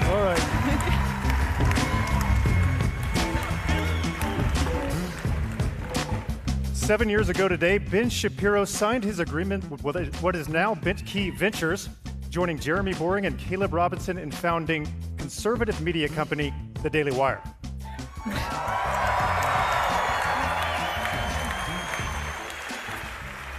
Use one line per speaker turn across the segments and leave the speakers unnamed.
All right. Seven years ago today, Ben Shapiro signed his agreement with what is now Bent Key Ventures, joining Jeremy Boring and Caleb Robinson in founding conservative media company, The Daily Wire.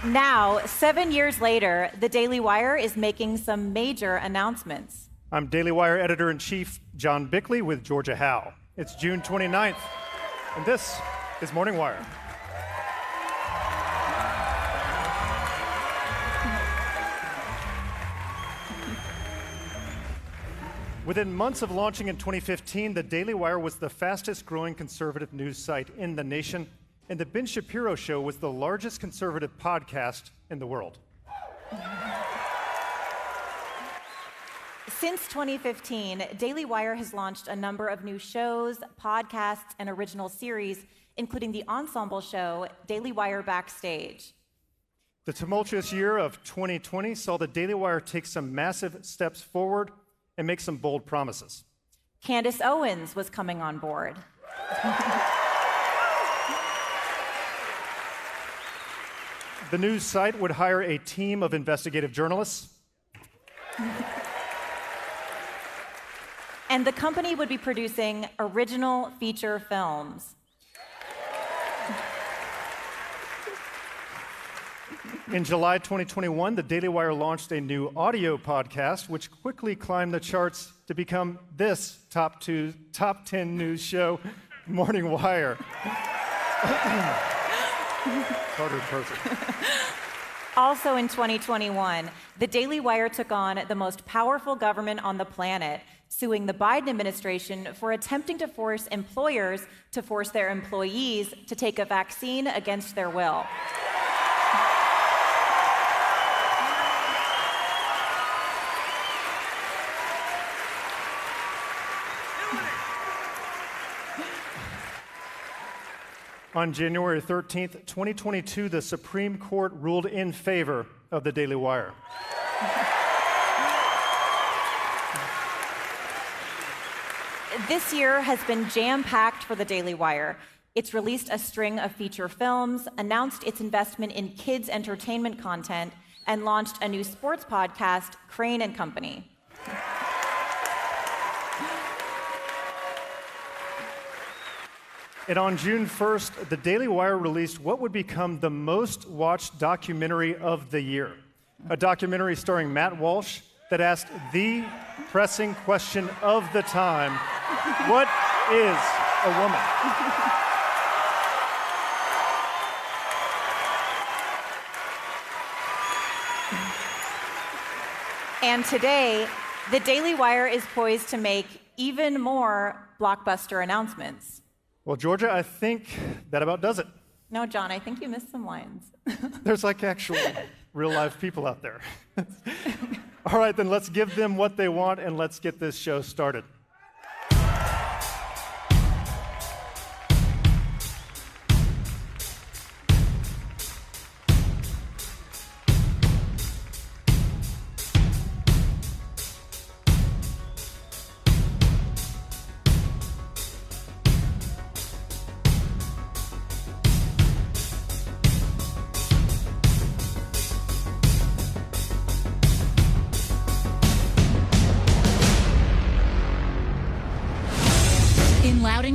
Now, 7 years later, The Daily Wire is making some major announcements.
I'm Daily Wire Editor-in-Chief John Bickley with Georgia Howe. It's June 29th, and this is Morning Wire. Within months of launching in 2015, The Daily Wire was the fastest-growing conservative news site in the nation, and The Ben Shapiro Show was the largest conservative podcast in the world.
Since 2015, Daily Wire has launched a number of new shows, podcasts, and original series, including the ensemble show Daily Wire Backstage.
The tumultuous year of 2020 saw The Daily Wire take some massive steps forward and make some bold promises.
Candace Owens was coming on board.
The news site would hire a team of investigative journalists.
And the company would be producing original feature films.
In July 2021, The Daily Wire launched a new audio podcast, which quickly climbed the charts to become this top 10 news show, Morning Wire. Harder person.
Also in 2021, The Daily Wire took on the most powerful government on the planet, suing the Biden administration for attempting to force employers to force their employees to take a vaccine against their will.
On January 13th, 2022, the Supreme Court ruled in favor of The Daily Wire.
This year has been jam-packed for The Daily Wire. It's released a string of feature films, announced its investment in kids' entertainment content, and launched a new sports podcast, Crane and Company.
And on June 1st, The Daily Wire released what would become the most watched documentary of the year. A documentary starring Matt Walsh that asked the pressing question of the time, what is a woman?
And today, The Daily Wire is poised to make even more blockbuster announcements.
Well, Georgia, I think that about does it.
No, John, I think you missed some lines.
There's like actual real live people out there. All right, then let's give them what they want and let's get this show started.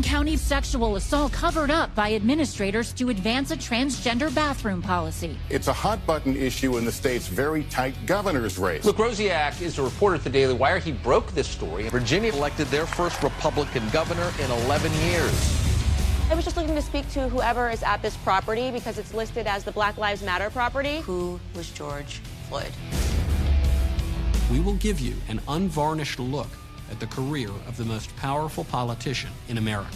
County sexual assault covered up by administrators to advance a transgender bathroom policy.
It's a hot-button issue in the state's very tight governor's race.
Luke Rosiak is a reporter at the Daily Wire. He broke this story.
Virginia elected their first Republican governor in 11 years.
I was just looking to speak to whoever is at this property because it's listed as the Black Lives Matter property.
Who was George Floyd?
We will give you an unvarnished look at the career of the most powerful politician in America.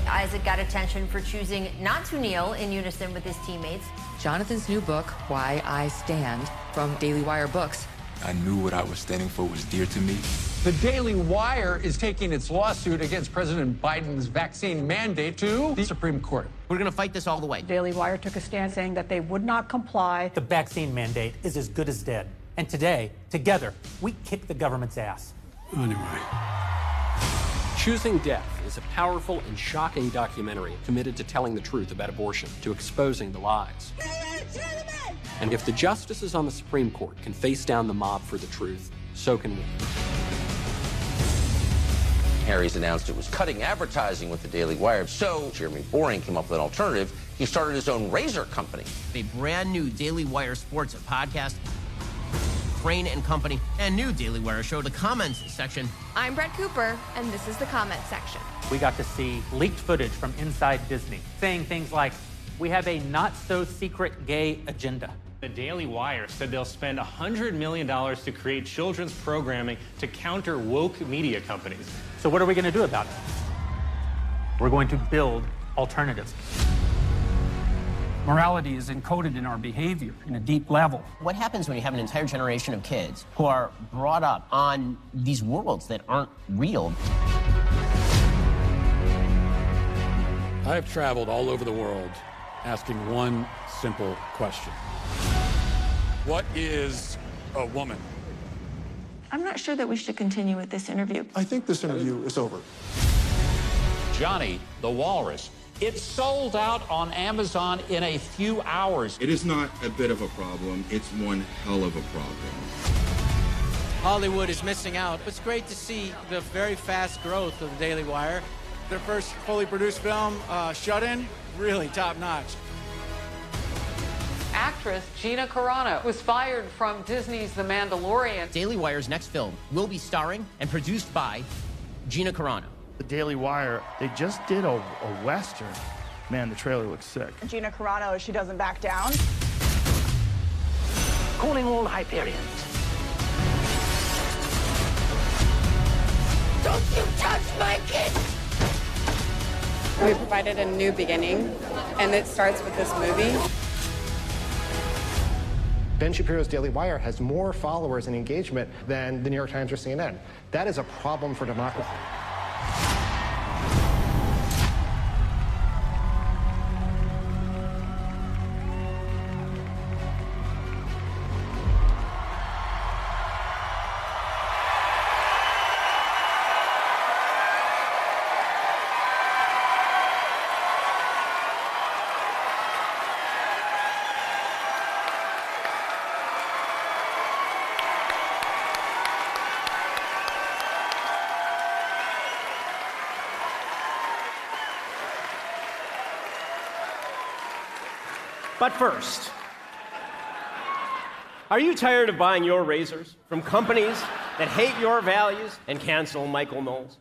Isaac got attention for choosing not to kneel in unison with his teammates.
Jonathan's new book, Why I Stand, from Daily Wire Books.
I knew what I was standing for was dear to me,
The Daily Wire is taking its lawsuit against President Biden's vaccine mandate to the Supreme Court.
We're going to fight this all the way.
Daily Wire took a stand saying that they would not comply.
The vaccine mandate is as good as dead. And today, together, we kick the government's ass.
Anyway. Choosing Death is a powerful and shocking documentary committed to telling the truth about abortion, to exposing the lies. And if the justices on the Supreme Court can face down the mob for the truth, so can we.
Harry's announced it was cutting advertising with the Daily Wire, so Jeremy Boring came up with an alternative. He started his own razor company.
A brand new Daily Wire sports podcast, Crane and Company, and new Daily Wire show, the comments section.
I'm Brett Cooper, and this is the comment section.
We got to see leaked footage from inside Disney, saying things like, we have a not-so-secret gay agenda.
The Daily Wire said they'll spend $100 million to create children's programming to counter woke media companies.
So what are we going to do about it? We're going to build alternatives.
Morality is encoded in our behavior in a deep level.
What happens when you have an entire generation of kids who are brought up on these worlds that aren't real?
I have traveled all over the world asking one simple question. What is a woman?
I'm not sure that we should continue with this interview.
I think this interview is over.
Johnny the Walrus. It sold out on Amazon in a few hours.
It is not a bit of a problem. It's one hell of a problem.
Hollywood is missing out. It's great to see the very fast growth of the Daily Wire. Their first fully produced film, Shut-In, really top-notch.
Actress Gina Carano was fired from Disney's The Mandalorian.
Daily Wire's next film will be starring and produced by Gina Carano.
The Daily Wire, they just did a Western. Man, the trailer looks sick.
Gina Carano, she doesn't back down.
Calling all Hyperions.
Don't you touch my kid!
We provided a new beginning, and it starts with this movie.
Ben Shapiro's Daily Wire has more followers and engagement than the New York Times or CNN. That is a problem for democracy.
But first, are you tired of buying your razors from companies that hate your values and cancel Michael Knowles?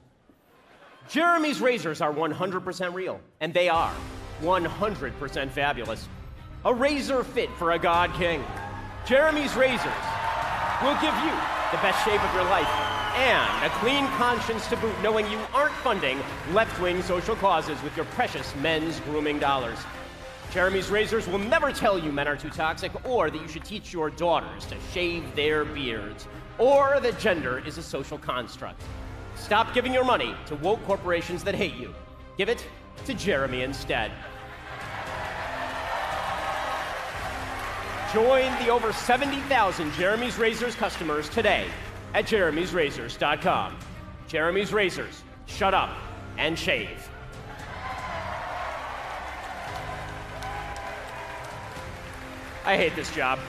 Jeremy's razors are 100% real, and they are 100% fabulous. A razor fit for a god king. Jeremy's razors will give you the best shape of your life and a clean conscience to boot, knowing you aren't funding left-wing social causes with your precious men's grooming dollars. Jeremy's razors will never tell you men are too toxic, or that you should teach your daughters to shave their beards, or that gender is a social construct. Stop giving your money to woke corporations that hate you. Give it to Jeremy instead. Join the over 70,000 Jeremy's Razors customers today at jeremy'srazors.com. Jeremy's Razors. Shut up and shave. I hate this job.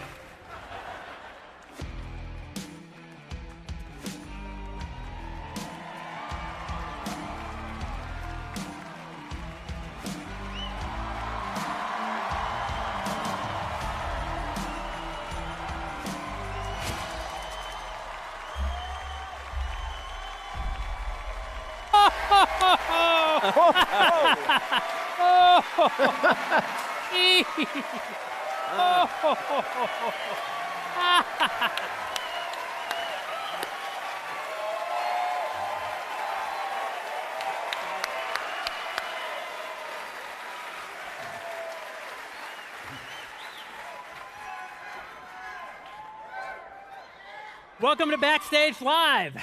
Welcome to Backstage Live.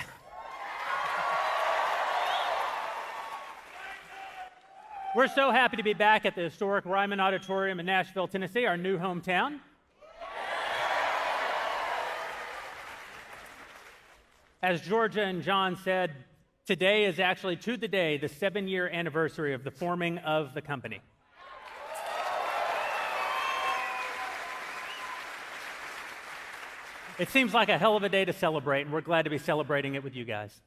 We're so happy to be back at the historic Ryman Auditorium in Nashville, Tennessee, our new hometown. As Georgia and John said, today is actually, to the day, the 7-year anniversary of the forming of the company. It seems like a hell of a day to celebrate, and we're glad to be celebrating it with you guys.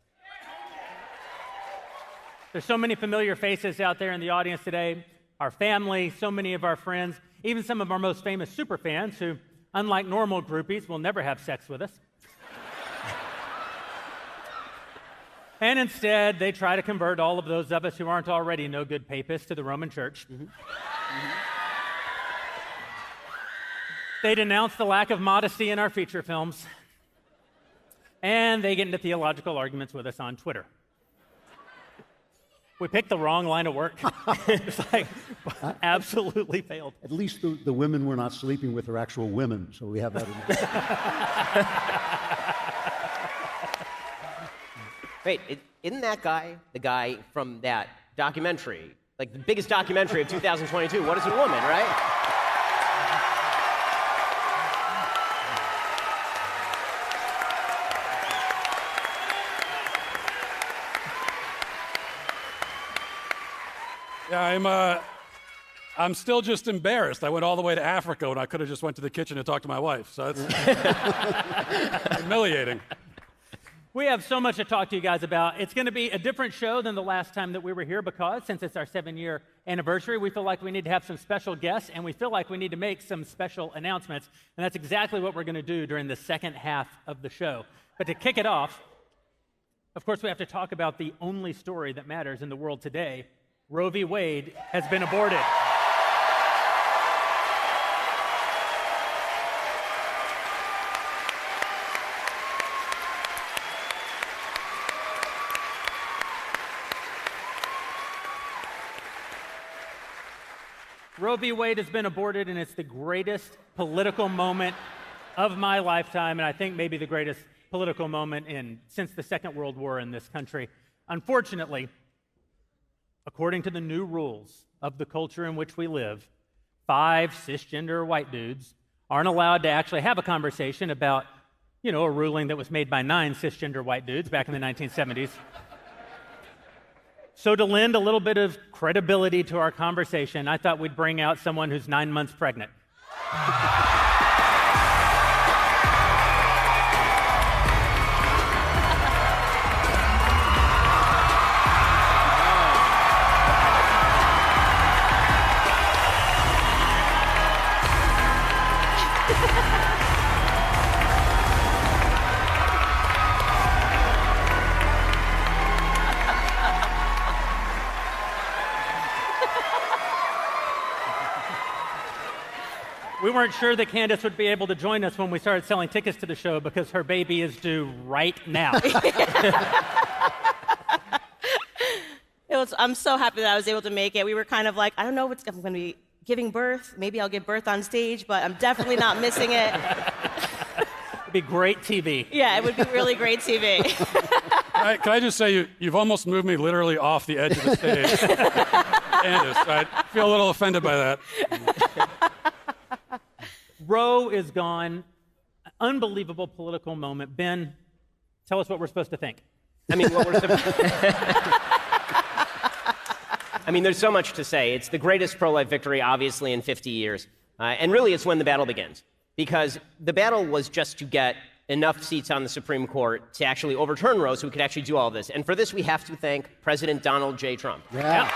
There's so many familiar faces out there in the audience today, our family, so many of our friends, even some of our most famous superfans who, unlike normal groupies, will never have sex with us. And instead, they try to convert all of those of us who aren't already no good papists to the Roman Church. They denounce the lack of modesty in our feature films. And they get into theological arguments with us on Twitter. We picked the wrong line of work. It's like, absolutely failed.
At least the women we're not sleeping with are actual women, so we have that in mind.
Wait, isn't that guy the guy from that documentary? Like the biggest documentary of 2022, What is a Woman, right?
Yeah, I'm still just embarrassed. I went all the way to Africa when I could have just went to the kitchen and talked to my wife. So it's humiliating.
We have so much to talk to you guys about. It's going to be a different show than the last time that we were here because since it's our 7-year anniversary, we feel like we need to have some special guests and we feel like we need to make some special announcements. And that's exactly what we're going to do during the second half of the show. But to kick it off, of course, we have to talk about the only story that matters in the world today. Roe v. Wade has been aborted. Roe v. Wade has been aborted, and it's the greatest political moment of my lifetime, and I think maybe the greatest political moment since the Second World War in this country. Unfortunately, according to the new rules of the culture in which we live, 5 cisgender white dudes aren't allowed to actually have a conversation about, a ruling that was made by 9 cisgender white dudes back in the 1970s. So to lend a little bit of credibility to our conversation, I thought we'd bring out someone who's 9 months pregnant. We weren't sure that Candace would be able to join us when we started selling tickets to the show because her baby is due right now.
I'm so happy that I was able to make it. We were kind of like, I don't know if I'm going to be giving birth. Maybe I'll give birth on stage, but I'm definitely not missing it.
It'd be great TV.
Yeah, it would be really great TV.
Can I just say, you've almost moved me literally off the edge of the stage. Candace, I feel a little offended by that.
Roe is gone. Unbelievable political moment. Ben, tell us what we're supposed to think.
There's so much to say. It's the greatest pro-life victory, obviously, in 50 years. And really, it's when the battle begins. Because the battle was just to get enough seats on the Supreme Court to actually overturn Roe so we could actually do all this. And for this, we have to thank President Donald J. Trump.
Yeah.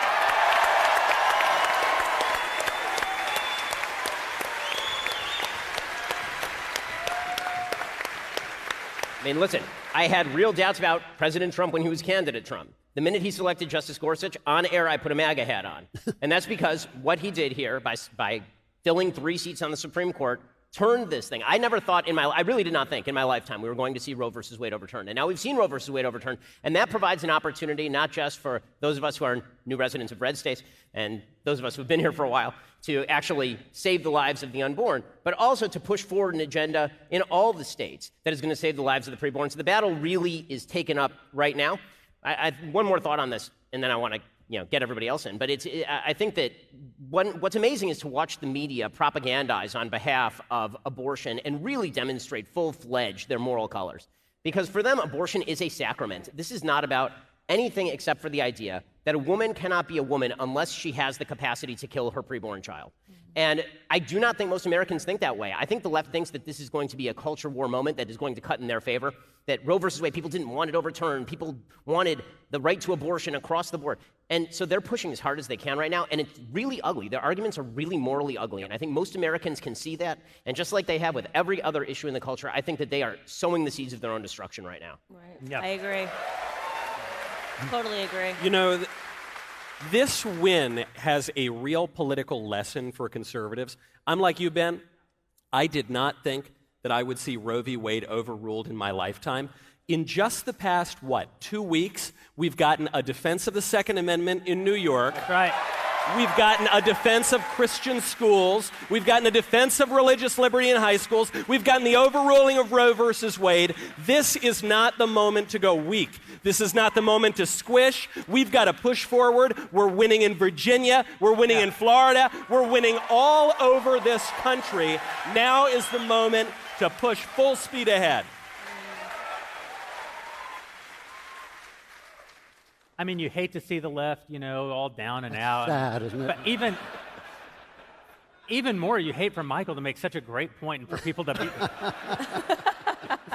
Listen, I had real doubts about President Trump when he was candidate Trump. The minute he selected Justice Gorsuch, on air, I put a MAGA hat on. And that's because what he did here by filling 3 seats on the Supreme Court turned this thing. I really did not think in my lifetime we were going to see Roe versus Wade overturned. And now we've seen Roe versus Wade overturned. And that provides an opportunity not just for those of us who are new residents of red states and those of us who've been here for a while to actually save the lives of the unborn, but also to push forward an agenda in all the states that is going to save the lives of the preborn. So the battle really is taken up right now. One more thought on this, and then I want to get everybody else in. But I think that what's amazing is to watch the media propagandize on behalf of abortion and really demonstrate full-fledged their moral colors. Because for them, abortion is a sacrament. This is not about anything except for the idea that a woman cannot be a woman unless she has the capacity to kill her preborn child. And I do not think most Americans think that way. I think the left thinks that this is going to be a culture war moment that is going to cut in their favor, that Roe versus Wade, people didn't want it overturned. People wanted the right to abortion across the board. And so they're pushing as hard as they can right now, and it's really ugly. Their arguments are really morally ugly, and I think most Americans can see that. And just like they have with every other issue in the culture, I think that they are sowing the seeds of their own destruction right now.
Right. Yeah. I agree. Totally agree.
This win has a real political lesson for conservatives. I'm like you, Ben. I did not think that I would see Roe v. Wade overruled in my lifetime. In just the past, 2 weeks, we've gotten a defense of the Second Amendment in New York.
That's right.
We've gotten a defense of Christian schools. We've gotten a defense of religious liberty in high schools. We've gotten the overruling of Roe versus Wade. This is not the moment to go weak. This is not the moment to squish. We've got to push forward. We're winning in Virginia. We're winning in Florida. We're winning all over this country. Now is the moment to push full speed ahead.
I mean, you hate to see the left, all down and out.
Sad, isn't it?
But even more, you hate for Michael to make such a great point and for people to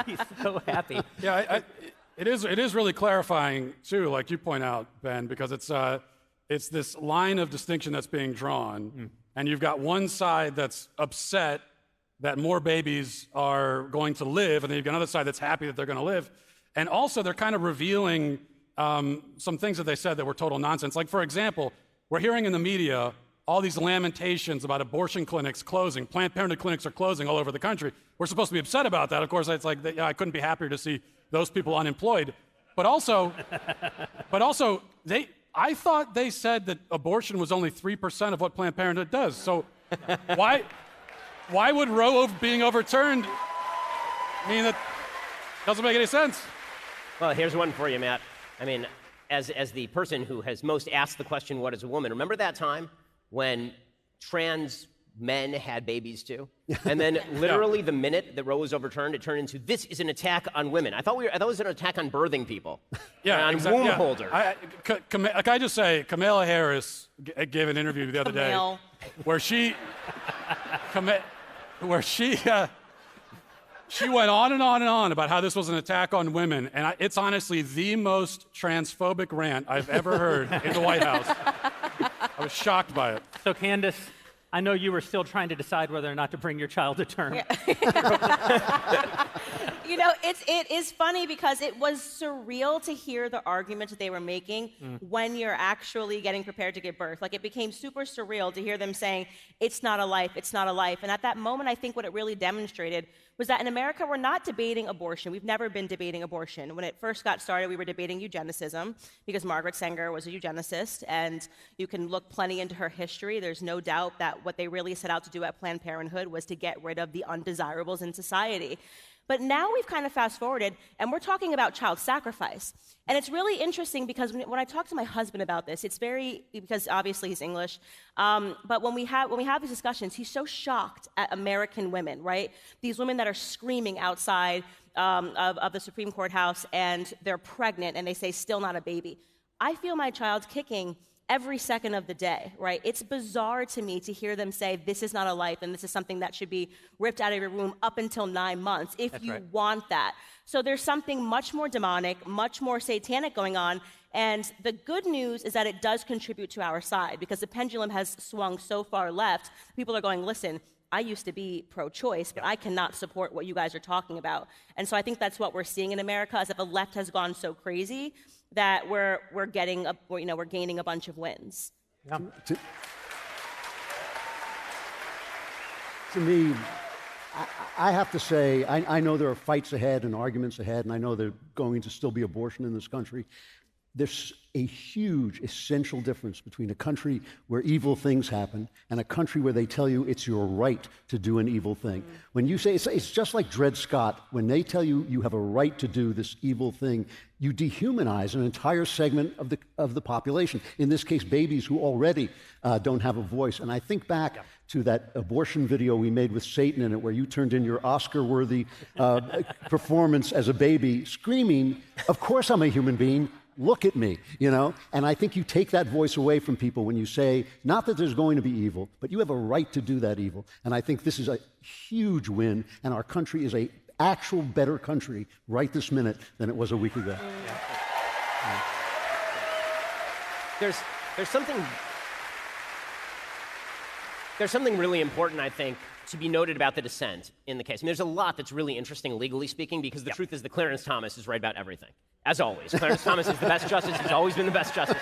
be so happy.
Yeah, it is really clarifying too, like you point out, Ben, because it's this line of distinction that's being drawn, and you've got one side that's upset that more babies are going to live, and then you've got another side that's happy that they're going to live, and also they're kind of revealing some things that they said that were total nonsense. Like, for example, we're hearing in the media all these lamentations about abortion clinics closing. Planned Parenthood clinics are closing all over the country. We're supposed to be upset about that. Of course, it's like, I couldn't be happier to see those people unemployed. But also, I thought they said that abortion was only 3% of what Planned Parenthood does. So why would Roe being overturned mean that doesn't make any sense?
Well, here's one for you, Matt. I mean, as the person who has most asked the question, what is a woman? Remember that time when trans men had babies too? And then literally the minute that Roe was overturned, it turned into, this is an attack on women. I thought it was an attack on birthing people. On
exactly,
womb holders.
Can I just say, Kamala Harris gave an interview the other day where she went on and on and on about how this was an attack on women, and it's honestly the most transphobic rant I've ever heard in the White House. I was shocked by it.
So, Candace, I know you were still trying to decide whether or not to bring your child to term.
Yeah. It is funny because it was surreal to hear the arguments that they were making when you're actually getting prepared to give birth. Like, it became super surreal to hear them saying, it's not a life, it's not a life. And at that moment, I think what it really demonstrated was that in America, we're not debating abortion. We've never been debating abortion. When it first got started, we were debating eugenicism because Margaret Sanger was a eugenicist, and you can look plenty into her history. There's no doubt that what they really set out to do at Planned Parenthood was to get rid of the undesirables in society. But now we've kind of fast-forwarded, and we're talking about child sacrifice. And it's really interesting because when I talk to my husband about this, because obviously he's English, but when we have these discussions, he's so shocked at American women, right? These women that are screaming outside of the Supreme Court house, and they're pregnant, and they say, still not a baby. I feel my child's kicking every second of the day, right? It's bizarre to me to hear them say, this is not a life, and this is something that should be ripped out of your womb up until 9 months, if That's you right. want that. So there's something much more demonic, much more satanic going on, and the good news is that it does contribute to our side, because the pendulum has swung so far left, people are going, listen, I used to be pro-choice, but I cannot support what you guys are talking about. And so I think that's what we're seeing in America, is that the left has gone so crazy that we're gaining a bunch of wins.
Yeah. To me, I have to say, I know there are fights ahead and arguments ahead, and I know there's going to still be abortion in this country. there's a huge essential difference between a country where evil things happen and a country where they tell you it's your right to do an evil thing. When you say, it's just like Dred Scott, when they tell you you have a right to do this evil thing, you dehumanize an entire segment of the population. In this case, babies who already don't have a voice. And I think back to that abortion video we made with Satan in it, where you turned in your Oscar-worthy performance as a baby, screaming, "Of course I'm a human being. Look at me," you know? And I think you take that voice away from people when you say, not that there's going to be evil, but you have a right to do that evil. And I think this is a huge win, and our country is a actual better country right this minute than it was a week ago.
There's something really important, I think, to be noted about the dissent in the case. I mean, there's a lot that's really interesting legally speaking, because the truth is that Clarence Thomas is right about everything. As always, Clarence Thomas is the best justice. He's always been the best justice.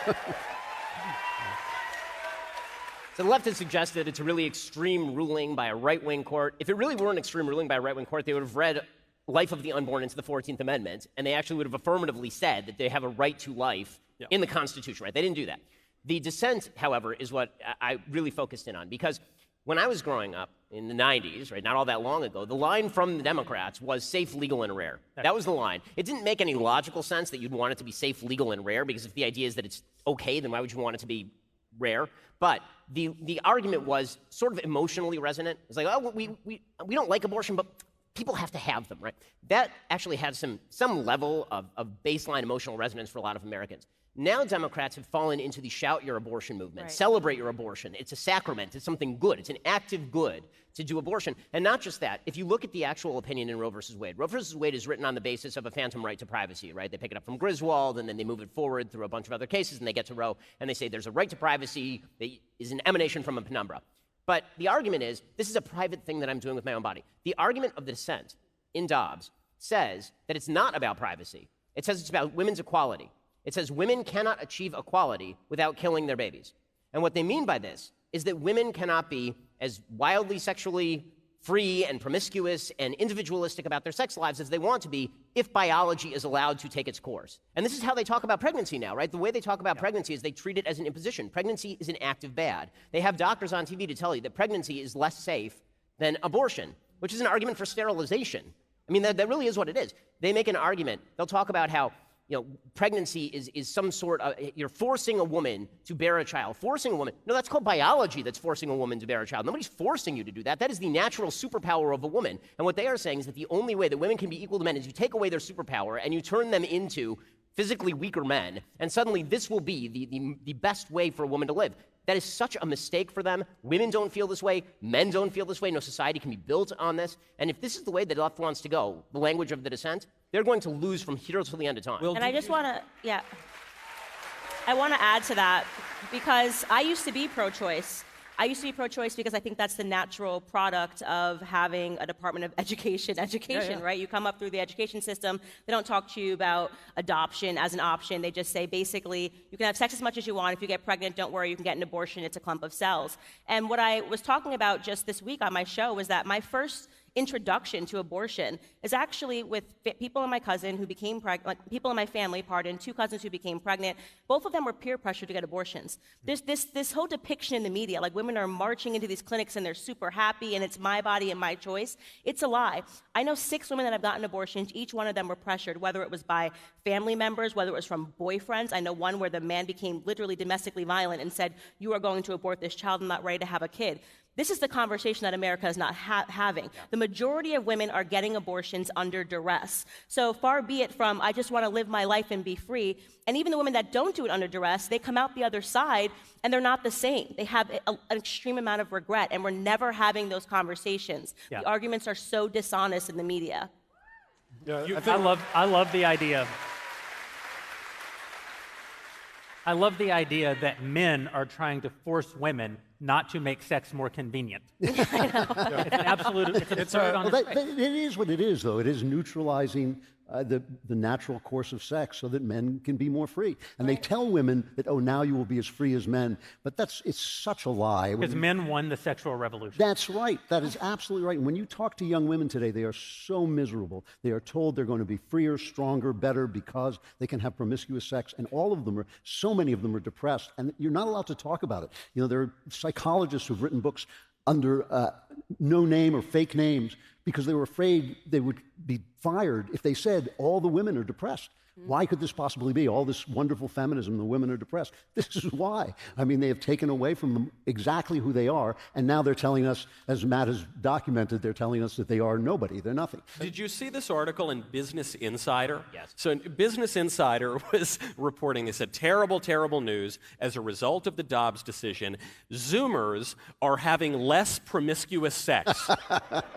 So the left has suggested it's a really extreme ruling by a right-wing court. If it really were an extreme ruling by a right-wing court, they would have read life of the unborn into the 14th Amendment, and they actually would have affirmatively said that they have a right to life in the Constitution, right? They didn't do that. The dissent, however, is what I really focused in on, because when I was growing up in the 90s, right, not all that long ago, the line from the Democrats was safe, legal, and rare. That was the line. It didn't make any logical sense that you'd want it to be safe, legal, and rare, because if the idea is that it's okay, then why would you want it to be rare? But the argument was sort of emotionally resonant. It's like, oh, we don't like abortion, but people have to have them, right? That actually had some level of baseline emotional resonance for a lot of Americans. Now Democrats have fallen into the shout your abortion movement, celebrate your abortion. It's a sacrament. It's something good. It's an active good to do abortion. And not just that. If you look at the actual opinion in Roe versus Wade, Roe versus Wade is written on the basis of a phantom right to privacy, right? They pick it up from Griswold, and then they move it forward through a bunch of other cases, and they get to Roe, and they say there's a right to privacy that is an emanation from a penumbra. But the argument is, this is a private thing that I'm doing with my own body. The argument of the dissent in Dobbs says that it's not about privacy. It says it's about women's equality. It says women cannot achieve equality without killing their babies. And what they mean by this is that women cannot be as wildly sexually free and promiscuous and individualistic about their sex lives as they want to be if biology is allowed to take its course. And this is how they talk about pregnancy now, right? The way they talk about pregnancy is they treat it as an imposition. Pregnancy is an active bad. They have doctors on TV to tell you that pregnancy is less safe than abortion, which is an argument for sterilization. I mean, that really is what it is. They make an argument. They'll talk about how, you know, pregnancy is some sort of, you're forcing a woman to bear a child. Forcing a woman, no, that's called biology that's forcing a woman to bear a child. Nobody's forcing you to do that. That is the natural superpower of a woman. And what they are saying is that the only way that women can be equal to men is you take away their superpower and you turn them into physically weaker men, and suddenly this will be the best way for a woman to live. That is such a mistake for them. Women don't feel this way. Men don't feel this way. No society can be built on this. And if this is the way the left wants to go, the language of the dissent, they're going to lose from here till the end of time.
And I just want to, I want to add to that, because I used to be pro-choice. I used to be pro-choice because I think that's the natural product of having a Department of Education, right? You come up through the education system. They don't talk to you about adoption as an option. They just say, basically, you can have sex as much as you want. If you get pregnant, don't worry, you can get an abortion. It's a clump of cells. And what I was talking about just this week on my show was that my first introduction to abortion is actually with people in my cousin who became pregnant, like people in my family, two cousins who became pregnant. Both of them were peer pressured to get abortions. There's this whole depiction in the media, like women are marching into these clinics and they're super happy and it's my body and my choice. It's a lie. I know 6 women that have gotten abortions. Each one of them were pressured, whether it was by family members, whether it was from boyfriends. I know one where the man became literally domestically violent and said, "You are going to abort this child. I'm not ready to have a kid." This is the conversation that America is not having. The majority of women are getting abortions under duress. So far be it from, I just want to live my life and be free. And even the women that don't do it under duress, they come out the other side and they're not the same. They have an extreme amount of regret, and we're never having those conversations. The arguments are so dishonest in the media.
I love the idea. I love the idea that men are trying to force women not to make sex more convenient. It's an absolute, it's absurd on its face.
It is what it is, though. It is neutralizing the natural course of sex so that men can be more free. And they tell women that, oh, now you will be as free as men. But it's such a lie.
Because men won the sexual revolution.
That's right. That is absolutely right. And when you talk to young women today, they are so miserable. They are told they're going to be freer, stronger, better because they can have promiscuous sex. And so many of them are depressed. And you're not allowed to talk about it. You know, there are psychologists who've written books under no name or fake names because they were afraid they would be fired if they said all the women are depressed. Why could this possibly be? All this wonderful feminism, the women are depressed. This is why. I mean, they have taken away from them exactly who they are, and now they're telling us, as Matt has documented, they're telling us that they are nobody, they're nothing.
Did you see this article in Business Insider?
Yes.
So Business Insider was reporting, they said, terrible, terrible news. As a result of the Dobbs decision, Zoomers are having less promiscuous sex.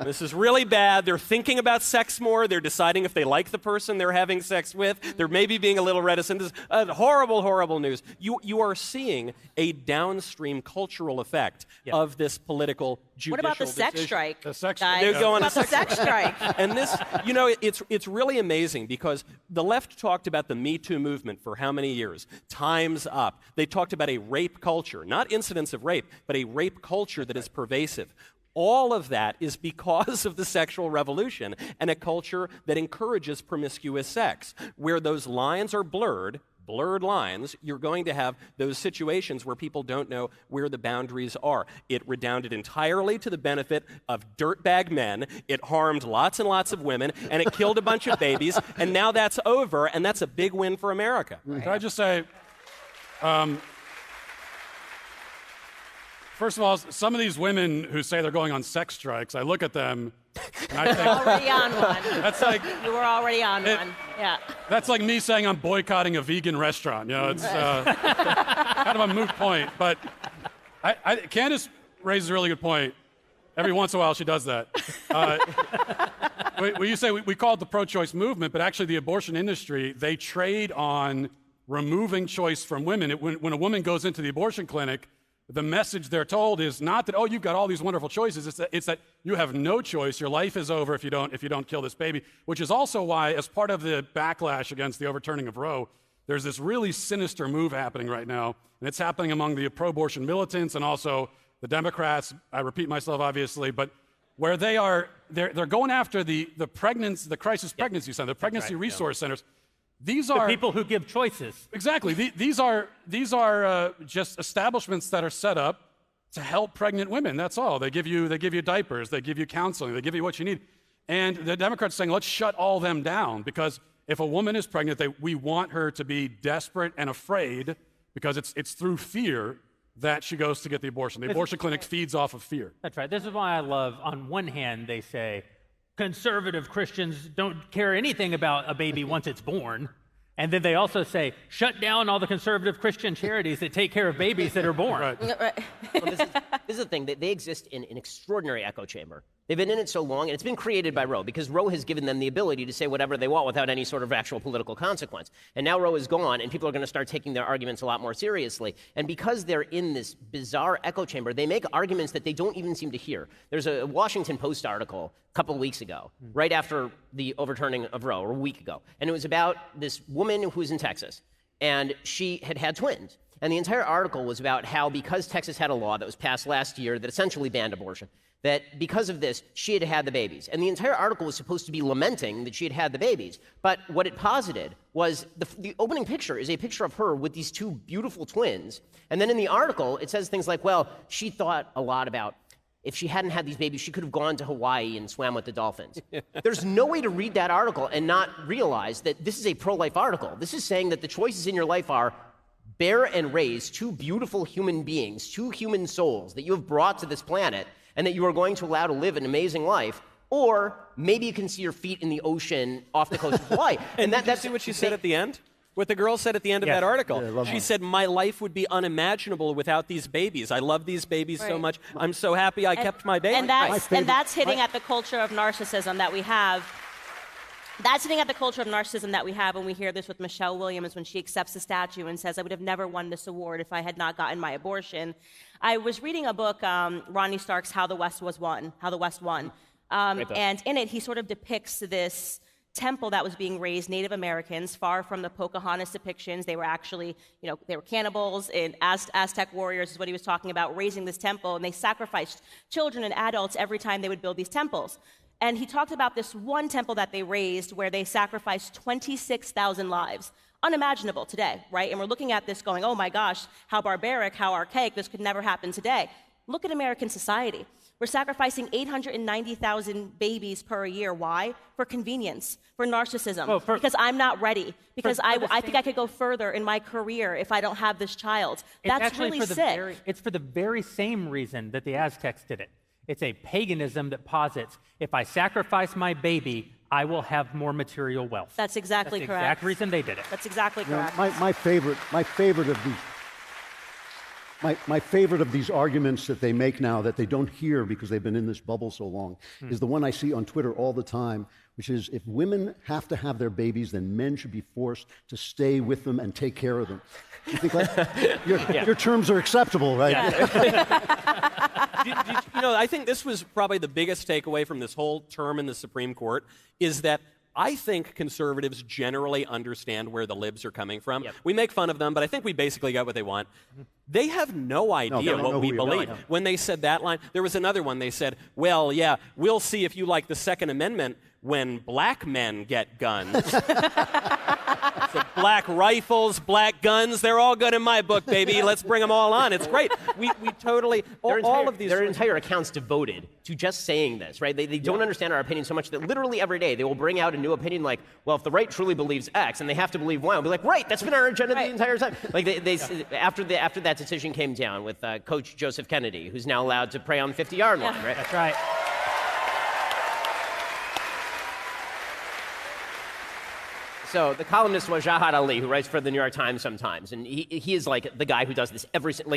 This is really bad. They're thinking about sex more. They're deciding if they like the person they're having sex with. They're maybe being a little reticent. This is horrible, horrible news. You are seeing a downstream cultural effect of this political judicial
What about the sex
decision.
strike?
The sex
guys?
strike.
They're going
What about the sex strike?
And this, you know, it's really amazing because the left talked about the Me Too movement for how many years? Time's up. They talked about a rape culture, not incidents of rape, but a rape culture that is pervasive. All of that is because of the sexual revolution and a culture that encourages promiscuous sex. Where those lines are blurred lines, you're going to have those situations where people don't know where the boundaries are. It redounded entirely to the benefit of dirtbag men. It harmed lots and lots of women, and it killed a bunch of babies, and now that's over, and that's a big win for America.
Can I just say, first of all, some of these women who say they're going on sex strikes, I look at them and I think...
Already on one.
That's like...
You were already on one, yeah.
That's like me saying I'm boycotting a vegan restaurant. You know, it's kind of a moot point. But Candace raises a really good point. Every once in a while she does that. When you say we call it the pro-choice movement, but actually the abortion industry, they trade on removing choice from women. When a woman goes into the abortion clinic, the message they're told is not that, oh, you've got all these wonderful choices. It's that you have no choice. Your life is over if you don't kill this baby, which is also why, as part of the backlash against the overturning of Roe, there's this really sinister move happening right now, and it's happening among the pro-abortion militants and also the Democrats. I repeat myself, obviously, but where they're going after the crisis pregnancy center, the pregnancy resource centers. These are
the people who give choices.
Exactly. These are just establishments that are set up to help pregnant women. That's all. They give you diapers. They give you counseling. They give you what you need. And the Democrats are saying, let's shut all them down because if a woman is pregnant, we want her to be desperate and afraid because it's through fear that she goes to get the abortion. The abortion clinic feeds off of fear.
That's right. This is why I love, on one hand, they say, conservative Christians don't care anything about a baby once it's born. And then they also say, shut down all the conservative Christian charities that take care of babies that are born.
Right.
Well, this is the thing. They exist in an extraordinary echo chamber. They've been in it so long, and it's been created by Roe, because Roe has given them the ability to say whatever they want without any sort of actual political consequence. And now Roe is gone, and people are going to start taking their arguments a lot more seriously. And because they're in this bizarre echo chamber, they make arguments that they don't even seem to hear. There's a Washington Post article a couple of weeks ago, right after the overturning of Roe, or a week ago. And it was about this woman who was in Texas, and she had twins. And the entire article was about how, because Texas had a law that was passed last year that essentially banned abortion, that because of this, she had the babies. And the entire article was supposed to be lamenting that she had the babies. But what it posited was the opening picture is a picture of her with these two beautiful twins. And then in the article, it says things like, well, she thought a lot about if she hadn't had these babies, she could have gone to Hawaii and swam with the dolphins. There's no way to read that article and not realize that this is a pro-life article. This is saying that the choices in your life are bear and raise two beautiful human beings, two human souls that you have brought to this planet and that you are going to allow to live an amazing life, or maybe you can see your feet in the ocean off the coast of Hawaii.
And did you see what she said at the end? What the girl said at the end of that article. Yeah, she said, my life would be unimaginable without these babies. I love these babies so much. I'm so happy I kept my baby.
And that's hitting at the culture of narcissism that we have. That's hitting at the culture of narcissism that we have, and we hear this with Michelle Williams when she accepts a statue and says, I would have never won this award if I had not gotten my abortion. I was reading a book, Ronnie Stark's How the West Won. And in it, he sort of depicts this temple that was being raised, Native Americans, far from the Pocahontas depictions. They were actually, they were cannibals, and Aztec warriors is what he was talking about, raising this temple, and they sacrificed children and adults every time they would build these temples. And he talked about this one temple that they raised where they sacrificed 26,000 lives. Unimaginable today, right? And we're looking at this going, oh my gosh, how barbaric, how archaic, this could never happen today. Look at American society. We're sacrificing 890,000 babies per year. Why? For convenience, for narcissism, because I'm not ready, because I think I could go further in my career if I don't have this child. That's really sick.
It's for the very same reason that the Aztecs did it. It's a paganism that posits, if I sacrifice my baby, I will have more material wealth.
That's exactly correct.
That's the exact reason they did it.
That's exactly correct.
My favorite of these arguments that they make now that they don't hear because they've been in this bubble so long is the one I see on Twitter all the time, which is if women have to have their babies, then men should be forced to stay with them and take care of them. You think your terms are acceptable, right?
Yeah. I think this was probably the biggest takeaway from this whole term in the Supreme Court is that I think conservatives generally understand where the libs are coming from. Yep. We make fun of them, but I think we basically got what they want. They have no idea what we believe. When they said that line, there was another one. They said, well, yeah, we'll see if you like the Second Amendment when black men get guns. So black rifles, black guns, they're all good in my book, baby. Let's bring them all on. It's great. We totally, all of these...
Their entire account's devoted to just saying this, right? They don't understand our opinion so much that literally every day they will bring out a new opinion like, well, if the right truly believes X and they have to believe Y, I'll be like, right, that's been our agenda the entire time. Like after that decision came down with Coach Joseph Kennedy, who's now allowed to pray on the 50-yard line, right?
That's right.
So the columnist was Jahad Ali, who writes for the New York Times sometimes, and he is like the guy who does this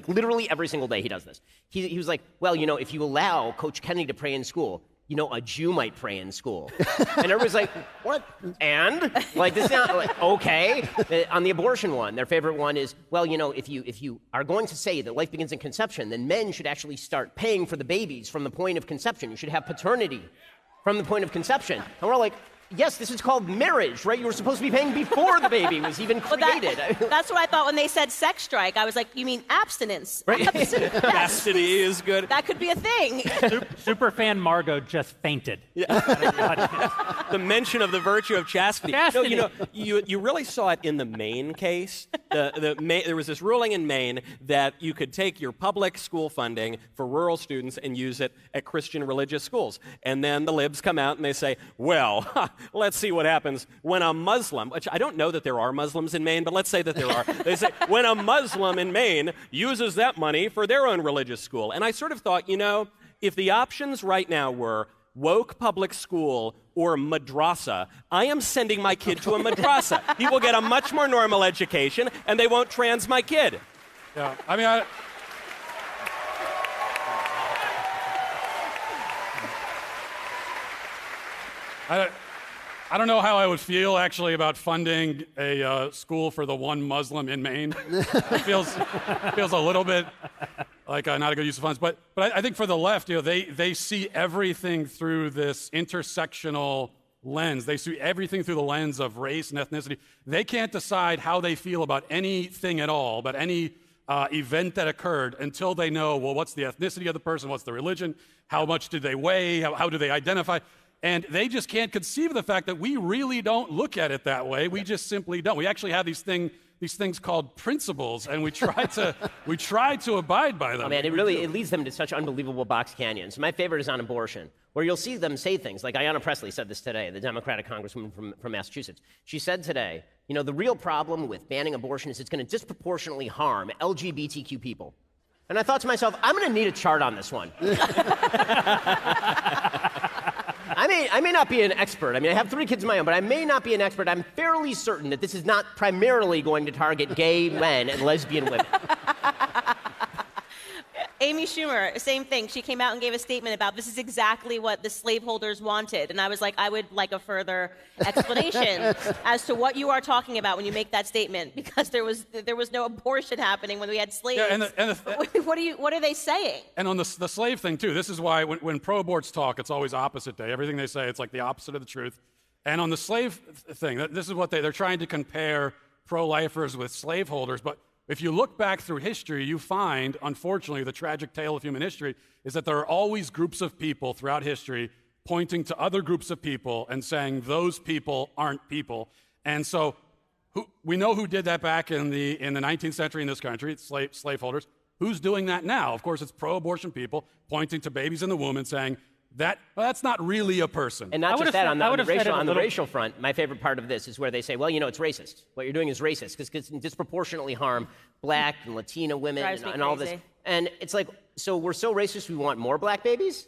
literally every single day he does this. He was like, well, if you allow Coach Kennedy to pray in school, a Jew might pray in school. And everybody's like, what? And? Like, this is not, like, okay. On the abortion one, their favorite one is, well, if you are going to say that life begins in conception, then men should actually start paying for the babies from the point of conception. You should have paternity from the point of conception. And we're like, yes, this is called marriage, right? You were supposed to be paying before the baby was even created.
That's what I thought when they said sex strike. I was like, you mean abstinence?
Right. Chastity is good.
That could be a thing.
Superfan Margot just fainted.
Yeah. The mention of the virtue of chastity. No, you really saw it in the Maine case. There was this ruling in Maine that you could take your public school funding for rural students and use it at Christian religious schools. And then the libs come out and they say, well, let's see what happens when a Muslim, which I don't know that there are Muslims in Maine, but let's say that there are. They say, when a Muslim in Maine uses that money for their own religious school. And I sort of thought, if the options right now were woke public school or madrasa, I am sending my kid to a madrasa. He will get a much more normal education, and they won't trans my kid.
Yeah, I mean, I don't know how I would feel, actually, about funding a school for the one Muslim in Maine. It feels a little bit like not a good use of funds. But I think for the left, they see everything through this intersectional lens. They see everything through the lens of race and ethnicity. They can't decide how they feel about anything at all, about any event that occurred until they know, well, what's the ethnicity of the person, what's the religion, how much did they weigh, how do they identify? And they just can't conceive of the fact that we really don't look at it that way. We just simply don't. We actually have these things called principles, and we try to abide by them.
Oh man, it leads them to such unbelievable box canyons. My favorite is on abortion, where you'll see them say things like Ayanna Pressley said this today, the Democratic congresswoman from Massachusetts. She said today, the real problem with banning abortion is it's going to disproportionately harm LGBTQ people. And I thought to myself, I'm going to need a chart on this one. I may not be an expert. I mean, I have 3 kids of my own, but I may not be an expert. I'm fairly certain that this is not primarily going to target gay men and lesbian women.
Amy Schumer, same thing. She came out and gave a statement about this is exactly what the slaveholders wanted. And I was like, I would like a further explanation as to what you are talking about when you make that statement, because there was no abortion happening when we had slaves. Yeah, what are they saying?
And on the slave thing, too, this is why when pro-aborts talk, it's always opposite day. Everything they say, it's like the opposite of the truth. And on the slave thing, this is what they're trying to compare pro-lifers with slaveholders. But if you look back through history, you find, unfortunately, the tragic tale of human history is that there are always groups of people throughout history pointing to other groups of people and saying those people aren't people. And so we know who did that back in the 19th century in this country, it's slaveholders. Who's doing that now? Of course, it's pro-abortion people pointing to babies in the womb and saying, that's not really a person.
And not just that, on the racial front, my favorite part of this is where they say, well, it's racist. What you're doing is racist because it can disproportionately harm black and Latina women and all this. And it's like, so we're so racist we want more black babies?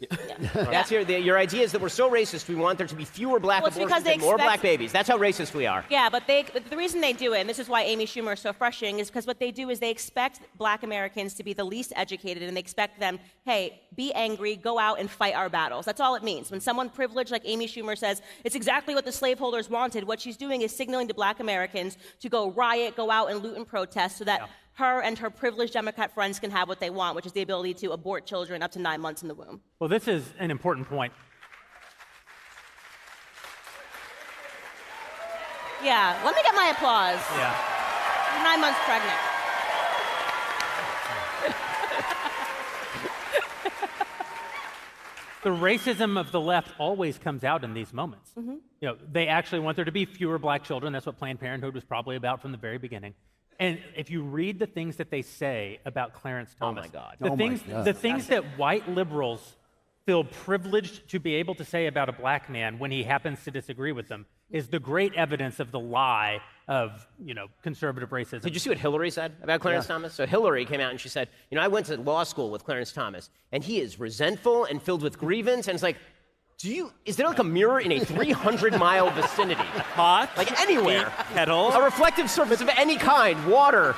That's your idea is that we're so racist we want there to be fewer black abortions and more black babies. That's how racist we are.
Yeah, but the reason they do it, and this is why Amy Schumer is so frustrating, is because what they do is they expect black Americans to be the least educated, and they expect them, hey, be angry, go out and fight our battles. That's all it means. When someone privileged like Amy Schumer says, it's exactly what the slaveholders wanted, what she's doing is signaling to black Americans to go riot, go out and loot and protest so that her and her privileged Democrat friends can have what they want, which is the ability to abort children up to 9 months in the womb.
Well, this is an important point.
Yeah, let me get my applause.
Yeah.
You're 9 months pregnant.
The racism of the left always comes out in these moments.
Mm-hmm.
They actually want there to be fewer black children. That's what Planned Parenthood was probably about from the very beginning. And if you read the things that they say about Clarence Thomas, the things that white liberals feel privileged to be able to say about a black man when he happens to disagree with them is the great evidence of the lie of, conservative racism.
Did you see what Hillary said about Clarence Thomas? So Hillary came out and she said, I went to law school with Clarence Thomas, and he is resentful and filled with grievance, and it's like, is there like a mirror in a 300-mile vicinity?
Hot?
Like anywhere.
Kettle?
A reflective surface of any kind, water,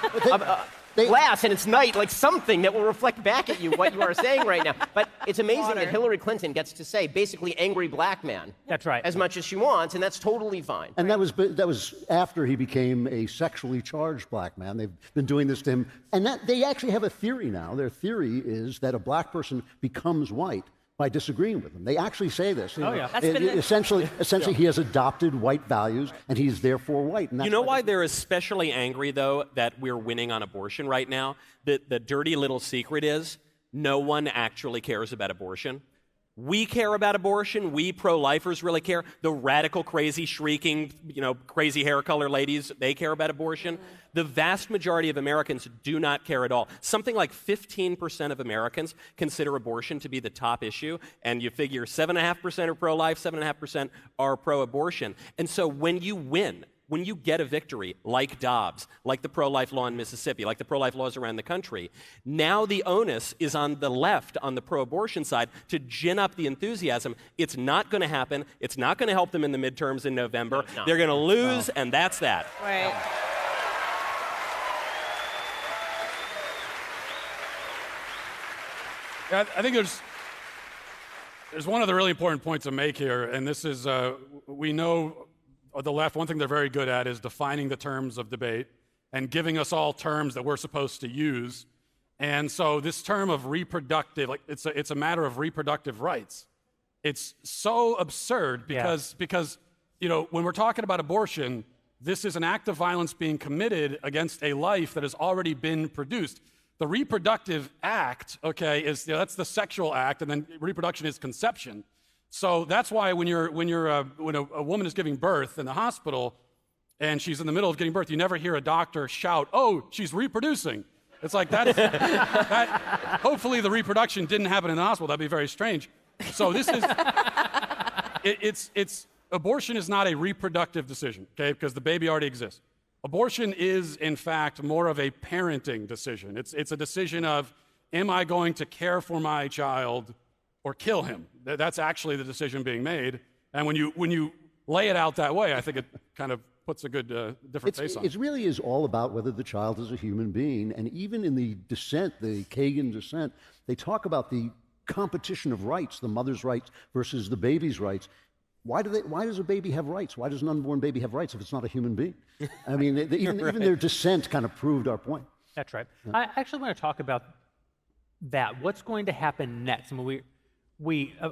glass, and it's night, like something that will reflect back at you what you are saying right now. But it's amazing that Hillary Clinton gets to say basically angry black man.
That's right.
As much as she wants, and that's totally fine.
And that was after he became a sexually charged black man. They've been doing this to him. And they actually have a theory now. Their theory is that a black person becomes white by disagreeing with them. They actually say this. Essentially, he has adopted white values, and he's therefore white. And
you know why they're especially angry, though, that we're winning on abortion right now? The dirty little secret is no one actually cares about abortion. We care about abortion. We pro-lifers really care. The radical, crazy, shrieking, crazy hair color ladies, they care about abortion. The vast majority of Americans do not care at all. Something like 15% of Americans consider abortion to be the top issue, and you figure 7.5% are pro-life, 7.5% are pro-abortion. And so when you win, when you get a victory like Dobbs, like the pro-life law in Mississippi, like the pro-life laws around the country, now the onus is on the left, on the pro-abortion side, to gin up the enthusiasm. It's not going to happen. It's not going to help them in the midterms in November. They're going to lose, and that's that.
Right.
I think there's one of the really important points to make here, and this is we know the left, one thing they're very good at is defining the terms of debate and giving us all terms that we're supposed to use. And so this term of reproductive, it's a matter of reproductive rights. It's so absurd because when we're talking about abortion, this is an act of violence being committed against a life that has already been produced. The reproductive act, is that's the sexual act, and then reproduction is conception. So that's why when a woman is giving birth in the hospital and she's in the middle of giving birth, you never hear a doctor shout, "Oh, she's reproducing." It's like hopefully the reproduction didn't happen in the hospital. That'd be very strange. So this is abortion is not a reproductive decision, because the baby already exists. Abortion is, in fact, more of a parenting decision. It's a decision of, am I going to care for my child or kill him? That's actually the decision being made. And when you lay it out that way, I think it kind of puts a good different face on it.
It really is all about whether the child is a human being. And even in the dissent, the Kagan dissent, they talk about the competition of rights, the mother's rights versus the baby's rights. Why does a baby have rights? Why does an unborn baby have rights if it's not a human being? I mean, even their dissent kind of proved our point.
That's right. I actually want to talk about that. What's going to happen next? I mean,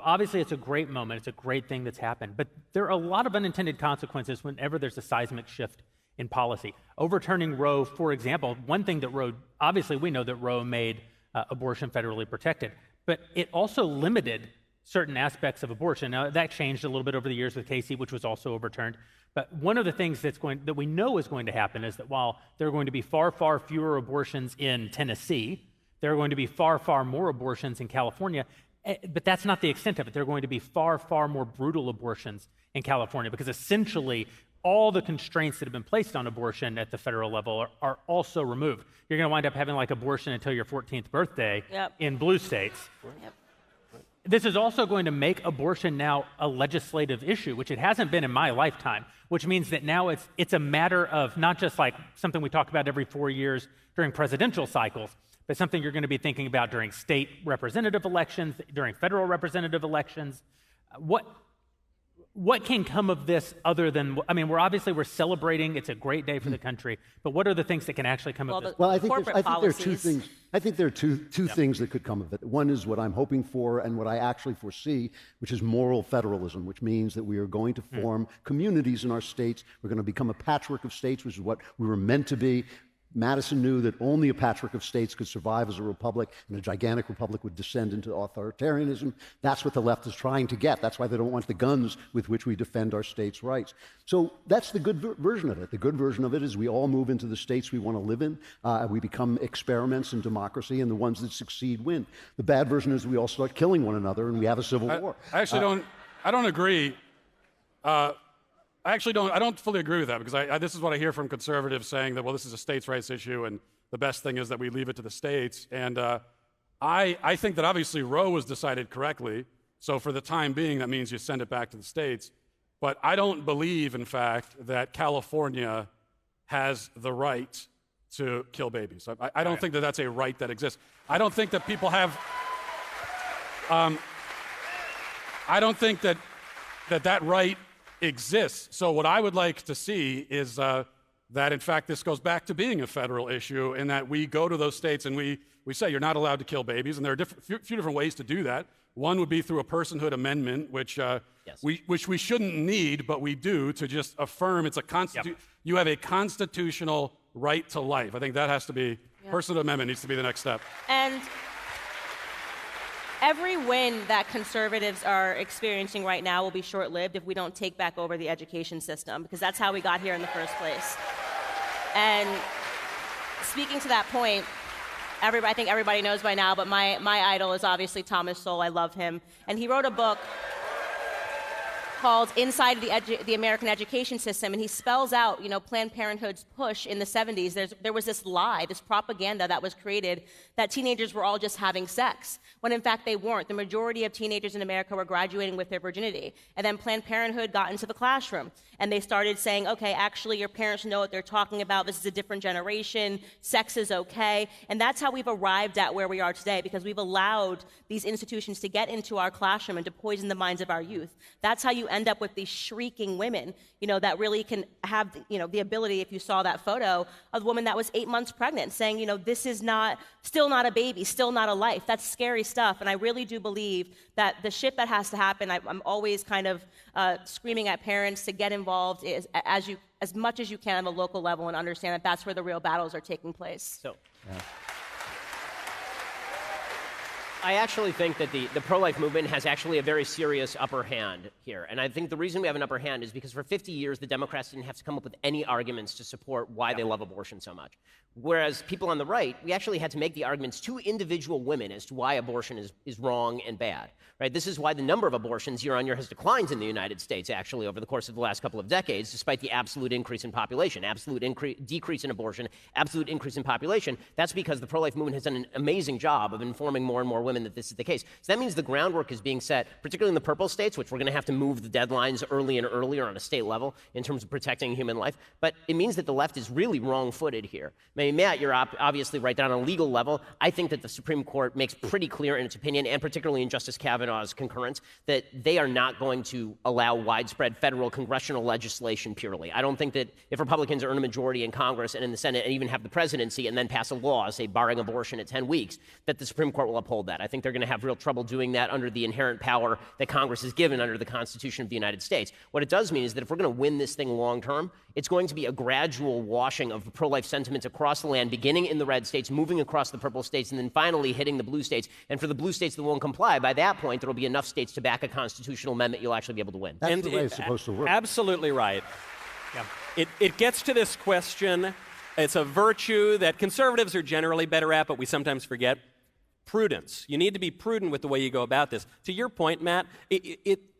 obviously it's a great moment, it's a great thing that's happened, but there are a lot of unintended consequences whenever there's a seismic shift in policy. Overturning Roe, for example, one thing that obviously we know that Roe made abortion federally protected, but it also limited certain aspects of abortion. Now, that changed a little bit over the years with Casey, which was also overturned. But one of the things that we know is going to happen is that while there are going to be far, far fewer abortions in Tennessee, there are going to be far, far more abortions in California, but that's not the extent of it. There are going to be far, far more brutal abortions in California because essentially all the constraints that have been placed on abortion at the federal level are also removed. You're going to wind up having like abortion until your 14th birthday in blue states. Yep. This is also going to make abortion now a legislative issue, which it hasn't been in my lifetime, which means that now it's a matter of not just like something we talk about every 4 years during presidential cycles, but something you're going to be thinking about during state representative elections, during federal representative elections. What can come of this other than, I mean, we're celebrating, it's a great day for the country, but what are the things that can actually come of this?
Well, I think there are two things. I think there are two things that could come of it. One is what I'm hoping for and what I actually foresee, which is moral federalism, which means that we are going to form communities in our states. We're going to become a patchwork of states, which is what we were meant to be. Madison knew that only a patchwork of states could survive as a republic, and a gigantic republic would descend into authoritarianism. That's what the left is trying to get. That's why they don't want the guns with which we defend our states' rights. So that's the good version of it. The good version of it is we all move into the states we want to live in. We become experiments in democracy, and the ones that succeed win. The bad version is we all start killing one another, and we have a civil war.
I actually don't agree. I don't fully agree with that because this is what I hear from conservatives saying that, well, this is a states' rights issue and the best thing is that we leave it to the states. And I think that obviously Roe was decided correctly. So for the time being, that means you send it back to the states. But I don't believe, in fact, that California has the right to kill babies. I don't think that that's a right that exists. I don't think that people have... I don't think that right exists. So what I would like to see is that, in fact, this goes back to being a federal issue and that we go to those states and we say you're not allowed to kill babies. And there are a few different ways to do that. One would be through a personhood amendment, which we shouldn't need, but we do, to just affirm you have a constitutional right to life. I think that has to be, personhood amendment needs to be the next step.
And every win that conservatives are experiencing right now will be short-lived if we don't take back over the education system, because that's how we got here in the first place. And speaking to that point, I think everybody knows by now, but my idol is obviously Thomas Sowell. I love him. And he wrote a book called Inside the American Education System, and he spells out, Planned Parenthood's push in the 70s. There was this lie, this propaganda that was created that teenagers were all just having sex, when in fact they weren't. The majority of teenagers in America were graduating with their virginity. And then Planned Parenthood got into the classroom, and they started saying, okay, actually your parents know what they're talking about. This is a different generation. Sex is okay. And that's how we've arrived at where we are today, because we've allowed these institutions to get into our classroom and to poison the minds of our youth. That's how you end up with these shrieking women, that really can have, the ability, if you saw that photo, of a woman that was 8 months pregnant saying, this is still not a baby, still not a life. That's scary stuff. And I really do believe that the shift that has to happen, I'm always kind of screaming at parents to get involved as much as you can on the local level and understand that that's where the real battles are taking place.
So. Yeah. I actually think that the pro-life movement has actually a very serious upper hand here. And I think the reason we have an upper hand is because for 50 years, the Democrats didn't have to come up with any arguments to support why they love abortion so much. Whereas people on the right, we actually had to make the arguments to individual women as to why abortion is wrong and bad. Right? This is why the number of abortions year on year has declined in the United States, actually, over the course of the last couple of decades, despite the absolute increase in population, absolute decrease in abortion, absolute increase in population. That's because the pro-life movement has done an amazing job of informing more and more women that this is the case. So that means the groundwork is being set, particularly in the purple states, which we're going to have to move the deadlines early and earlier on a state level in terms of protecting human life. But it means that the left is really wrong-footed here. I mean, Matt, you're obviously right down on a legal level. I think that the Supreme Court makes pretty clear in its opinion, and particularly in Justice Kavanaugh's concurrence, that they are not going to allow widespread federal congressional legislation purely. I don't think that if Republicans earn a majority in Congress and in the Senate and even have the presidency and then pass a law, say barring abortion at 10 weeks, that the Supreme Court will uphold that. I think they're going to have real trouble doing that under the inherent power that Congress is given under the Constitution of the United States. What it does mean is that if we're going to win this thing long term, it's going to be a gradual washing of pro-life sentiments across the land, beginning in the red states, moving across the purple states, and then finally hitting the blue states. And for the blue states that won't comply, by that point, there will be enough states to back a constitutional amendment you'll actually be able to win.
That's the way it's supposed to work.
Absolutely right. Yeah. It gets to this question. It's a virtue that conservatives are generally better at, but we sometimes forget. Prudence. You need to be prudent with the way you go about this. To your point, Matt,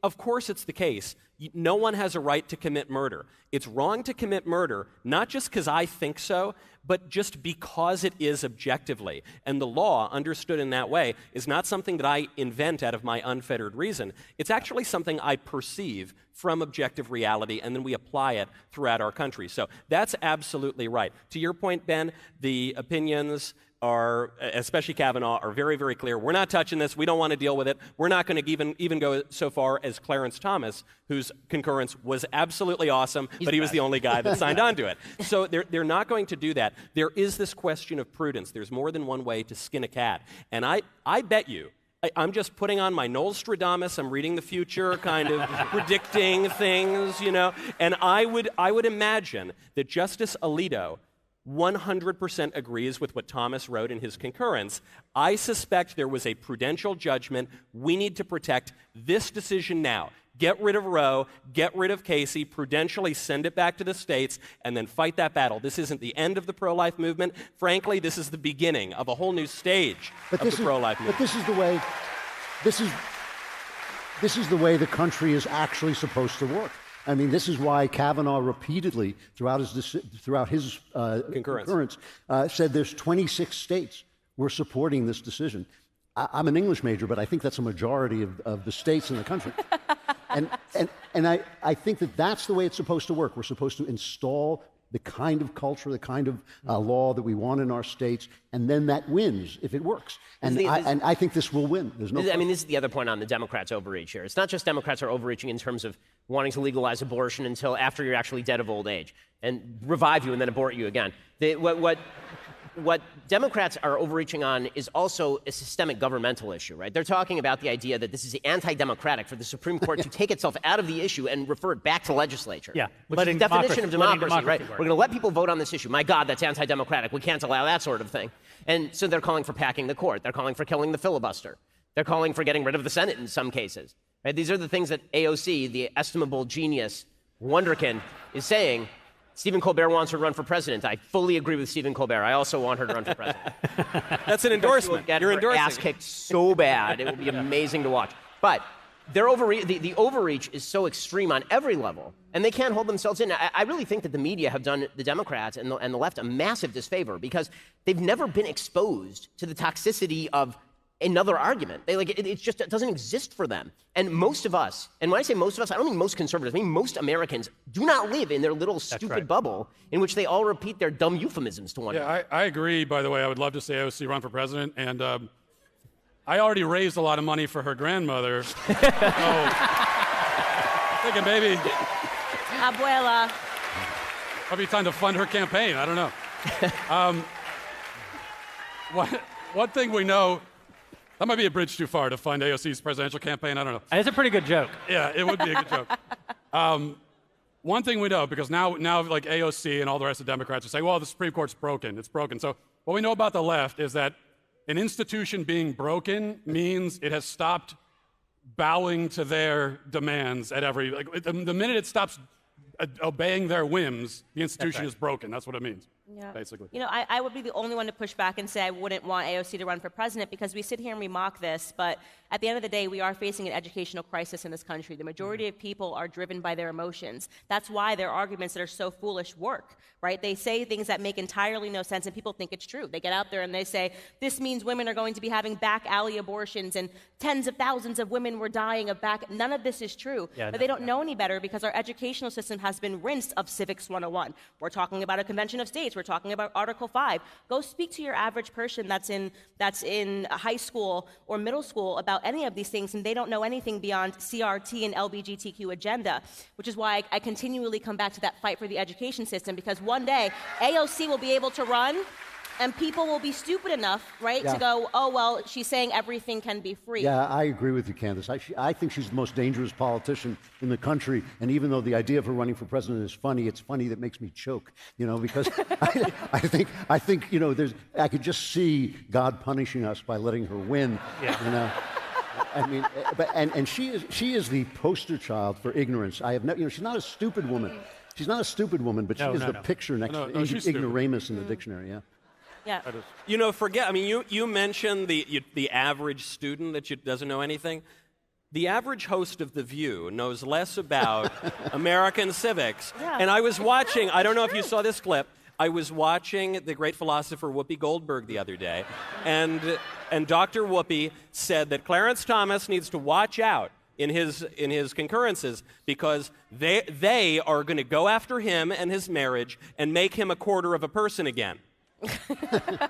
of course it's the case. No one has a right to commit murder. It's wrong to commit murder, not just because I think so, but just because it is objectively. And the law, understood in that way, is not something that I invent out of my unfettered reason. It's actually something I perceive from objective reality, and then we apply it throughout our country. So that's absolutely right. To your point, Ben, the opinions are, especially Kavanaugh, are very, very clear. We're not touching this. We don't want to deal with it. We're not going to even go so far as Clarence Thomas, whose concurrence was absolutely awesome, but he was the only guy that signed on to it. So they're not going to do that. There is this question of prudence. There's more than one way to skin a cat. And I bet you, I'm just putting on my Nostradamus, I'm reading the future, kind of predicting things, and I would imagine that Justice Alito 100% agrees with what Thomas wrote in his concurrence. I suspect there was a prudential judgment. We need to protect this decision now. Get rid of Roe, get rid of Casey, prudentially send it back to the states, and then fight that battle. This isn't the end of the pro-life movement. Frankly, this is the beginning of a whole new stage of the pro-life movement.
But this is the way the country is actually supposed to work. I mean, this is why Kavanaugh repeatedly, throughout his concurrence, said there's 26 states were supporting this decision. I'm an English major, but I think that's a majority of the states in the country. And I think that that's the way it's supposed to work. We're supposed to install the kind of culture, the kind of law that we want in our states, and then that wins if it works. And I think this will win. There's no question.
I mean, this is the other point on the Democrats' overreach here. It's not just Democrats are overreaching in terms of wanting to legalize abortion until after you're actually dead of old age and revive you and then abort you again. What Democrats are overreaching on is also a systemic governmental issue, right? They're talking about the idea that this is anti-democratic for the Supreme Court to take itself out of the issue and refer it back to legislature.
Yeah,
which is the definition of democracy, right? We're going to let people vote on this issue. My God, that's anti-democratic. We can't allow that sort of thing. And so they're calling for packing the court. They're calling for killing the filibuster. They're calling for getting rid of the Senate in some cases. Right? These are the things that AOC, the estimable genius, wonderkin, is saying. Stephen Colbert wants her to run for president. I fully agree with Stephen Colbert. I also want her to run for president.
That's an endorsement.
You're endorsing. Ass kicked so bad. It will be amazing to watch. But their the overreach is so extreme on every level, and they can't hold themselves in. I really think that the media have done the Democrats and the left a massive disfavor because they've never been exposed to the toxicity of another argument. It just doesn't exist for them. And most of us, and when I say most of us, I don't mean most conservatives, I mean most Americans do not live in their little stupid bubble in which they all repeat their dumb euphemisms to one another.
I agree, by the way. I would love to see AOC run for president. And I already raised a lot of money for her grandmother. So, thinking maybe...
Abuela.
Probably time to fund her campaign. I don't know. One thing we know... That might be a bridge too far to fund AOC's presidential campaign. I don't know.
It's a pretty good joke.
Yeah, it would be a good joke. One thing we know, because now like AOC and all the rest of Democrats are saying, well, the Supreme Court's broken. It's broken. So what we know about the left is that an institution being broken means it has stopped bowing to their demands at every... the minute it stops obeying their whims, the institution is broken. That's what it means.
Yeah.
Basically.
I would be the only one to push back and say I wouldn't want AOC to run for president because we sit here and we mock this, but at the end of the day, we are facing an educational crisis in this country. The majority of people are driven by their emotions. That's why their arguments that are so foolish work, right? They say things that make entirely no sense and people think it's true. They get out there and they say, this means women are going to be having back alley abortions and tens of thousands of women were dying of back. None of this is true. But they don't know any better because our educational system has been rinsed of Civics 101. We're talking about a convention of states. We're talking about Article 5. Go speak to your average person that's in high school or middle school about any of these things, and they don't know anything beyond CRT and LGBTQ agenda, which is why I continually come back to that fight for the education system, because one day AOC will be able to run And people will be stupid enough, right, to go, oh, well, she's saying everything can be free.
Yeah, I agree with you, Candace. I think she's the most dangerous politician in the country. And even though the idea of her running for president is funny, it's funny that makes me choke, because I think, I could just see God punishing us by letting her win, I mean, and she is the poster child for ignorance. I have she's not a stupid woman. She's not a stupid woman, but she is the picture next to ignoramus in the dictionary,
Yeah.
You mentioned the average student that doesn't know anything. The average host of The View knows less about American civics.
Yeah.
And I was watching, I don't know if you saw this clip, I was watching the great philosopher Whoopi Goldberg the other day, and Dr. Whoopi said that Clarence Thomas needs to watch out in his concurrences because they are going to go after him and his marriage and make him a quarter of a person again.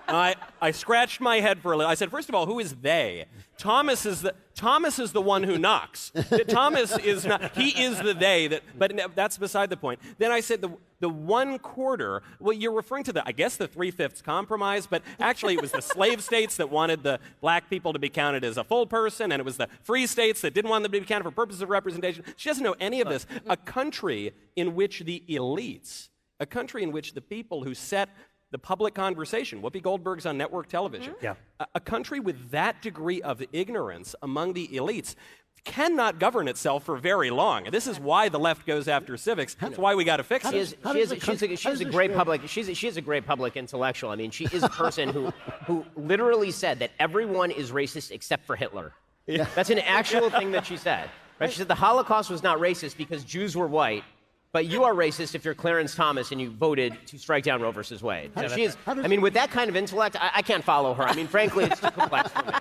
I scratched my head for a little. I said, first of all, who is they? Thomas is the one who knocks. Thomas is not. He is the they. But that's beside the point. Then I said the 1/4. Well, you're referring to the 3/5 compromise, but actually it was the slave states that wanted the black people to be counted as a full person, and it was the free states that didn't want them to be counted for purposes of representation. She doesn't know any of this. A country in which the elites, a country in which the people who set the public conversation, Whoopi Goldberg's on network television.
Yeah.
A country with that degree of ignorance among the elites cannot govern itself for very long. This is why the left goes after civics. That's why we got to fix it.
She's a great public intellectual. I mean, she is a person who literally said that everyone is racist except for Hitler.
Yeah.
That's an actual thing that she said. Right? She said the Holocaust was not racist because Jews were white. But you are racist if you're Clarence Thomas and you voted to strike down Roe versus Wade. So with that kind of intellect, I can't follow her. I mean, frankly, it's too complex for me.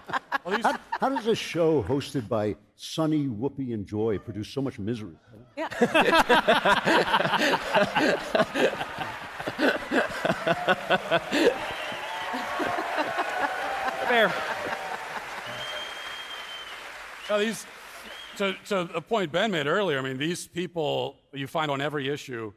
How does a show hosted by Sunny, Whoopi, and Joy produce so much misery?
Yeah.
Fair.
To a point Ben made earlier, I mean, these people you find on every issue,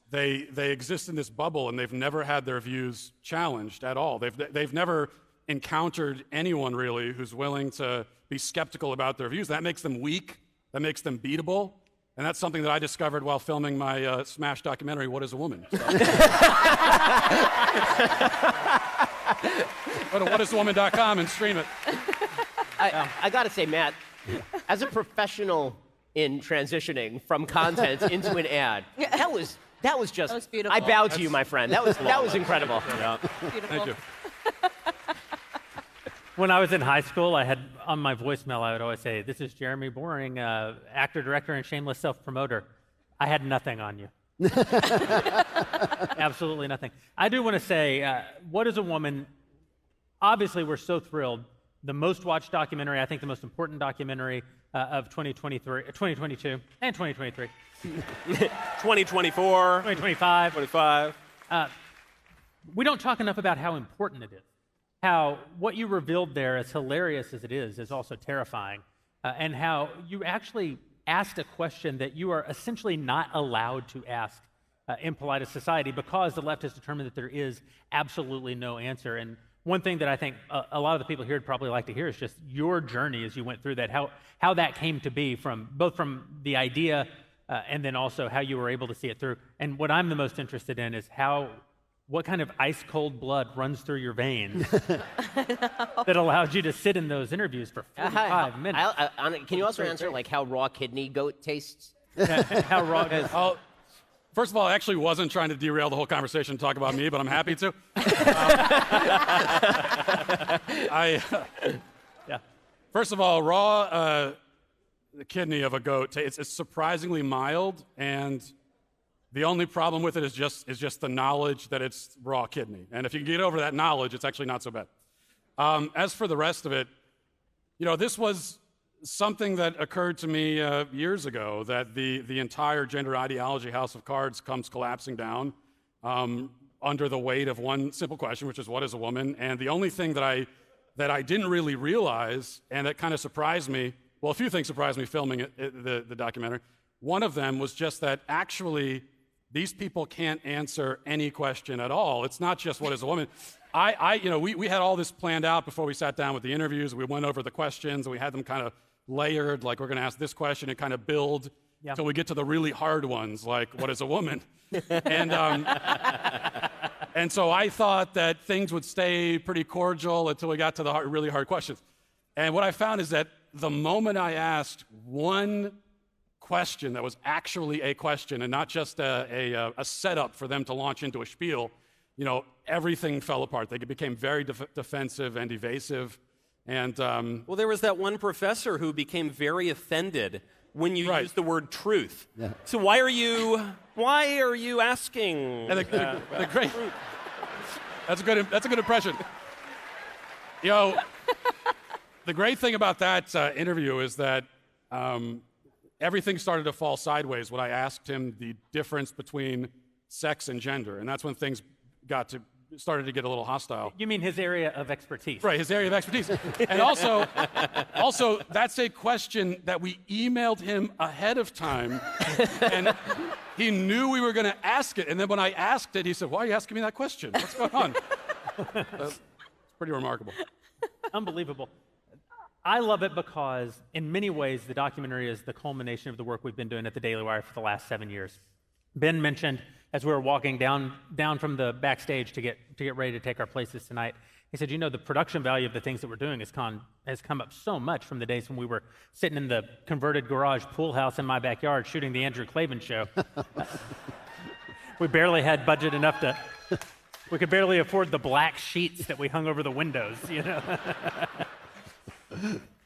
they exist in this bubble and they've never had their views challenged at all. They've never encountered anyone really who's willing to be skeptical about their views. That makes them weak. That makes them beatable. And that's something that I discovered while filming my Smash documentary, What is a Woman? So. Go to whatiswoman.com and stream it.
I got to say, Matt, as a professional in transitioning from content into an ad, that was
beautiful.
I bow to you, my friend. That was incredible.
Yeah.
Beautiful.
Thank you.
When I was in high school, I had on my voicemail, I would always say, "This is Jeremy Boring, actor, director, and shameless self-promoter." I had nothing on you. Absolutely nothing. I do want to say, What is a Woman? Obviously, we're so thrilled. The most watched documentary, I think the most important documentary of 2022, and 2023.
2024.
2025.
25.
We don't talk enough about how important it is. How what you revealed there, as hilarious as it is also terrifying. And how you actually asked a question that you are essentially not allowed to ask in polite society because the left has determined that there is absolutely no answer. And one thing that I think a lot of the people here would probably like to hear is just your journey as you went through that, how that came to be both from the idea and then also how you were able to see it through. And what I'm the most interested in is what kind of ice-cold blood runs through your veins that allowed you to sit in those interviews for 45 minutes.
Can you also answer how raw kidney goat tastes?
How raw it is.
First of all, I actually wasn't trying to derail the whole conversation and talk about me, but I'm happy to. First of all, raw kidney of a goat, it's surprisingly mild, and the only problem with it is just the knowledge that it's raw kidney. And if you can get over that knowledge, it's actually not so bad. As for the rest of it, this was something that occurred to me years ago, that the entire gender ideology house of cards comes collapsing down under the weight of one simple question, which is, what is a woman? And the only thing that I didn't really realize, and that kind of surprised me, well, a few things surprised me filming the documentary. One of them was just that actually these people can't answer any question at all. It's not just what is a woman. we had all this planned out before we sat down with the interviews. We went over the questions, and we had them kind of layered, like we're going to ask this question and kind of build until we get to the really hard ones, like what is a woman? And so I thought that things would stay pretty cordial until we got to the really hard questions. And what I found is that the moment I asked one question that was actually a question and not just a setup for them to launch into a spiel, everything fell apart. They became very defensive and evasive. And
well, there was that one professor who became very offended when you used the word truth. Yeah. So why are you asking?
And the great. That's a good impression. The great thing about that interview is that everything started to fall sideways when I asked him the difference between sex and gender, and that's when things started to get a little hostile.
You mean his area of expertise?
Right, his area of expertise. And also, that's a question that we emailed him ahead of time, and he knew we were going to ask it. And then when I asked it, he said, "Why are you asking me that question? What's going on?" It's pretty remarkable.
Unbelievable. I love it because, in many ways, the documentary is the culmination of the work we've been doing at the Daily Wire for the last 7 years. Ben mentioned, as we were walking down from the backstage to get ready to take our places tonight, he said, the production value of the things that we're doing has come up so much from the days when we were sitting in the converted garage pool house in my backyard shooting the Andrew Klavan show. We barely had budget enough we could barely afford the black sheets that we hung over the windows,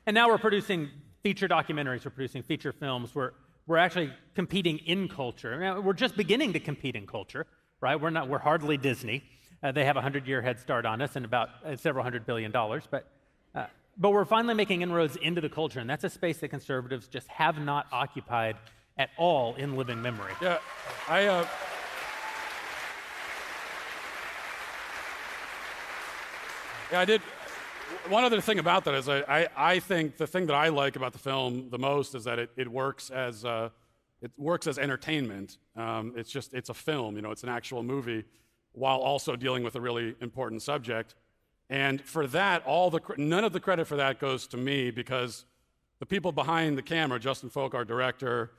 And now we're producing feature documentaries, we're producing feature films, we're actually competing in culture. Now, we're just beginning to compete in culture, right? We're hardly Disney. They have a 100-year head start on us and about several $100 billion. But we're finally making inroads into the culture, and that's a space that conservatives just have not occupied at all in living memory.
Yeah, I did. One other thing about that is I think the thing that I like about the film the most is that it works as entertainment. It's a film, it's an actual movie, while also dealing with a really important subject. And for that, none of the credit for that goes to me, because the people behind the camera, Justin Folk, our director,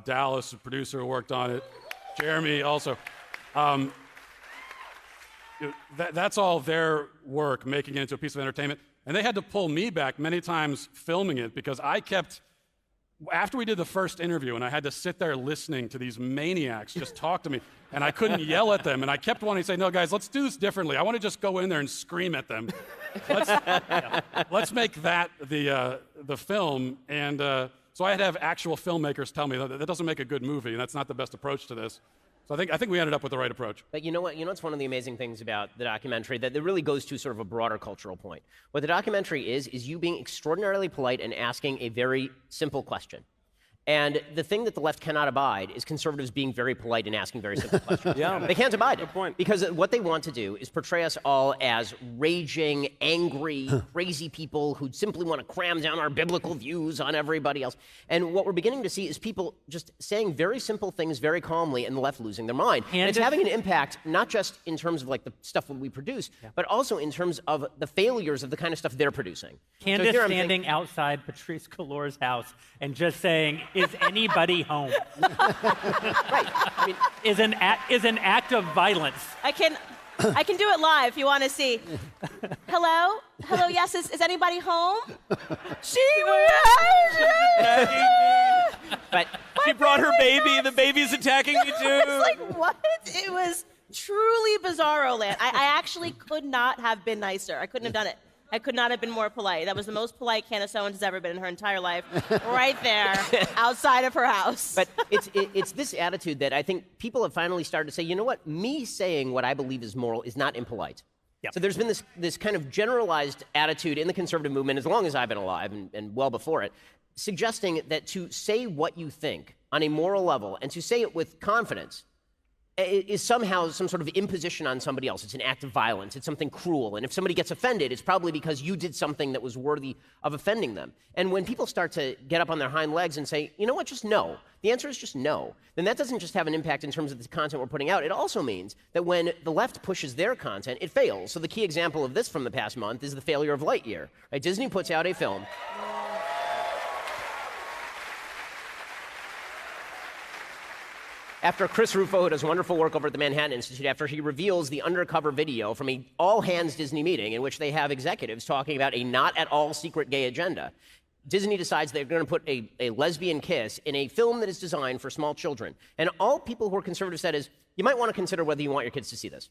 Dallas, the producer who worked on it, Jeremy also. That's all their work, making it into a piece of entertainment. And they had to pull me back many times filming it, because after we did the first interview and I had to sit there listening to these maniacs just talk to me, and I couldn't yell at them, and I kept wanting to say, "No, guys, let's do this differently. I want to just go in there and scream at them. Let's make that the film." And so I had to have actual filmmakers tell me that doesn't make a good movie, and that's not the best approach to this. So I think we ended up with the right approach.
But you know what? It's one of the amazing things about the documentary that really goes to sort of a broader cultural point. What the documentary is you being extraordinarily polite and asking a very simple question. And the thing that the left cannot abide is conservatives being very polite and asking very simple questions.
Yeah.
They can't abide it.
Good point.
Because what they want to do is portray us all as raging, angry, crazy people who simply want to cram down our biblical views on everybody else. And what we're beginning to see is people just saying very simple things very calmly, and the left losing their mind. And it's having an impact, not just in terms of like the stuff that we produce, but also in terms of the failures of the kind of stuff they're producing.
Candace standing outside Patrice Callore's house and just saying, "Is anybody home?"
Right. I mean,
is an act of violence.
I can do it live if you want to see. Hello? Yes, is anybody home?
But
she brought her baby. The baby's attacking me too.
It's like, what? It was truly bizarro land. I actually could not have been nicer. I couldn't have done it. I could not have been more polite. That was the most polite Candace Owens has ever been in her entire life, right there, outside of her house.
But it's this attitude that I think people have finally started to say, you know what, me saying what I believe is moral is not impolite. Yep. So there's been this kind of generalized attitude in the conservative movement, as long as I've been alive and well before it, suggesting that to say what you think on a moral level and to say it with confidence is somehow some sort of imposition on somebody else. It's an act of violence. It's something cruel. And if somebody gets offended, it's probably because you did something that was worthy of offending them. And when people start to get up on their hind legs and say, you know what, just no. The answer is just no. Then that doesn't just have an impact in terms of the content we're putting out. It also means that when the left pushes their content, it fails. So the key example of this from the past month is the failure of Lightyear. Right? Disney puts out a film. After Chris Rufo, who does wonderful work over at the Manhattan Institute, after he reveals the undercover video from a all-hands Disney meeting in which they have executives talking about a not-at-all secret gay agenda, Disney decides they're going to put a lesbian kiss in a film that is designed for small children. And all people who are conservative said is, you might want to consider whether you want your kids to see this.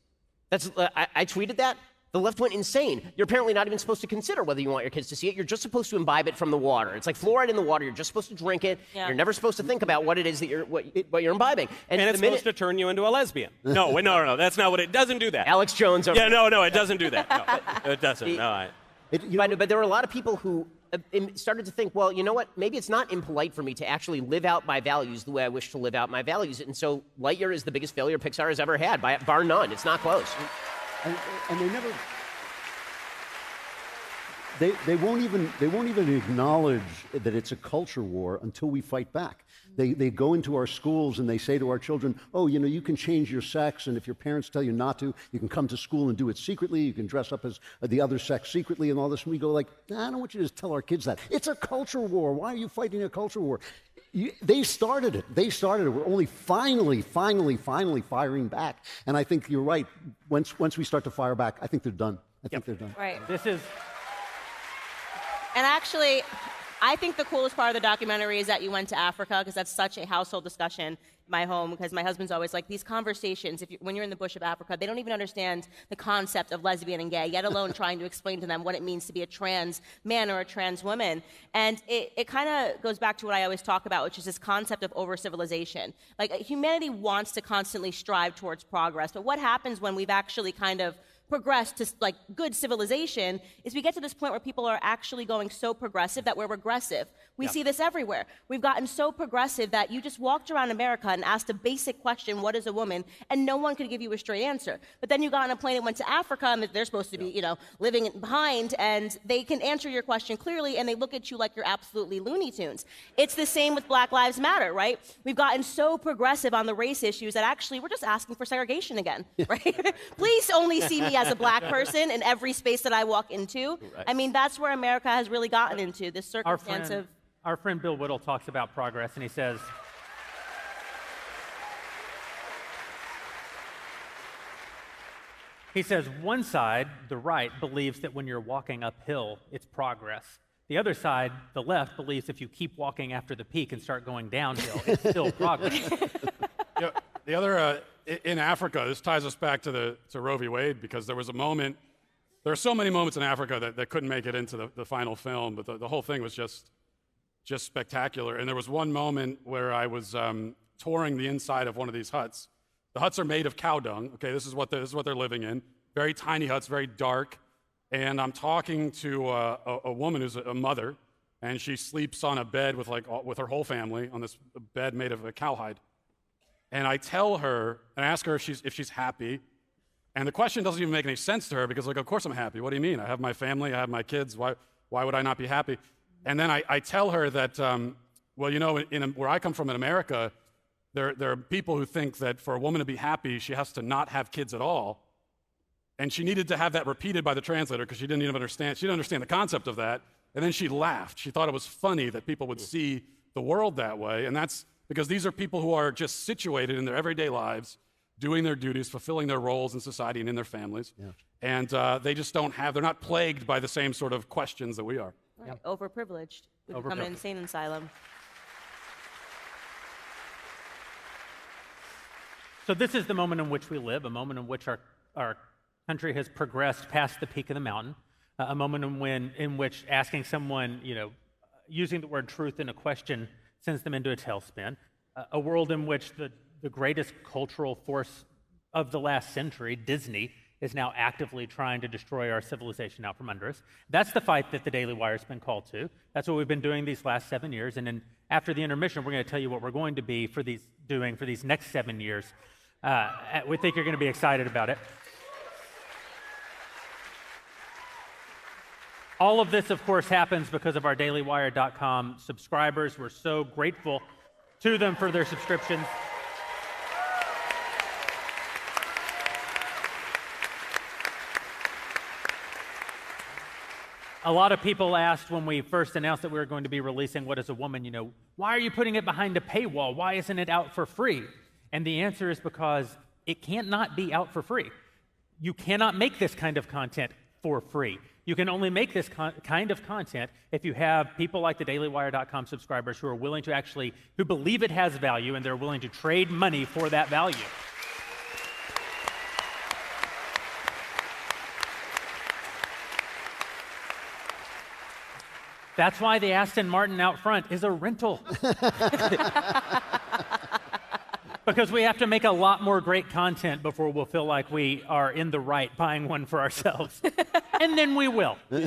I tweeted that. The left went insane. You're apparently not even supposed to consider whether you want your kids to see it. You're just supposed to imbibe it from the water. It's like fluoride in the water. You're just supposed to drink it. Yeah. You're never supposed to think about what it is that you're imbibing.
And it's supposed to turn you into a lesbian. No, that's not what it doesn't do that.
Alex Jones.
Yeah, no, it doesn't do that. No, it doesn't.
But there were a lot of people who started to think, well, you know what? Maybe it's not impolite for me to actually live out my values the way I wish to live out my values. And so Lightyear is the biggest failure Pixar has ever had, bar none. It's not close.
And they never... They won't even acknowledge that it's a culture war until we fight back. They go into our schools and they say to our children, oh, you know, you can change your sex, and if your parents tell you not to, you can come to school and do it secretly. You can dress up as the other sex secretly and all this. And we go like, I don't want you to tell our kids that. It's a culture war. Why are you fighting a culture war? They started it. We're only finally firing back. And I think you're right. Once we start to fire back, I think they're done. They're done.
Right.
And actually, I think the coolest part of the documentary is that you went to Africa, because that's such a household discussion in my home, because my husband's always like, these conversations, when you're in the bush of Africa, they don't even understand the concept of lesbian and gay, yet alone trying to explain to them what it means to be a trans man or a trans woman. And it kind of goes back to what I always talk about, which is this concept of over-civilization. Like, humanity wants to constantly strive towards progress, but what happens when we've actually kind of progressed to like good civilization is we get to this point where people are actually going so progressive that we're regressive. We see this everywhere. We've gotten so progressive that you just walked around America and asked a basic question, what is a woman? And no one could give you a straight answer. But then you got on a plane and went to Africa, and they're supposed to be, you know, living behind, and they can answer your question clearly, and they look at you like you're absolutely Looney Tunes. It's the same with Black Lives Matter, right? We've gotten so progressive on the race issues that actually we're just asking for segregation again, right? Please only see me as a black person in every space that I walk into. Right. I mean, that's where America has really gotten into, this circumstance of...
Our friend Bill Whittle talks about progress, and he says, one side, the right, believes that when you're walking uphill, it's progress. The other side, the left, believes if you keep walking after the peak and start going downhill, it's still progress.
The other, in Africa, this ties us back to Roe v. Wade, because there was a moment, there are so many moments in Africa that couldn't make it into the final film, but the whole thing was just spectacular. And there was one moment where I was touring the inside of one of these huts. The huts are made of cow dung. Okay, this is what they're living in. Very tiny huts, very dark. And I'm talking to a woman who's a mother, and she sleeps on a bed with her whole family on this bed made of a cowhide. And I tell her and ask her if she's happy. And the question doesn't even make any sense to her, because like, of course I'm happy. What do you mean? I have my family, I have my kids. Why would I not be happy? And then I tell her that, well, you know, where I come from in America, there are people who think that for a woman to be happy, she has to not have kids at all. And she needed to have that repeated by the translator, because she didn't understand the concept of that. And then she laughed. She thought it was funny that people would see the world that way. And that's because these are people who are just situated in their everyday lives, doing their duties, fulfilling their roles in society and in their families. Yeah. And they just they're not plagued by the same sort of questions that we are.
Right. Yep. Overprivileged. We become an insane asylum.
So this is the moment in which we live, a moment in which our country has progressed past the peak of the mountain, a moment in which asking someone, you know, using the word truth in a question sends them into a tailspin, a world in which the greatest cultural force of the last century, Disney, is now actively trying to destroy our civilization out from under us. That's the fight that the Daily Wire's been called to. That's what we've been doing these last 7 years. And then after the intermission, we're going to tell you what we're going to be doing for these next 7 years We think you're going to be excited about it. All of this, of course, happens because of our dailywire.com subscribers. We're so grateful to them for their subscriptions. A lot of people asked when we first announced that we were going to be releasing What is a Woman, why are you putting it behind a paywall? Why isn't it out for free? And the answer is because it can't not be out for free. You cannot make this kind of content for free. You can only make this kind of content if you have people like the dailywire.com subscribers who are willing to who believe it has value and they're willing to trade money for that value. That's why the Aston Martin out front is a rental. Because we have to make a lot more great content before we'll feel like we are in the right buying one for ourselves. And then we will. We're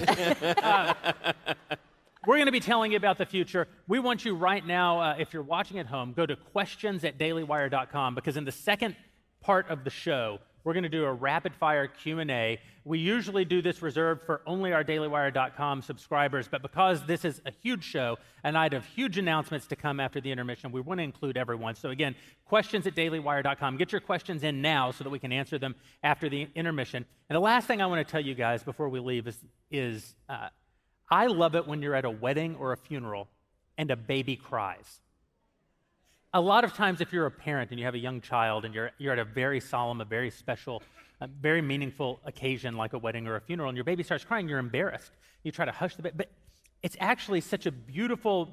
going to be telling you about the future. We want you right now, if you're watching at home, go to questions@dailywire.com, because in the second part of the show, we're going to do a rapid-fire Q&A. We usually do this reserved for only our dailywire.com subscribers, but because this is a huge show, a night of huge announcements to come after the intermission, we want to include everyone. So again, questions@dailywire.com. Get your questions in now so that we can answer them after the intermission. And the last thing I want to tell you guys before we leave is I love it when you're at a wedding or a funeral and a baby cries. A lot of times if you're a parent and you have a young child and you're at a very solemn, a very special, a very meaningful occasion like a wedding or a funeral and your baby starts crying, you're embarrassed. You try to hush the baby. But it's actually such a beautiful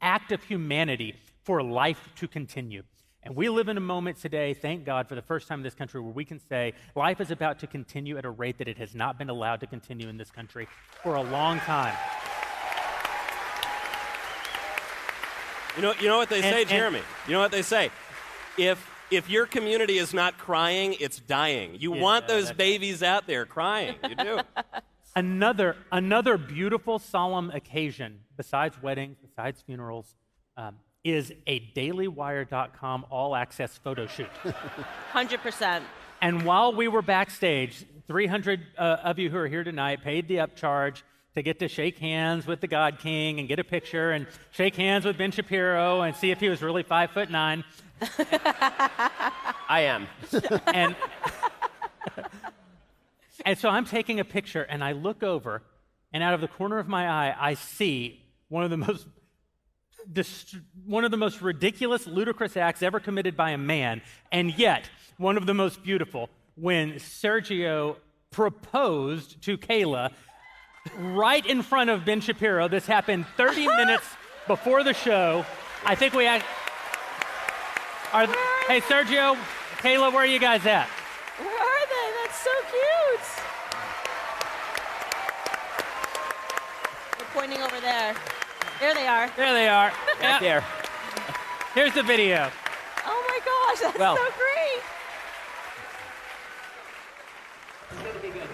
act of humanity for life to continue. And we live in a moment today, thank God, for the first time in this country where we can say life is about to continue at a rate that it has not been allowed to continue in this country for a long time.
You know what they say, Jeremy? You know what they say? If your community is not crying, it's dying. You want those babies out there crying. You do.
Another beautiful, solemn occasion, besides weddings, besides funerals, is a dailywire.com all-access photo shoot.
100%.
And while we were backstage, 300 of you who are here tonight paid the upcharge to get to shake hands with the God King and get a picture and shake hands with Ben Shapiro and see if he was really 5'9".
I am.
And so I'm taking a picture and I look over and out of the corner of my eye, I see one of the most ridiculous, ludicrous acts ever committed by a man, and yet one of the most beautiful, when Sergio proposed to Kayla right in front of Ben Shapiro. This happened 30 minutes before the show. I think we hey, Sergio, Kayla, where are you guys at?
Where are they? That's so cute. They're pointing over there. There they are.
There they are.
Right there.
Here's the video.
Oh my gosh, that's so great.
It's gonna be good.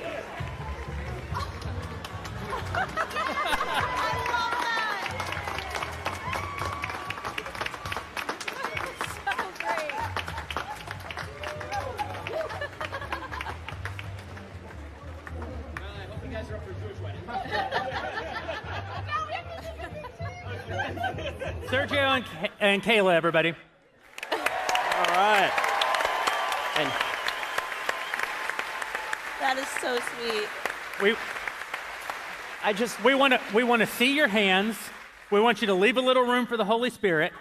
Sergio and Kayla, everybody.
All right. And
that is so sweet.
We want to see your hands. We want you to leave a little room for the Holy Spirit.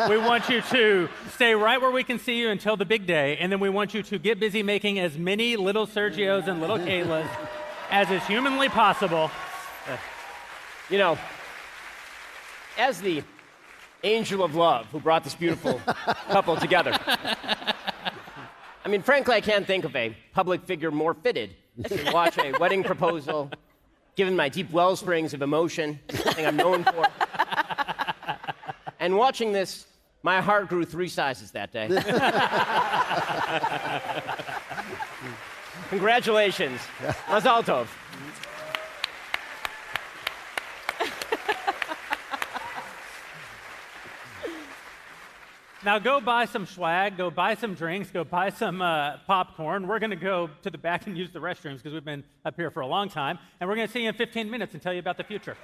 We want you to stay right where we can see you until the big day, and then we want you to get busy making as many little Sergios and little Kaylas as is humanly possible.
As the angel of love who brought this beautiful couple together, frankly, I can't think of a public figure more fitted to watch a wedding proposal, given my deep wellsprings of emotion, something I'm known for. And watching this, my heart grew 3 sizes that day. Congratulations. Mazal tov.
Now go buy some swag, go buy some drinks, go buy some popcorn. We're going to go to the back and use the restrooms because we've been up here for a long time. And we're going to see you in 15 minutes and tell you about the future.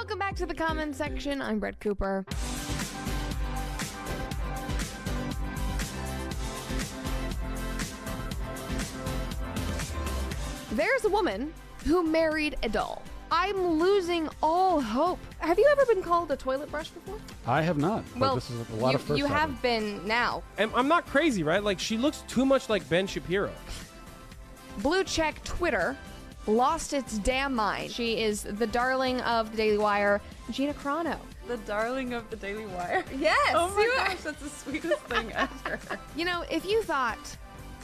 Welcome back to the comments section. I'm Brett Cooper. There's a woman who married a doll. I'm losing all hope. Have you ever been called a toilet brush before?
I have not. But this is a lot of firsts.
You have been now.
And I'm not crazy, right? Like, she looks too much like Ben Shapiro.
Blue check Twitter lost its damn mind. She is the darling of the Daily Wire, Gina Carano.
The darling of the Daily Wire?
Yes!
Oh my gosh, that's the sweetest thing ever.
You know, if you thought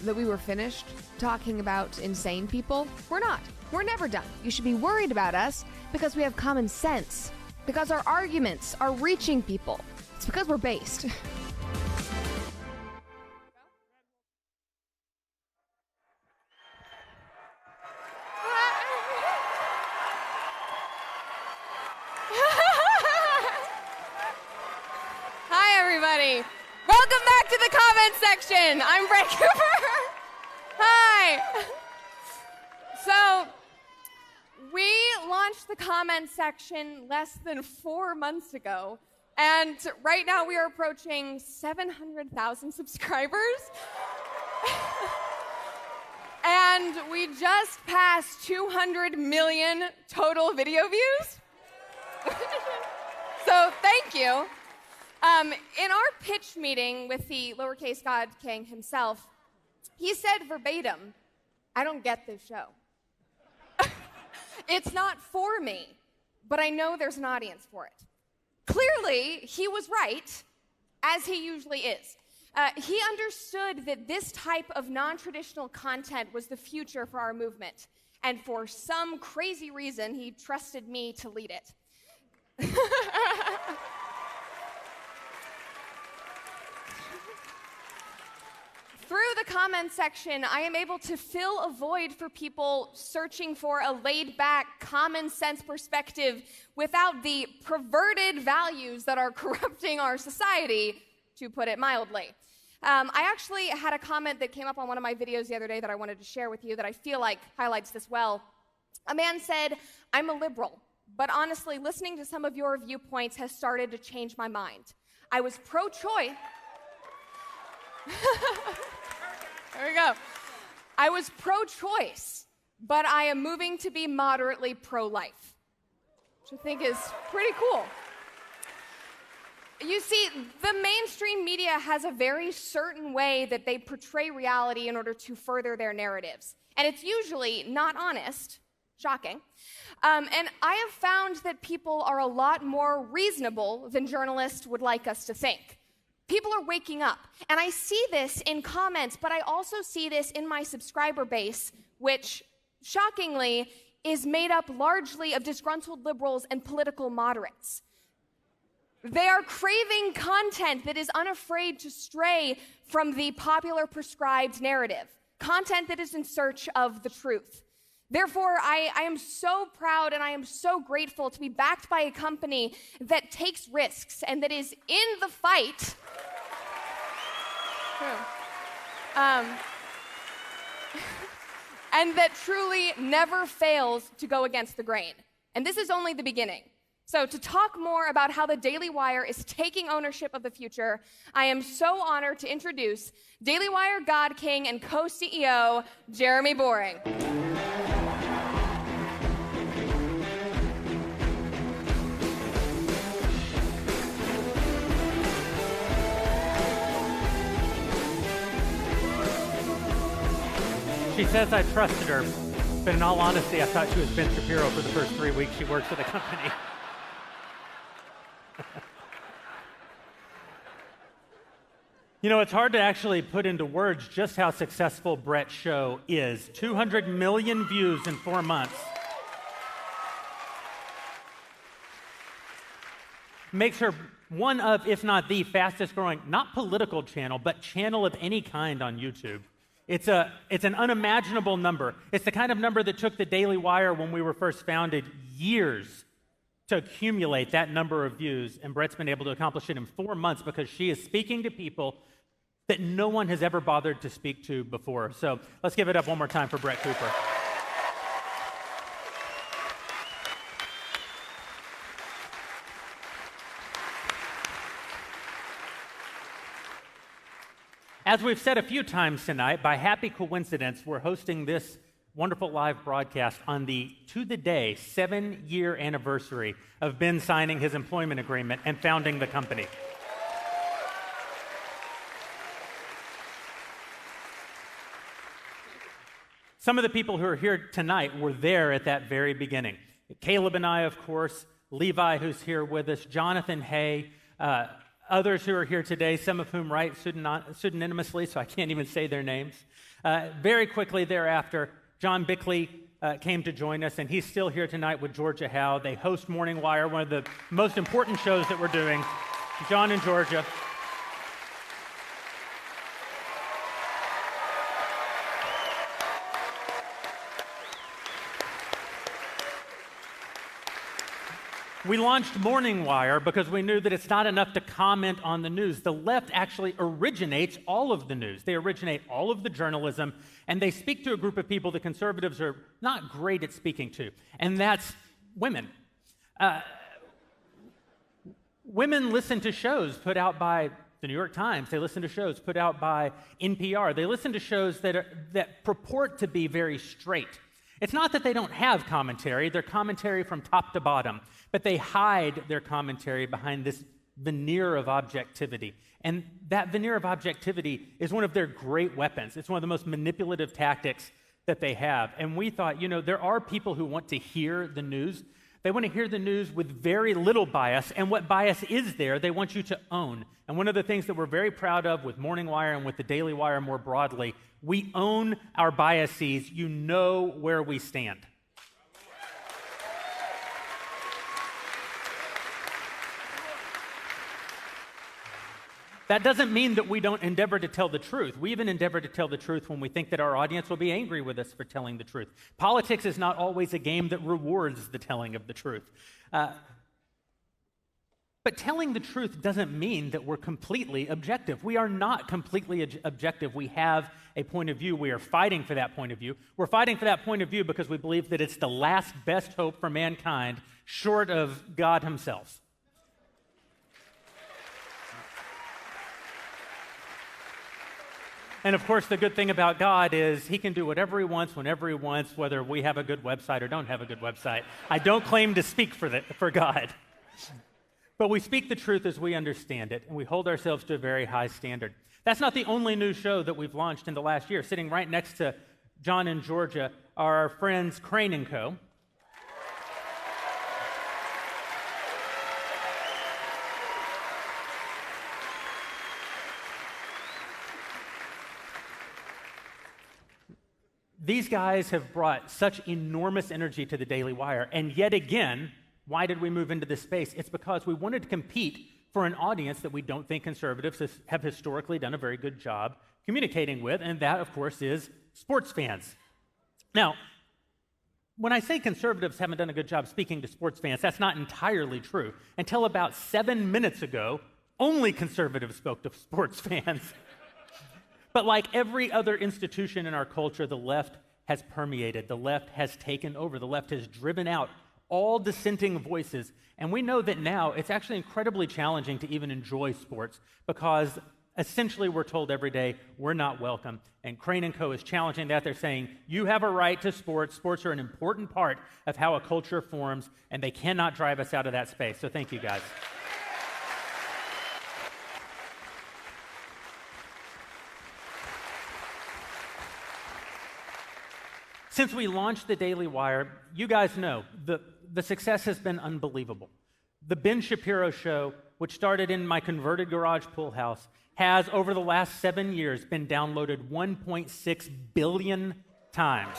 that we were finished talking about insane people, we're not. We're never done. You should be worried about us because we have common sense. Because our arguments are reaching people. It's because we're based. Hi, everybody. Welcome back to the comment section. I'm Brett Cooper. Hi. So, we launched the comment section less than 4 months ago, and right now we are approaching 700,000 subscribers. And we just passed 200 million total video views. So thank you. In our pitch meeting with the lowercase God King himself, he said verbatim, "I don't get this show. It's not for me, but I know there's an audience for it." Clearly, he was right, as he usually is. He understood that this type of non-traditional content was the future for our movement, and for some crazy reason, he trusted me to lead it. Through the comment section, I am able to fill a void for people searching for a laid-back, common-sense perspective without the perverted values that are corrupting our society, to put it mildly. I actually had a comment that came up on one of my videos the other day that I wanted to share with you that I feel like highlights this well. A man said, "I'm a liberal, but honestly, listening to some of your viewpoints has started to change my mind. I was pro-choice." There we go. "I was pro-choice, but I am moving to be moderately pro-life," which I think is pretty cool. You see, the mainstream media has a very certain way that they portray reality in order to further their narratives. And it's usually not honest. Shocking. And I have found that people are a lot more reasonable than journalists would like us to think. People are waking up. And I see this in comments, but I also see this in my subscriber base, which, shockingly, is made up largely of disgruntled liberals and political moderates. They are craving content that is unafraid to stray from the popular prescribed narrative, content that is in search of the truth. Therefore, I am so proud and I am so grateful to be backed by a company that takes risks and that is in the fight. And that truly never fails to go against the grain. And this is only the beginning. So to talk more about how the Daily Wire is taking ownership of the future, I am so honored to introduce Daily Wire God King and co-CEO, Jeremy Boring.
She says I trusted her, but in all honesty, I thought she was Ben Shapiro for the first 3 weeks she worked for the company. You know, it's hard to actually put into words just how successful Brett's show is. 200 million views in 4 months. Makes her one of, if not the fastest growing, not political channel, but channel of any kind on YouTube. It's an unimaginable number. It's the kind of number that took the Daily Wire when we were first founded years to accumulate that number of views, and Brett's been able to accomplish it in 4 months because she is speaking to people that no one has ever bothered to speak to before. So let's give it up one more time for Brett Cooper. As we've said a few times tonight, by happy coincidence, we're hosting this wonderful live broadcast on the, to the day, 7-year anniversary of Ben signing his employment agreement and founding the company. Some of the people who are here tonight were there at that very beginning. Caleb and I, of course, Levi, who's here with us, Jonathan Hay, others who are here today, some of whom write pseudonymously, so I can't even say their names. Very quickly thereafter, John Bickley came to join us, and he's still here tonight with Georgia Howe. They host Morning Wire, one of the most important shows that we're doing. John and Georgia. We launched Morning Wire because we knew that it's not enough to comment on the news. The left actually originates all of the news. They originate all of the journalism, and they speak to a group of people that conservatives are not great at speaking to, and that's women. Women listen to shows put out by the New York Times. They listen to shows put out by NPR. They listen to shows that purport to be very straight. It's not that they don't have commentary. They're commentary from top to bottom, but they hide their commentary behind this veneer of objectivity. And that veneer of objectivity is one of their great weapons. It's one of the most manipulative tactics that they have. And we thought, there are people who want to hear the news. They want to hear the news with very little bias, and what bias is there, they want you to own. And one of the things that we're very proud of with Morning Wire and with the Daily Wire more broadly, we own our biases. You know where we stand. That doesn't mean that we don't endeavor to tell the truth. We even endeavor to tell the truth when we think that our audience will be angry with us for telling the truth. Politics is not always a game that rewards the telling of the truth. But telling the truth doesn't mean that we're completely objective. We are not completely objective. We have a point of view. We are fighting for that point of view. We're fighting for that point of view because we believe that it's the last best hope for mankind short of God himself. And of course, the good thing about God is he can do whatever he wants, whenever he wants, whether we have a good website or don't have a good website. I don't claim to speak for God. But we speak the truth as we understand it, and we hold ourselves to a very high standard. That's not the only new show that we've launched in the last year. Sitting right next to John and Georgia are our friends Crane & Co. These guys have brought such enormous energy to the Daily Wire, and yet again, why did we move into this space? It's because we wanted to compete for an audience that we don't think conservatives have historically done a very good job communicating with, and that, of course, is sports fans. Now, when I say conservatives haven't done a good job speaking to sports fans, that's not entirely true. Until about 7 minutes ago, only conservatives spoke to sports fans. But like every other institution in our culture, the left has permeated. The left has taken over. The left has driven out all dissenting voices. And we know that now it's actually incredibly challenging to even enjoy sports because essentially we're told every day we're not welcome. And Crane & Co. is challenging that. They're saying you have a right to sports. Sports are an important part of how a culture forms, and they cannot drive us out of that space. So thank you, guys. Since we launched the Daily Wire, you guys know the success has been unbelievable. The Ben Shapiro Show, which started in my converted garage pool house, has, over the last 7 years, been downloaded 1.6 billion times.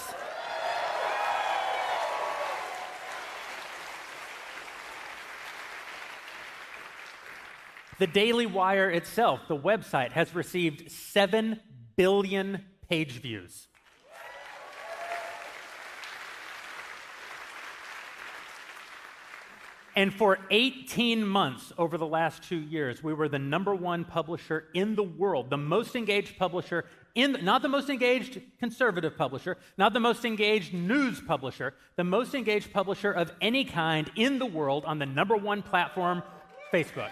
The Daily Wire itself, the website, has received 7 billion page views. And for 18 months over the last 2 years, we were the #1 publisher in the world, the most engaged publisher, not the most engaged conservative publisher, not the most engaged news publisher, the most engaged publisher of any kind in the world on the #1 platform, Facebook.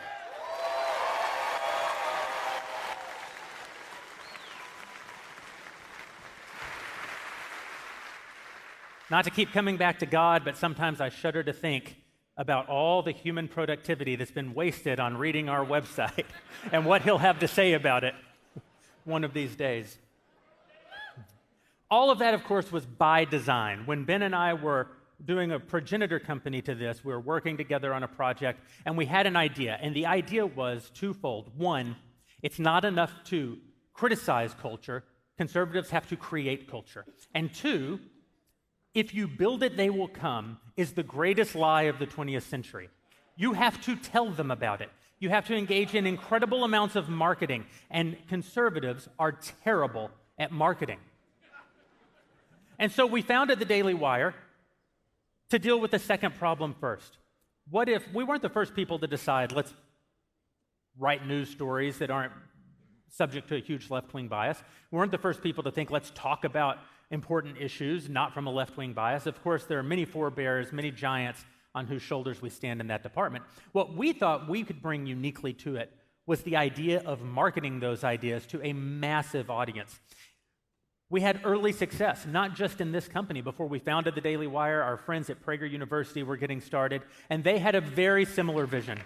Not to keep coming back to God, but sometimes I shudder to think about all the human productivity that's been wasted on reading our website and what he'll have to say about it one of these days. All of that, of course, was by design. When Ben and I were doing a progenitor company to this, we were working together on a project, and we had an idea. And the idea was twofold. One, it's not enough to criticize culture. Conservatives have to create culture. And two, if you build it, they will come, is the greatest lie of the 20th century. You have to tell them about it. You have to engage in incredible amounts of marketing, and conservatives are terrible at marketing. And so we founded the Daily Wire to deal with the second problem first. What if we weren't the first people to decide, let's write news stories that aren't subject to a huge left-wing bias? We weren't the first people to think, let's talk about important issues, not from a left-wing bias. Of course, there are many forebears, many giants on whose shoulders we stand in that department. What we thought we could bring uniquely to it was the idea of marketing those ideas to a massive audience. We had early success, not just in this company. Before we founded the Daily Wire, our friends at Prager University were getting started, and they had a very similar vision.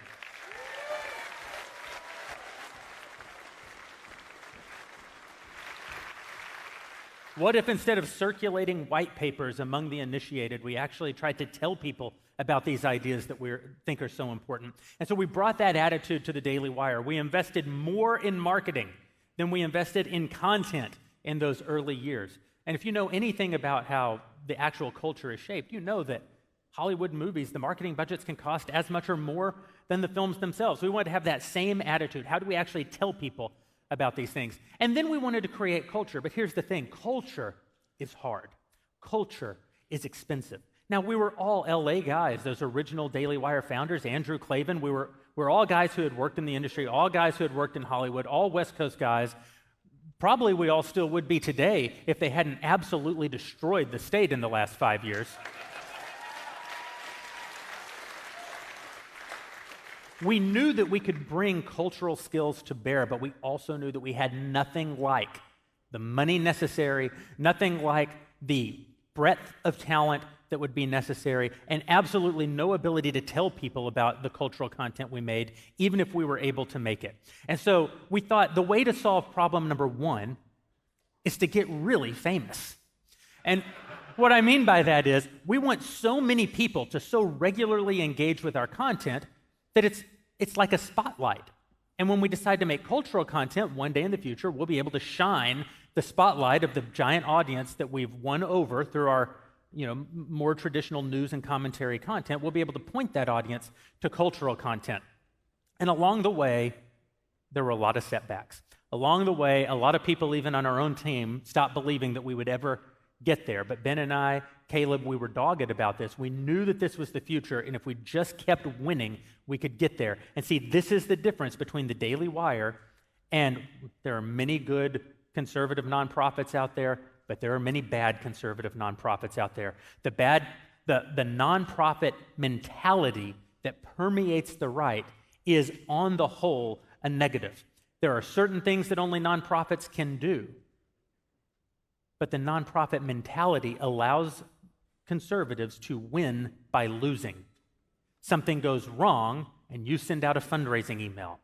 What if instead of circulating white papers among the initiated, we actually tried to tell people about these ideas that we think are so important? And so we brought that attitude to the Daily Wire. We invested more in marketing than we invested in content in those early years. And if you know anything about how the actual culture is shaped, you know that Hollywood movies, the marketing budgets can cost as much or more than the films themselves. We wanted to have that same attitude. How do we actually tell people about these things? And then we wanted to create culture. But here's the thing, culture is hard. Culture is expensive. Now, we were all LA guys, those original Daily Wire founders, Andrew Klavan. We're all guys who had worked in the industry, all guys who had worked in Hollywood, all West Coast guys. Probably we all still would be today if they hadn't absolutely destroyed the state in the last 5 years. We knew that we could bring cultural skills to bear, but we also knew that we had nothing like the money necessary, nothing like the breadth of talent that would be necessary, and absolutely no ability to tell people about the cultural content we made, even if we were able to make it. And so we thought the way to solve problem number one is to get really famous. And what I mean by that is we want so many people to so regularly engage with our content that it's like a spotlight. And when we decide to make cultural content, one day in the future, we'll be able to shine the spotlight of the giant audience that we've won over through our more traditional news and commentary content. We'll be able to point that audience to cultural content. And along the way, there were a lot of setbacks. Along the way, a lot of people, even on our own team, stopped believing that we would ever get there. But Ben and I, Caleb, we were dogged about this. We knew that this was the future, and if we just kept winning, we could get there. And see, this is the difference between the Daily Wire, and there are many good conservative nonprofits out there, but there are many bad conservative nonprofits out there. The nonprofit mentality that permeates the right is, on the whole, a negative. There are certain things that only nonprofits can do, but the nonprofit mentality allows conservatives to win by losing. Something goes wrong, and you send out a fundraising email.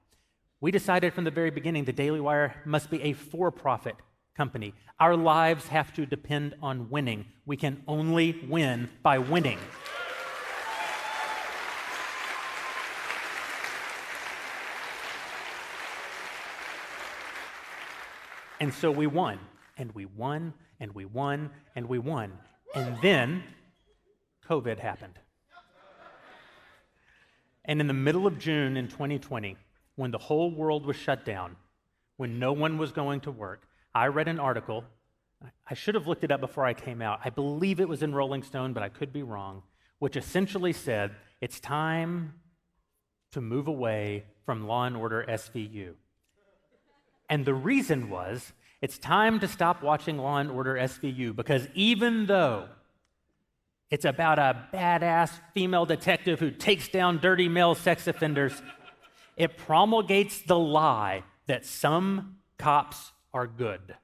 We decided from the very beginning the Daily Wire must be a for-profit company. Our lives have to depend on winning. We can only win by winning. And so we won, and we won, and we won, and we won. And then COVID happened. And in the middle of June in 2020, when the whole world was shut down, when no one was going to work, I read an article. I should have looked it up before I came out. I believe it was in Rolling Stone, but I could be wrong, which essentially said, it's time to move away from Law and Order SVU. And the reason was, it's time to stop watching Law and Order SVU, because even though it's about a badass female detective who takes down dirty male sex offenders, it promulgates the lie that some cops are good.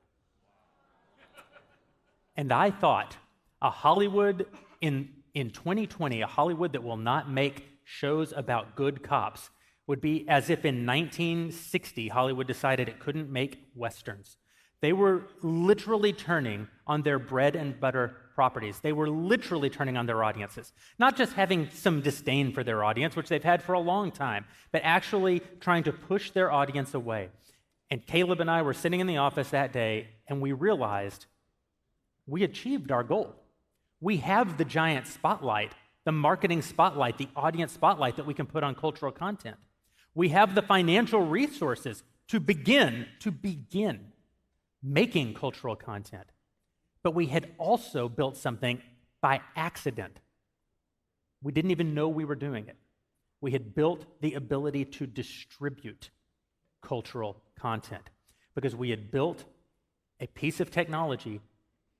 And I thought, A Hollywood in 2020, a Hollywood that will not make shows about good cops would be as if in 1960 Hollywood decided it couldn't make Westerns. They were literally turning on their bread and butter properties. They were literally turning on their audiences. Not just having some disdain for their audience, which they've had for a long time, but actually trying to push their audience away. And Caleb and I were sitting in the office that day, and we realized we achieved our goal. We have the giant spotlight, the marketing spotlight, the audience spotlight that we can put on cultural content. We have the financial resources to begin making cultural content. But we had also built something by accident. We didn't even know we were doing it. We had built the ability to distribute cultural content because we had built a piece of technology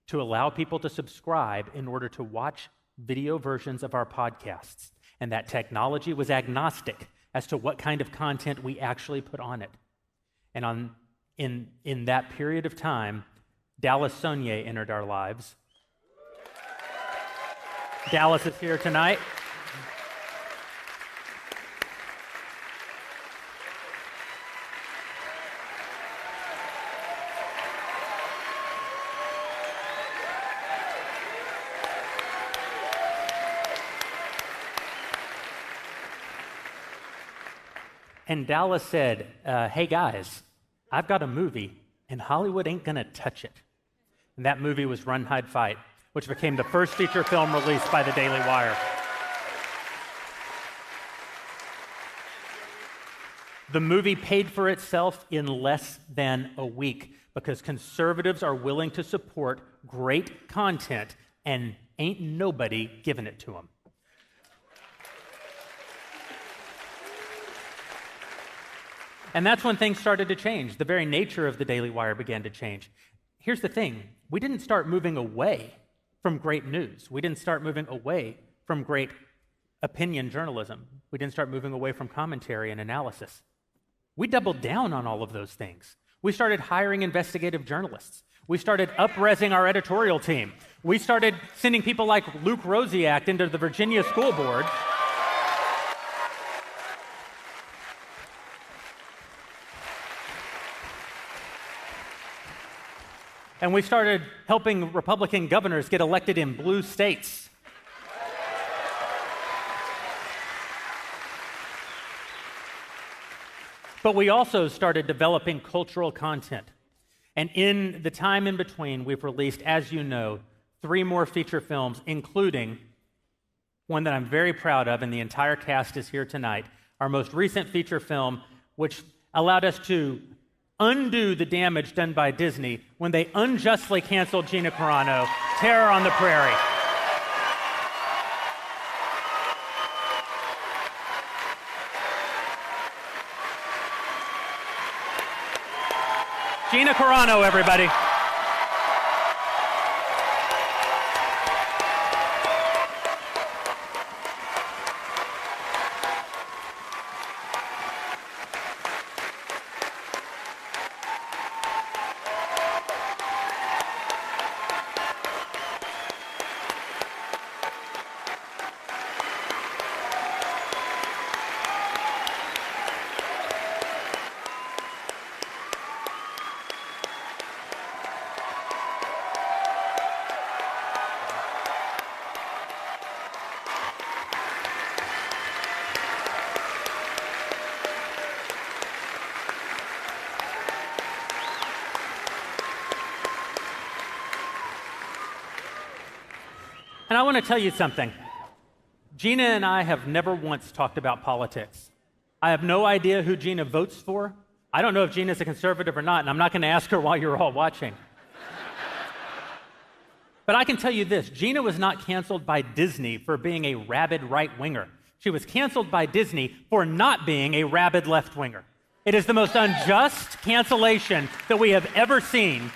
to allow people to subscribe in order to watch video versions of our podcasts. And that technology was agnostic as to what kind of content we actually put on it. And in that period of time, Dallas Saunier entered our lives. Dallas is here tonight. And Dallas said, hey guys, I've got a movie and Hollywood ain't gonna touch it. And that movie was Run, Hide, Fight, which became the first feature film released by the Daily Wire. The movie paid for itself in less than a week because conservatives are willing to support great content and ain't nobody giving it to them. And that's when things started to change. The very nature of the Daily Wire began to change. Here's the thing. We didn't start moving away from great news. We didn't start moving away from great opinion journalism. We didn't start moving away from commentary and analysis. We doubled down on all of those things. We started hiring investigative journalists. We started up-resing our editorial team. We started sending people like Luke Rosiak into the Virginia School Board. And we started helping Republican governors get elected in blue states. But we also started developing cultural content. And in the time in between, we've released, as you know, 3 more feature films, including one that I'm very proud of, and the entire cast is here tonight, our most recent feature film, which allowed us to undo the damage done by Disney when they unjustly canceled Gina Carano, Terror on the Prairie. Gina Carano, everybody. And I want to tell you something. Gina and I have never once talked about politics. I have no idea who Gina votes for. I don't know if Gina's a conservative or not, and I'm not going to ask her while you're all watching. But I can tell you this, Gina was not canceled by Disney for being a rabid right-winger. She was canceled by Disney for not being a rabid left-winger. It is the most unjust cancellation that we have ever seen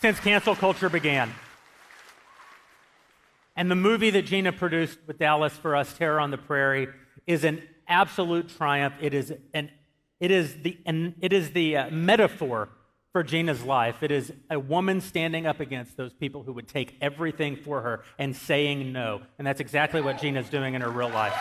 since cancel culture began. And the movie that Gina produced with Dallas for us, Terror on the Prairie, is an absolute triumph. It is the metaphor for Gina's life. It is a woman standing up against those people who would take everything for her and saying no. And that's exactly what Gina's doing in her real life.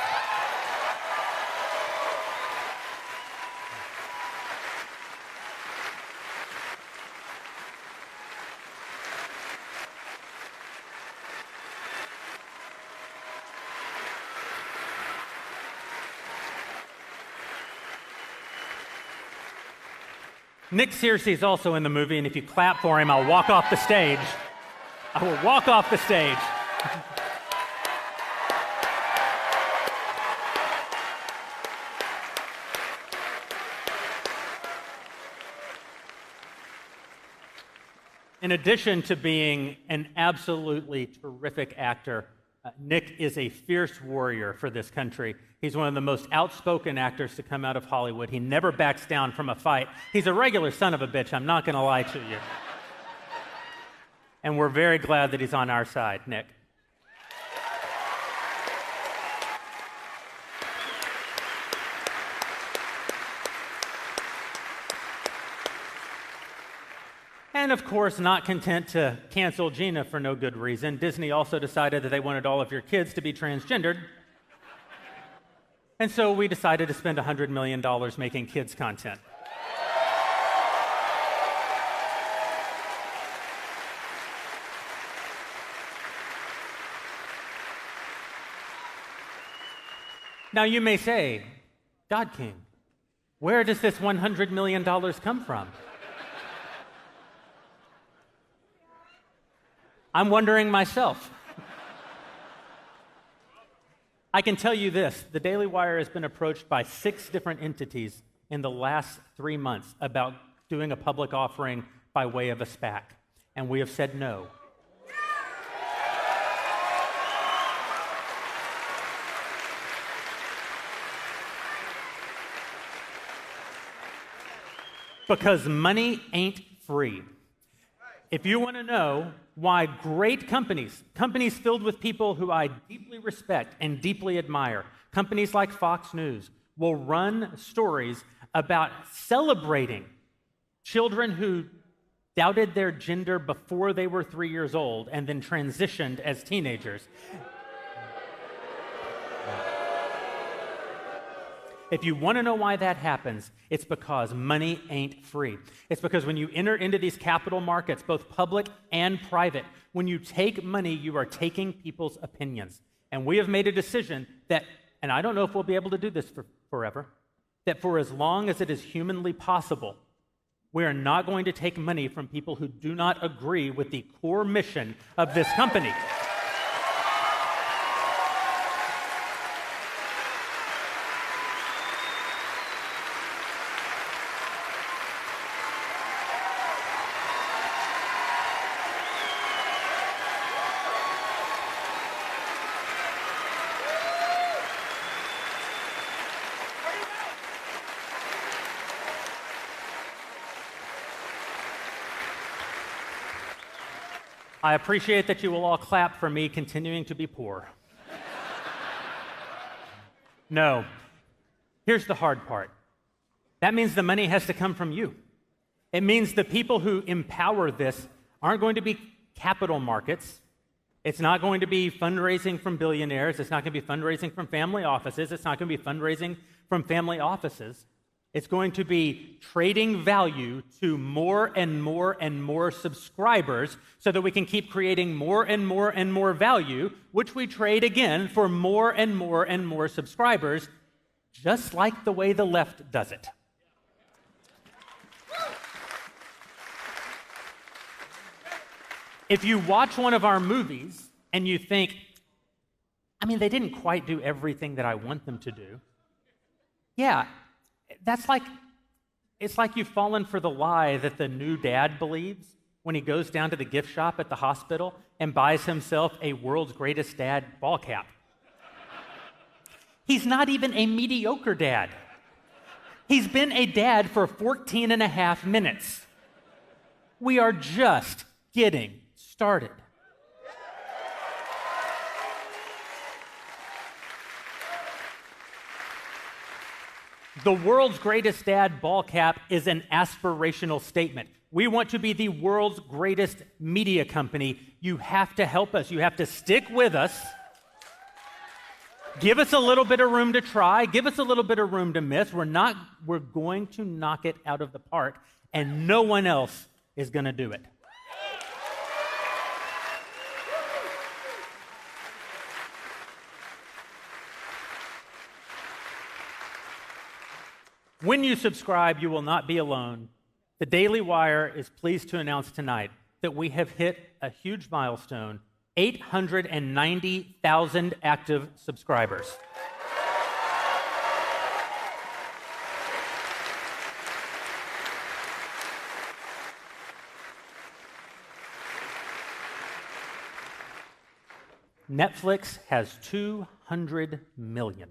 Nick Searcy is also in the movie, and if you clap for him, I'll walk off the stage. I will walk off the stage. In addition to being an absolutely terrific actor, Nick is a fierce warrior for this country. He's one of the most outspoken actors to come out of Hollywood. He never backs down from a fight. He's a regular son of a bitch, I'm not going to lie to you. And we're very glad that he's on our side, Nick. And of course, not content to cancel Gina for no good reason, Disney also decided that they wanted all of your kids to be transgendered. And so we decided to spend $100 million making kids content. Now you may say, God King, where does this $100 million come from? I'm wondering myself. I can tell you this, the Daily Wire has been approached by 6 different entities in the last 3 months about doing a public offering by way of a SPAC, and we have said no. Because money ain't free. If you want to know why great companies filled with people who I deeply respect and deeply admire, companies like Fox News, will run stories about celebrating children who doubted their gender before they were 3 years old and then transitioned as teenagers. If you want to know why that happens, it's because money ain't free. It's because when you enter into these capital markets, both public and private, when you take money, you are taking people's opinions. And we have made a decision that, and I don't know if we'll be able to do this forever, that for as long as it is humanly possible, we are not going to take money from people who do not agree with the core mission of this company. I appreciate that you will all clap for me continuing to be poor. No. Here's the hard part. That means the money has to come from you. It means the people who empower this aren't going to be capital markets. It's not going to be fundraising from billionaires. It's not going to be fundraising from family offices. It's not going to be fundraising from family offices. It's going to be trading value to more and more and more subscribers so that we can keep creating more and more and more value, which we trade again for more and more and more subscribers, just like the way the left does it. If you watch one of our movies and you think, I mean, they didn't quite do everything that I want them to do. Yeah. It's like you've fallen for the lie that the new dad believes when he goes down to the gift shop at the hospital and buys himself a World's Greatest Dad ball cap. He's not even a mediocre dad. He's been a dad for 14 and a half minutes. We are just getting started. The World's Greatest Dad ball cap is an aspirational statement. We want to be the world's greatest media company. You have to help us. You have to stick with us. Give us a little bit of room to try. Give us a little bit of room to miss. We're going to knock it out of the park, and no one else is going to do it. When you subscribe, you will not be alone. The Daily Wire is pleased to announce tonight that we have hit a huge milestone, 890,000 active subscribers. Netflix has 200 million.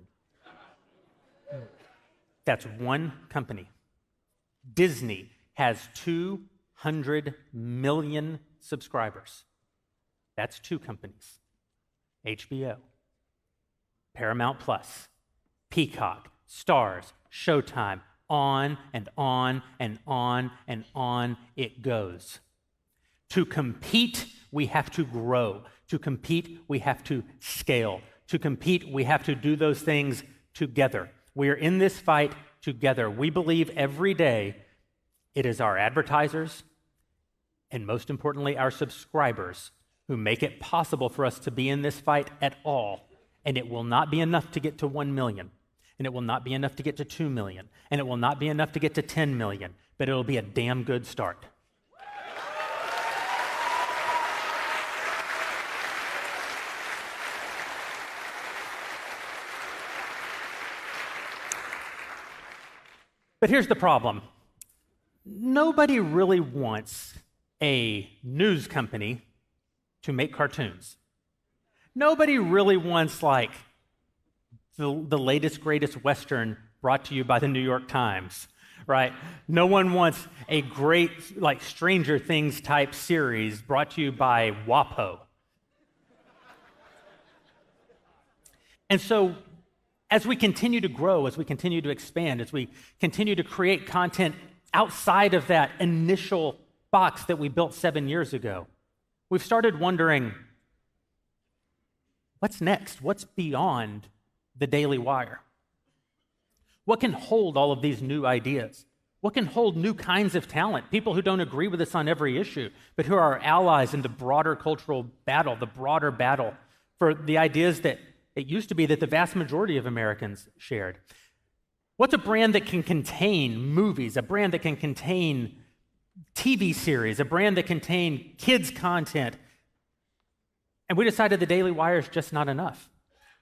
That's one company. Disney has 200 million subscribers. That's two companies. HBO, Paramount Plus, Peacock, Starz, Showtime, on and on and on and on it goes. To compete, we have to grow. To compete, we have to scale. To compete, we have to do those things together. We are in this fight together. We believe every day it is our advertisers and, most importantly, our subscribers who make it possible for us to be in this fight at all. And it will not be enough to get to 1 million. And it will not be enough to get to 2 million. And it will not be enough to get to 10 million. But it'll be a damn good start. But here's the problem. Nobody really wants a news company to make cartoons. Nobody really wants, like, the latest, greatest Western brought to you by the New York Times, right? No one wants a great, like, Stranger Things type series brought to you by WAPO. And so, as we continue to grow, as we continue to expand, as we continue to create content outside of that initial box that we built 7 years ago, we've started wondering, what's next? What's beyond the Daily Wire? What can hold all of these new ideas? What can hold new kinds of talent? People who don't agree with us on every issue, but who are our allies in the broader cultural battle, the broader battle for the ideas that it used to be that the vast majority of Americans shared. What's a brand that can contain movies, a brand that can contain TV series, a brand that can contain kids' content? And we decided the Daily Wire is just not enough.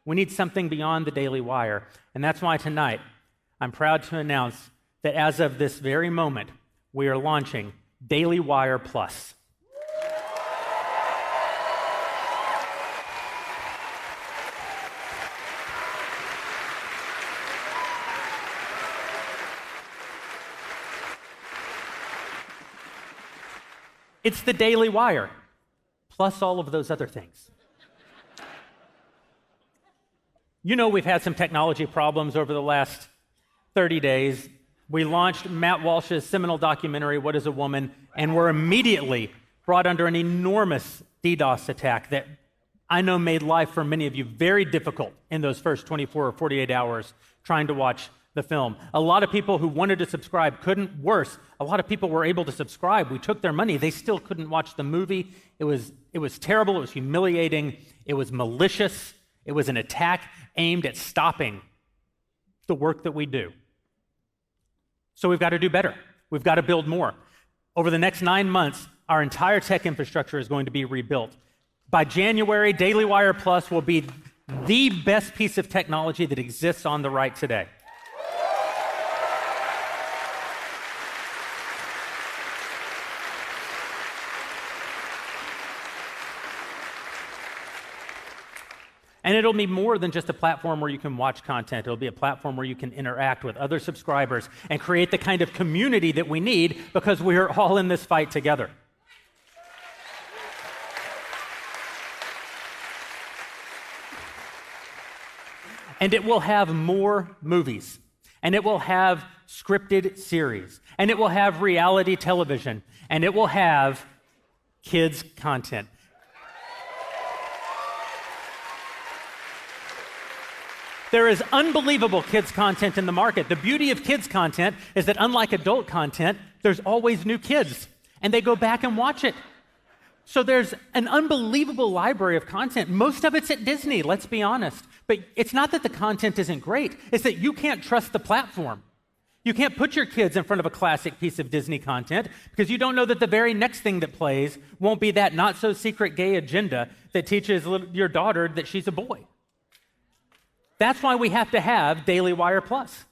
We need something beyond the Daily Wire. And that's why tonight I'm proud to announce that as of this very moment, we are launching Daily Wire Plus. It's the Daily Wire, plus all of those other things. You know, we've had some technology problems over the last 30 days. We launched Matt Walsh's seminal documentary, What is a Woman? And were immediately brought under an enormous DDoS attack that I know made life for many of you very difficult in those first 24 or 48 hours trying to watch the film. A lot of people who wanted to subscribe couldn't. Worse, a lot of people were able to subscribe. We took their money. They still couldn't watch the movie. It was terrible. It was humiliating. It was malicious. It was an attack aimed at stopping the work that we do. So we've got to do better. We've got to build more. Over the next 9 months, our entire tech infrastructure is going to be rebuilt. By January, Daily Wire Plus will be the best piece of technology that exists on the right today. And it'll be more than just a platform where you can watch content. It'll be a platform where you can interact with other subscribers and create the kind of community that we need because we're all in this fight together. And it will have more movies. And it will have scripted series, and it will have reality television, and it will have kids' content. There is unbelievable kids' content in the market. The beauty of kids' content is that unlike adult content, there's always new kids, and they go back and watch it. So there's an unbelievable library of content. Most of it's at Disney, let's be honest. But it's not that the content isn't great, it's that you can't trust the platform. You can't put your kids in front of a classic piece of Disney content because you don't know that the very next thing that plays won't be that not-so-secret gay agenda that teaches your daughter that she's a boy. That's why we have to have Daily Wire Plus.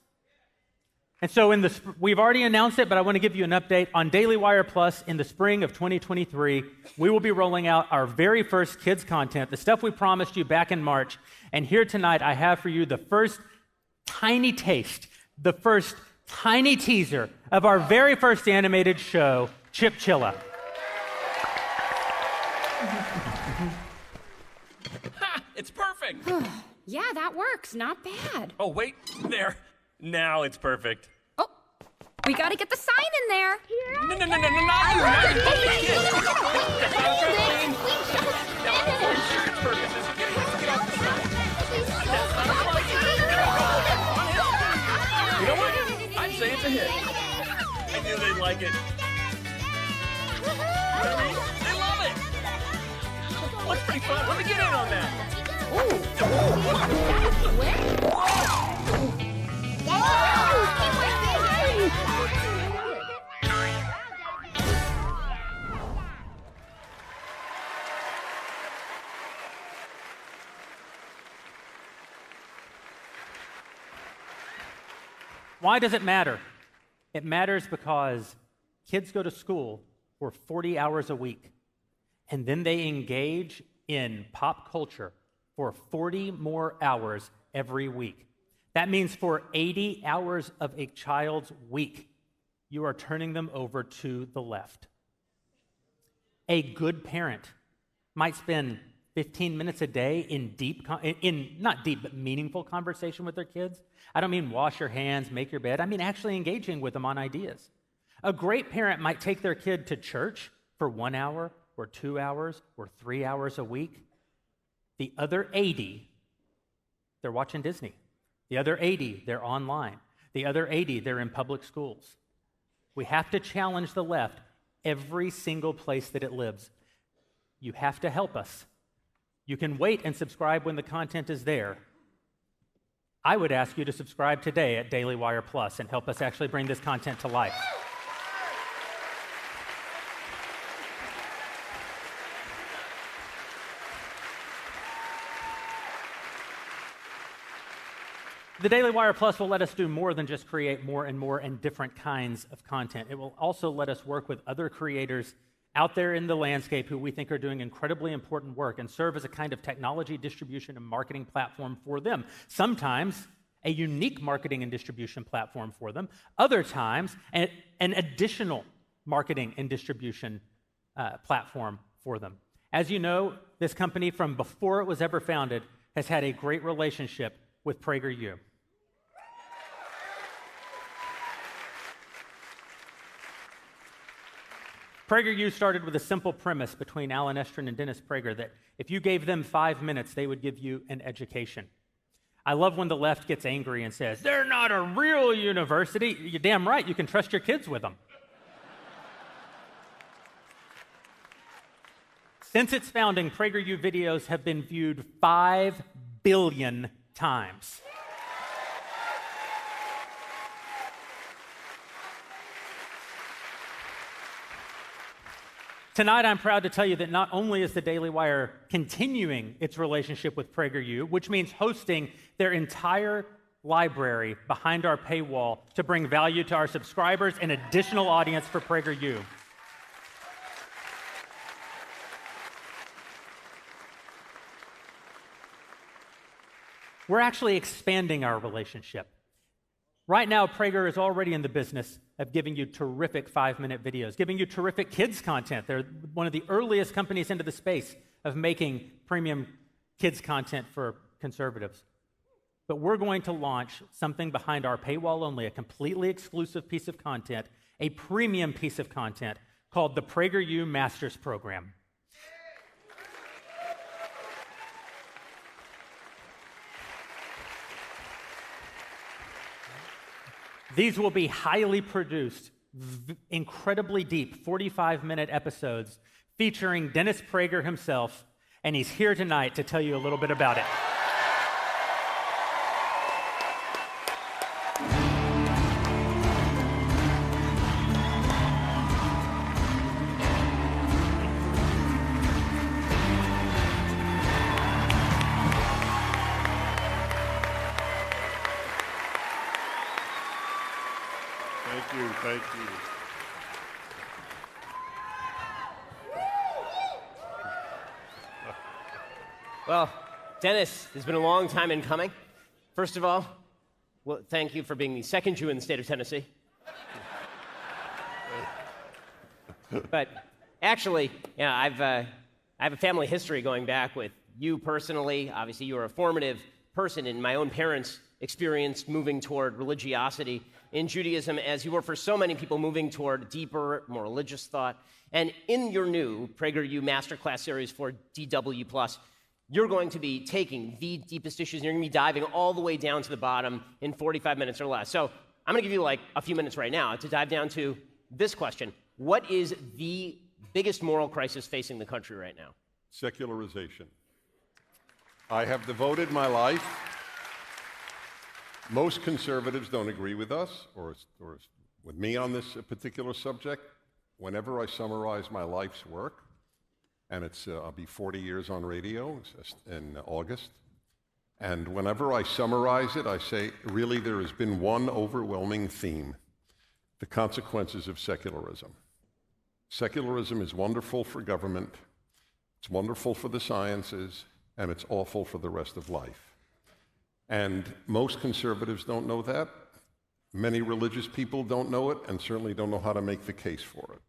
And so we've already announced it, but I want to give you an update. On Daily Wire Plus in the spring of 2023, we will be rolling out our very first kids content, the stuff we promised you back in March. And here tonight, I have for you the first tiny taste, the first tiny teaser of our very first animated show, Chipchilla.
It's perfect.
Yeah, that works. Not bad.
Oh, wait. There. Now it's perfect.
Oh, we got to get the sign in there.
No, not you. Not you. That's not a now, for insurance purposes, get off the sign. That's not a license. You know what? I'd say it's a hit. I knew they'd like it. You know what I mean? They love it. Looks pretty fun. Let me get in on that.
Why does it matter? It matters because kids go to school for 40 hours a week, and then they engage in pop culture for 40 more hours every week. That means for 80 hours of a child's week, you are turning them over to the left. A good parent might spend 15 minutes a day in not deep, but meaningful conversation with their kids. I don't mean wash your hands, make your bed. I mean actually engaging with them on ideas. A great parent might take their kid to church for 1 hour or 2 hours or 3 hours a week. The other 80, they're watching Disney. The other 80, they're online. The other 80, they're in public schools. We have to challenge the left every single place that it lives. You have to help us. You can wait and subscribe when the content is there. I would ask you to subscribe today at Daily Wire Plus and help us actually bring this content to life. The Daily Wire Plus will let us do more than just create more and more and different kinds of content. It will also let us work with other creators out there in the landscape who we think are doing incredibly important work and serve as a kind of technology distribution and marketing platform for them. Sometimes a unique marketing and distribution platform for them. Other times, an additional marketing and distribution platform for them. As you know, this company from before it was ever founded has had a great relationship with PragerU. PragerU started with a simple premise between Alan Estrin and Dennis Prager that if you gave them 5 minutes, they would give you an education. I love when the left gets angry and says, they're not a real university. You're damn right, you can trust your kids with them. Since its founding, PragerU videos have been viewed 5 billion times. Tonight, I'm proud to tell you that not only is the Daily Wire continuing its relationship with PragerU, which means hosting their entire library behind our paywall to bring value to our subscribers and additional audience for PragerU. We're actually expanding our relationship. Right now, Prager is already in the business of giving you terrific 5-minute videos, giving you terrific kids content. They're one of the earliest companies into the space of making premium kids content for conservatives. but we're going to launch something behind our paywall only, a completely exclusive piece of content, a premium piece of content called the PragerU Masters Program. These will be highly produced, incredibly deep, 45-minute episodes featuring Dennis Prager himself, and he's here tonight to tell you a little bit about it.
Thank you.
Well, Dennis, it's been a long time in coming. First of all, well, thank you for being the second Jew in the state of Tennessee. But actually, yeah, I have a family history going back with you personally. Obviously, you were a formative person in my own parents' experience moving toward religiosity in Judaism, as you were for so many people moving toward deeper, more religious thought. And in your new PragerU Masterclass series for DW+, you're going to be taking the deepest issues, and you're going to be diving all the way down to the bottom in 45 minutes or less. So I'm going to give you like a few minutes right now to dive down to this question. What is the biggest moral crisis facing the country right now?
Secularization. I have devoted my life. Most conservatives don't agree with us or with me on this particular subject. Whenever I summarize my life's work, and I'll be 40 years on radio in August, and whenever I summarize it, I say, really, there has been one overwhelming theme: the consequences of secularism. Secularism is wonderful for government, it's wonderful for the sciences, and it's awful for the rest of life. And most conservatives don't know that. Many religious people don't know it, and certainly don't know how to make the case for it.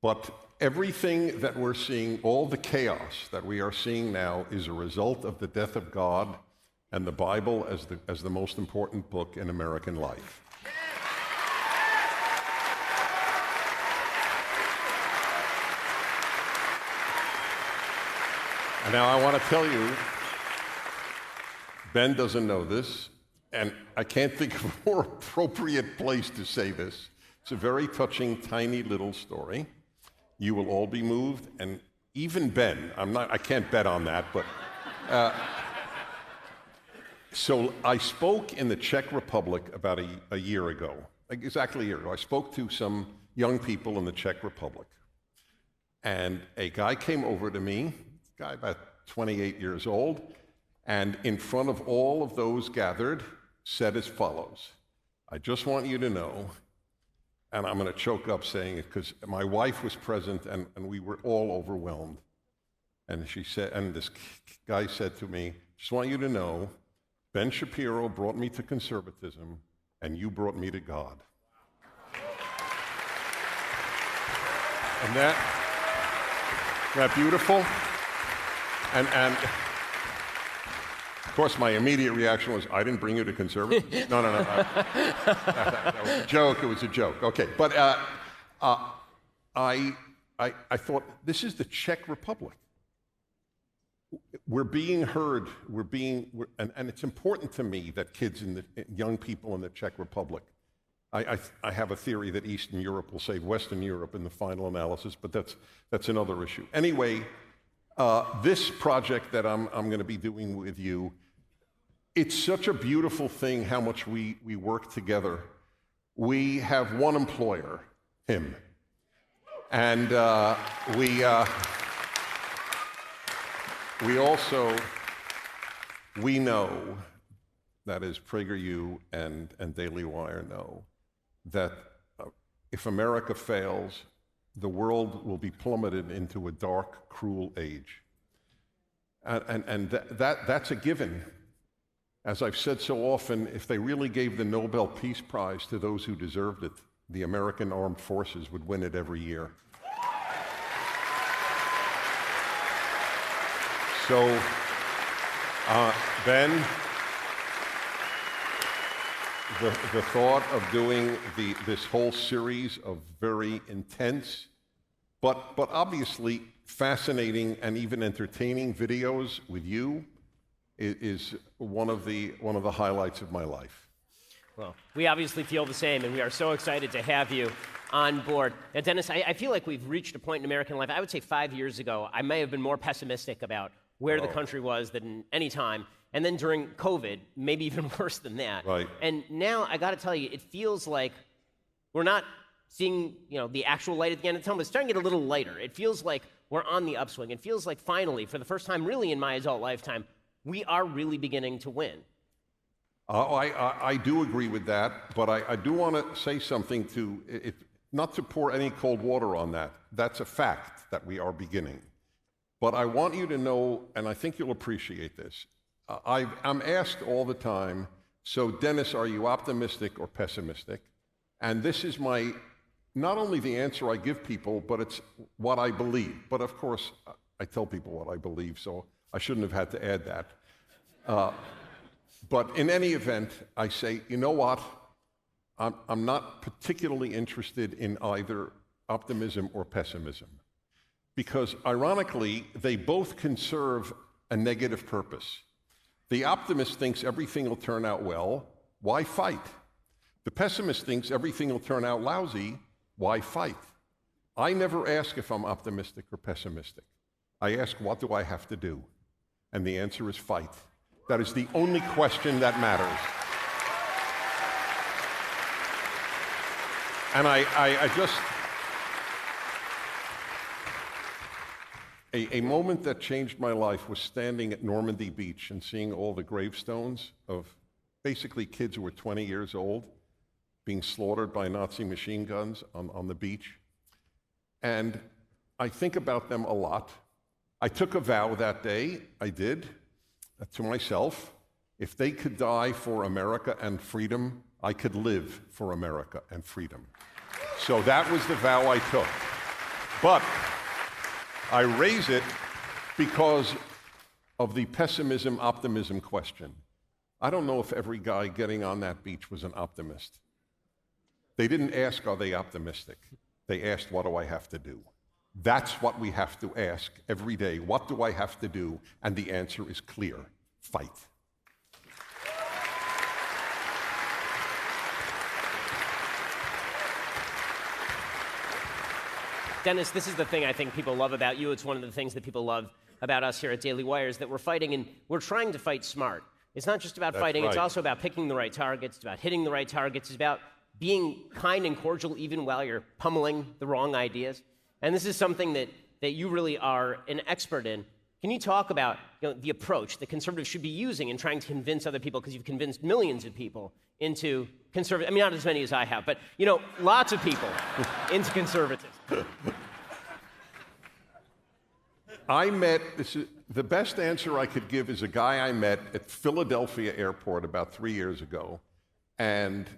But everything that we're seeing, all the chaos that we are seeing now, is a result of the death of God and the Bible as the most important book in American life. And now I want to tell you, Ben doesn't know this, and I can't think of a more appropriate place to say this. It's a very touching, tiny little story. You will all be moved, and even Ben, I can't bet on that, but... So I spoke in the Czech Republic about a year ago, exactly a year ago. I spoke to some young people in the Czech Republic, and a guy came over to me, a guy about 28 years old, and in front of all of those gathered, said as follows: I just want you to know, and I'm going to choke up saying it because my wife was present and we were all overwhelmed. And she said, and this guy said to me, just want you to know, Ben Shapiro brought me to conservatism and you brought me to God. And that beautiful? And of course, my immediate reaction was, I didn't bring you to conservatism. No. That was a joke. It was a joke. Okay, but I thought, this is the Czech Republic. We're being heard. And it's important to me that kids young people in the Czech Republic. I have a theory that Eastern Europe will save Western Europe in the final analysis, but that's another issue. Anyway. This project that I'm going to be doing with you, it's such a beautiful thing how much we work together. We have one employer, him. And we know, that is PragerU and Daily Wire know, that if America fails, the world will be plummeted into a dark, cruel age. And that's a given. As I've said so often, if they really gave the Nobel Peace Prize to those who deserved it, the American Armed Forces would win it every year. So, Ben, the thought of doing this whole series of very intense, but obviously fascinating and even entertaining videos with you is one of the highlights of my life.
Well, we obviously feel the same, and we are so excited to have you on board. Now, Dennis, I feel like we've reached a point in American life. I would say 5 years ago, I may have been more pessimistic about where the country was than any time. And then during COVID, maybe even worse than that.
Right.
And now, I got to tell you, it feels like we're not seeing, the actual light at the end of the tunnel. It's starting to get a little lighter. It feels like we're on the upswing. It feels like finally, for the first time really in my adult lifetime, we are really beginning to win.
I do agree with that, but I do want to say something not to pour any cold water on that. That's a fact that we are beginning. But I want you to know, and I think you'll appreciate this, I'm asked all the time, so Dennis, are you optimistic or pessimistic? And this is not only the answer I give people, but it's what I believe. But of course, I tell people what I believe, so I shouldn't have had to add that. But in any event, I say, you know what? I'm not particularly interested in either optimism or pessimism. Because ironically, they both can serve a negative purpose. The optimist thinks everything will turn out well. Why fight? The pessimist thinks everything will turn out lousy. Why fight? I never ask if I'm optimistic or pessimistic. I ask, what do I have to do? And the answer is fight. That is the only question that matters. And I just... A moment that changed my life was standing at Normandy Beach and seeing all the gravestones of basically kids who were 20 years old being slaughtered by Nazi machine guns on the beach. And I think about them a lot. I took a vow that day, I did, to myself. If they could die for America and freedom, I could live for America and freedom. So that was the vow I took. But I raise it because of the pessimism-optimism question. I don't know if every guy getting on that beach was an optimist. They didn't ask, are they optimistic? They asked, what do I have to do? That's what we have to ask every day. What do I have to do? And the answer is clear. Fight.
Dennis, this is the thing I think people love about you. It's one of the things that people love about us here at Daily Wire is that we're fighting, and we're trying to fight smart. It's not just about fighting, It's also about picking the right targets, it's about hitting the right targets, it's about being kind and cordial even while you're pummeling the wrong ideas. And this is something that you really are an expert in. Can you talk about the approach that conservatives should be using in trying to convince other people, because you've convinced millions of people into conservative, I mean, not as many as I have, but lots of people into conservatism.
The best answer I could give is a guy I met at Philadelphia Airport about 3 years ago. And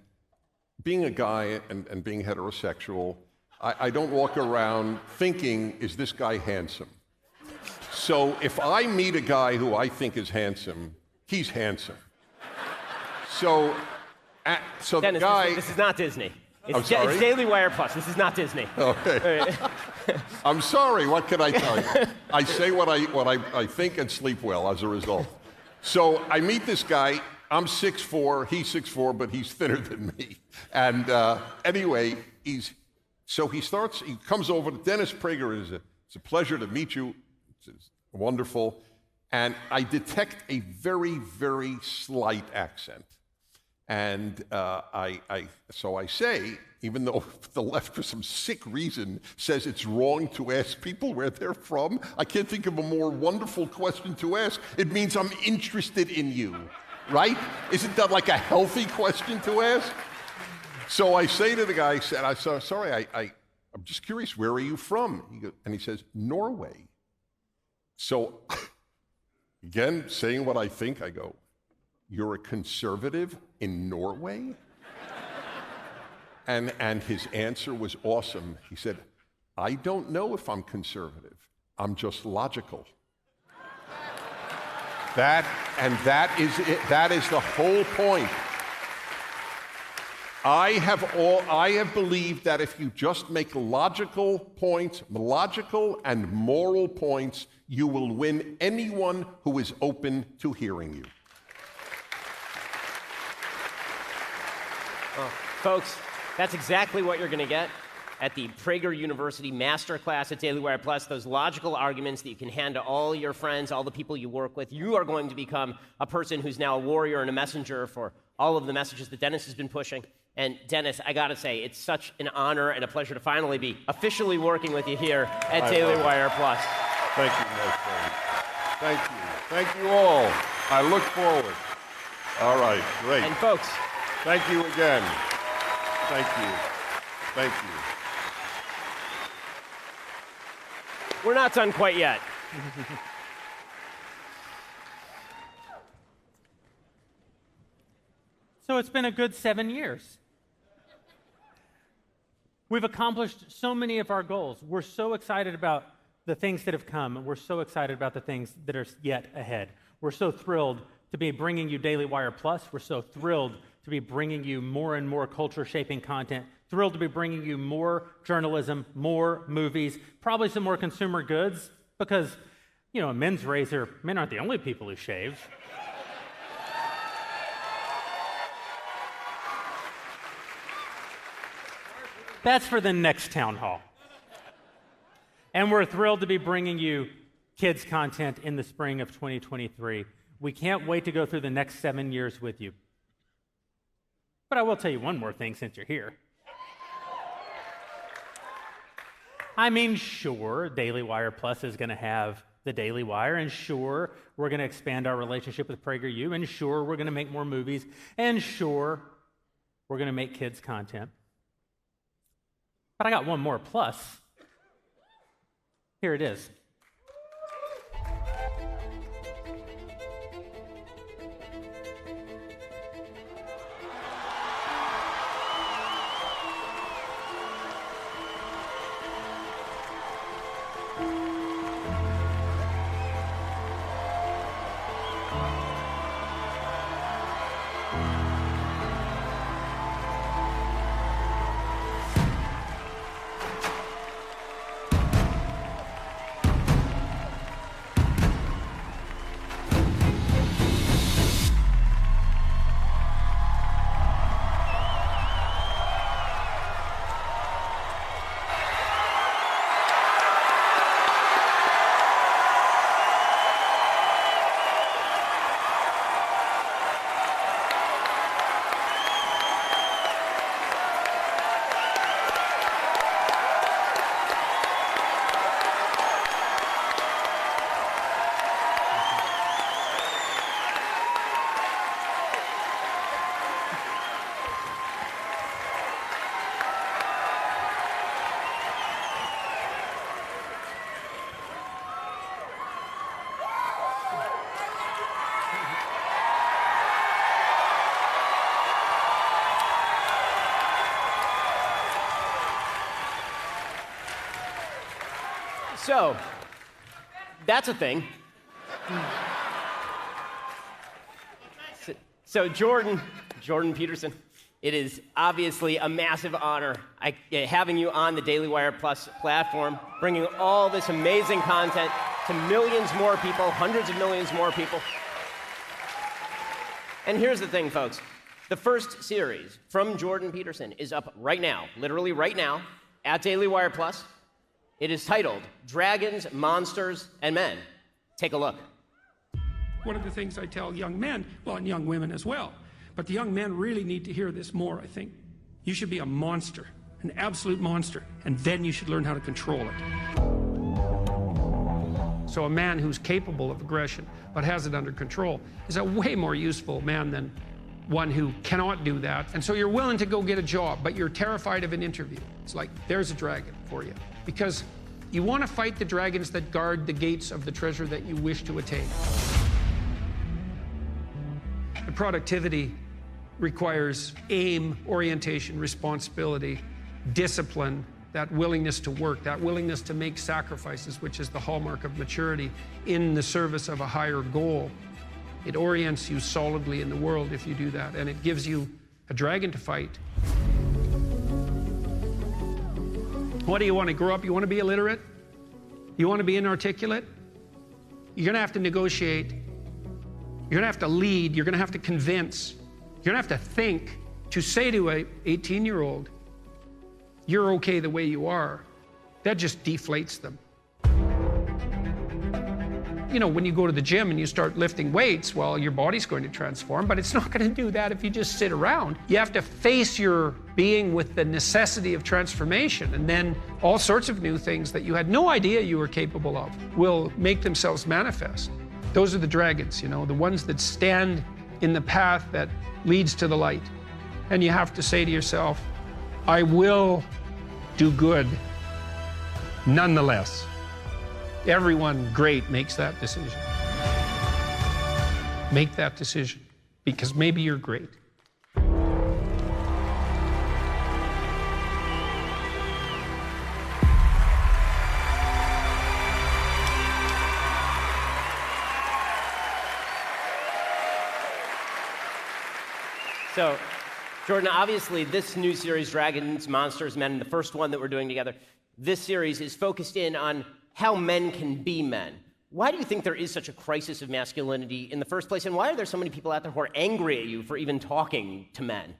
being a guy and being heterosexual, I don't walk around thinking, is this guy handsome? So if I meet a guy who I think is handsome, he's handsome. So
Dennis,
the guy...
This is not Disney.
I'm sorry?
It's Daily Wire Plus. This is not Disney.
Okay. I'm sorry. What can I tell you? I say what I think and sleep well as a result. So I meet this guy. I'm 6'4", he's 6'4", but he's thinner than me. And anyway, he comes over to Dennis Prager. It's a pleasure to meet you. It's wonderful. And I detect a very, very slight accent. And so I say, even though the left for some sick reason says it's wrong to ask people where they're from, I can't think of a more wonderful question to ask. It means I'm interested in you, right? Isn't that like a healthy question to ask? So I say to the guy, I'm just curious, where are you from? And he says, Norway. So again, saying what I think, I go, you're a conservative in Norway? And his answer was awesome. He said, I don't know if I'm conservative. I'm just logical. That is it. That is the whole point. I have believed that if you just make logical points, logical and moral points, you will win anyone who is open to hearing you.
Folks, that's exactly what you're going to get at the Prager University Masterclass at Daily Wire Plus, those logical arguments that you can hand to all your friends, all the people you work with. You are going to become a person who's now a warrior and a messenger for all of the messages that Dennis has been pushing. And Dennis, I got to say, it's such an honor and a pleasure to finally be officially working with you here at Daily Wire Plus.
Thank you, my friend. Thank you. Thank you all. I look forward. All right, great.
And folks,
thank you again. Thank you. Thank you.
We're not done quite yet.
So it's been a good 7 years. We've accomplished so many of our goals. We're so excited about the things that have come, and we're so excited about the things that are yet ahead. We're so thrilled to be bringing you Daily Wire Plus. We're so thrilled to be bringing you more and more culture-shaping content, thrilled to be bringing you more journalism, more movies, probably some more consumer goods, because, you know, a men's razor, men aren't the only people who shave. That's for the next town hall. And we're thrilled to be bringing you kids content in the spring of 2023. We can't wait to go through the next 7 years with you. But I will tell you one more thing since you're here. I mean, sure, Daily Wire Plus is going to have the Daily Wire, and sure, we're going to expand our relationship with PragerU, and sure, we're going to make more movies, and sure, we're going to make kids content. But I got one more plus. Here it is.
So, that's a thing. So Jordan Peterson, it is obviously a massive honor having you on the Daily Wire Plus platform, bringing all this amazing content to millions more people, hundreds of millions more people. And here's the thing, folks. The first series from Jordan Peterson is up right now, literally right now, at Daily Wire Plus. It is titled Dragons, Monsters, and Men. Take a look.
One of the things I tell young men, well, and young women as well, but the young men really need to hear this more, I think. You should be a monster, an absolute monster, and then you should learn how to control it. So a man who's capable of aggression but has it under control is a way more useful man than one who cannot do that. And so you're willing to go get a job, but you're terrified of an interview. It's like, there's a dragon for you. Because you want to fight the dragons that guard the gates of the treasure that you wish to attain. The productivity requires aim, orientation, responsibility, discipline, that willingness to work, that willingness to make sacrifices, which is the hallmark of maturity in the service of a higher goal. It orients you solidly in the world if you do that, and it gives you a dragon to fight. What do you want to grow up? You want to be illiterate? You want to be inarticulate? You're going to have to negotiate. You're going to have to lead. You're going to have to convince. You're going to have to think. To say to an 18-year-old, you're okay the way you are, that just deflates them. You know, when you go to the gym and you start lifting weights, well, your body's going to transform, but it's not going to do that if you just sit around. You have to face your being with the necessity of transformation, and then all sorts of new things that you had no idea you were capable of will make themselves manifest. Those are the dragons, you know, the ones that stand in the path that leads to the light. And you have to say to yourself, I will do good nonetheless. Everyone great makes that decision. Make that decision, because maybe you're great.
So, Jordan, obviously this new series, Dragons, Monsters, Men, the first one that we're doing together, this series is focused in on how men can be men. Why do you think there is such a crisis of masculinity in the first place, and why are there so many people out there who are angry at you for even talking to men?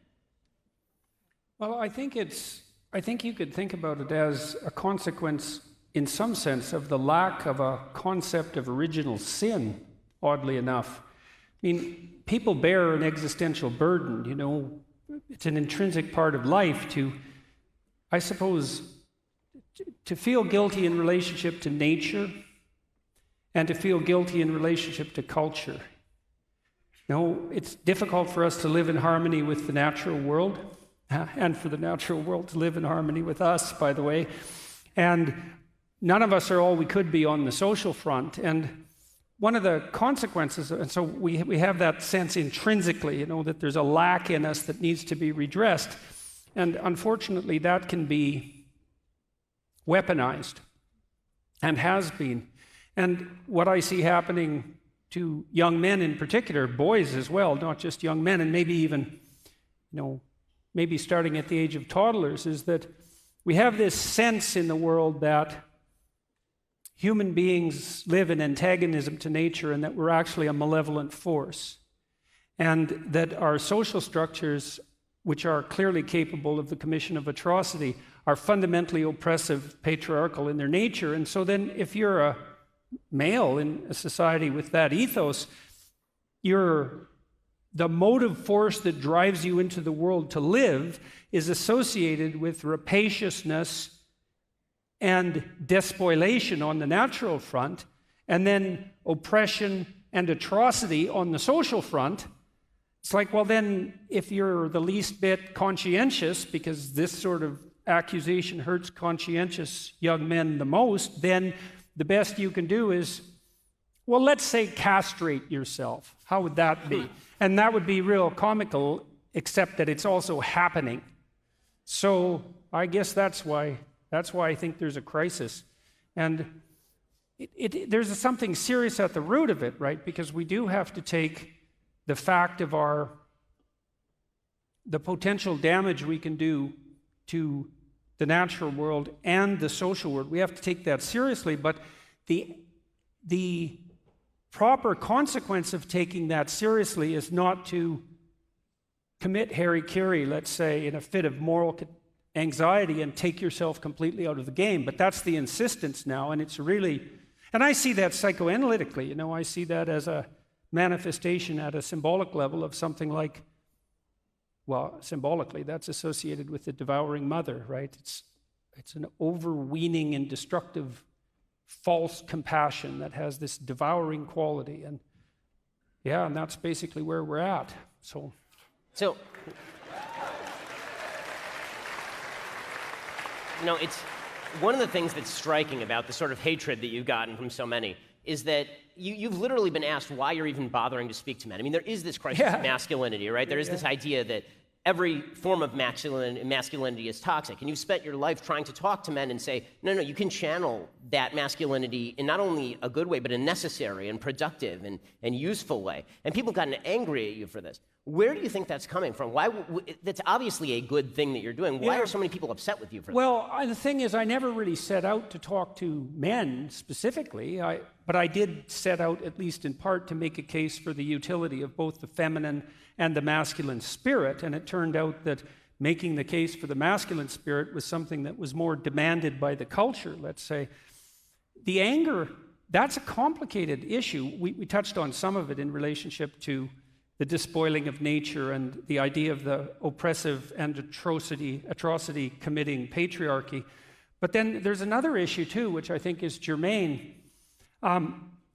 Well, I think you could think about it as a consequence, in some sense, of the lack of a concept of original sin, oddly enough. I mean, people bear an existential burden, you know. It's an intrinsic part of life to, I suppose, to feel guilty in relationship to nature and to feel guilty in relationship to culture. You know, it's difficult for us to live in harmony with the natural world, and for the natural world to live in harmony with us, by the way. And none of us are all we could be on the social front. And one of the consequences, and so we have that sense intrinsically, you know, that there's a lack in us that needs to be redressed. And unfortunately, that can be weaponized, and has been. And what I see happening to young men in particular, boys as well, not just young men, and maybe even, you know, maybe starting at the age of toddlers, is that we have this sense in the world that human beings live in antagonism to nature and that we're actually a malevolent force. And that our social structures, which are clearly capable of the commission of atrocity, are fundamentally oppressive, patriarchal in their nature. And so then if you're a male in a society with that ethos, the motive force that drives you into the world to live is associated with rapaciousness and despoliation on the natural front, and then oppression and atrocity on the social front. It's like, well then, if you're the least bit conscientious, because this sort of accusation hurts conscientious young men the most, then the best you can do is, well, let's say castrate yourself. How would that be? And that would be real comical, except that it's also happening. So I guess that's why I think there's a crisis. And there's something serious at the root of it, right? Because we do have to take the fact of the potential damage we can do to the natural world and the social world. We have to take that seriously, but the proper consequence of taking that seriously is not to commit hara-kiri, let's say, in a fit of moral anxiety and take yourself completely out of the game. But that's the insistence now, and it's really, and I see that psychoanalytically, you know, I see that as a manifestation at a symbolic level of something like, well, symbolically, that's associated with the devouring mother, right? It's an overweening and destructive false compassion that has this devouring quality. And yeah, and that's basically where we're at. So
you know, it's one of the things that's striking about the sort of hatred that you've gotten from so many is that you've literally been asked why you're even bothering to speak to men. I mean, there is this crisis of masculinity, right? There is this idea that every form of masculinity is toxic, and you've spent your life trying to talk to men and say, no, you can channel that masculinity in not only a good way, but a necessary and productive and useful way. And people have gotten angry at you for this. Where do you think that's coming from? Why? That's obviously a good thing that you're doing. Why are so many people upset with you for that?
Well, the thing is, I never really set out to talk to men specifically, but I did set out, at least in part, to make a case for the utility of both the feminine and the masculine spirit, and it turned out that making the case for the masculine spirit was something that was more demanded by the culture, let's say. The anger, that's a complicated issue. We touched on some of it in relationship to the despoiling of nature and the idea of the oppressive and atrocity committing patriarchy. But then there's another issue too, which I think is germane.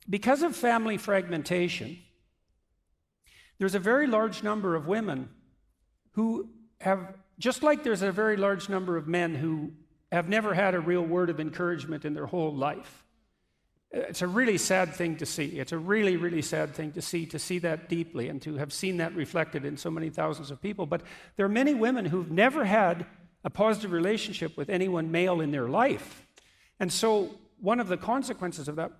Because of family fragmentation, there's a very large number of women who have, just like there's a very large number of men who have never had a real word of encouragement in their whole life. It's a really sad thing to see. It's a really, really sad thing to see that deeply and to have seen that reflected in so many thousands of people. But there are many women who've never had a positive relationship with anyone male in their life. And so one of the consequences of that,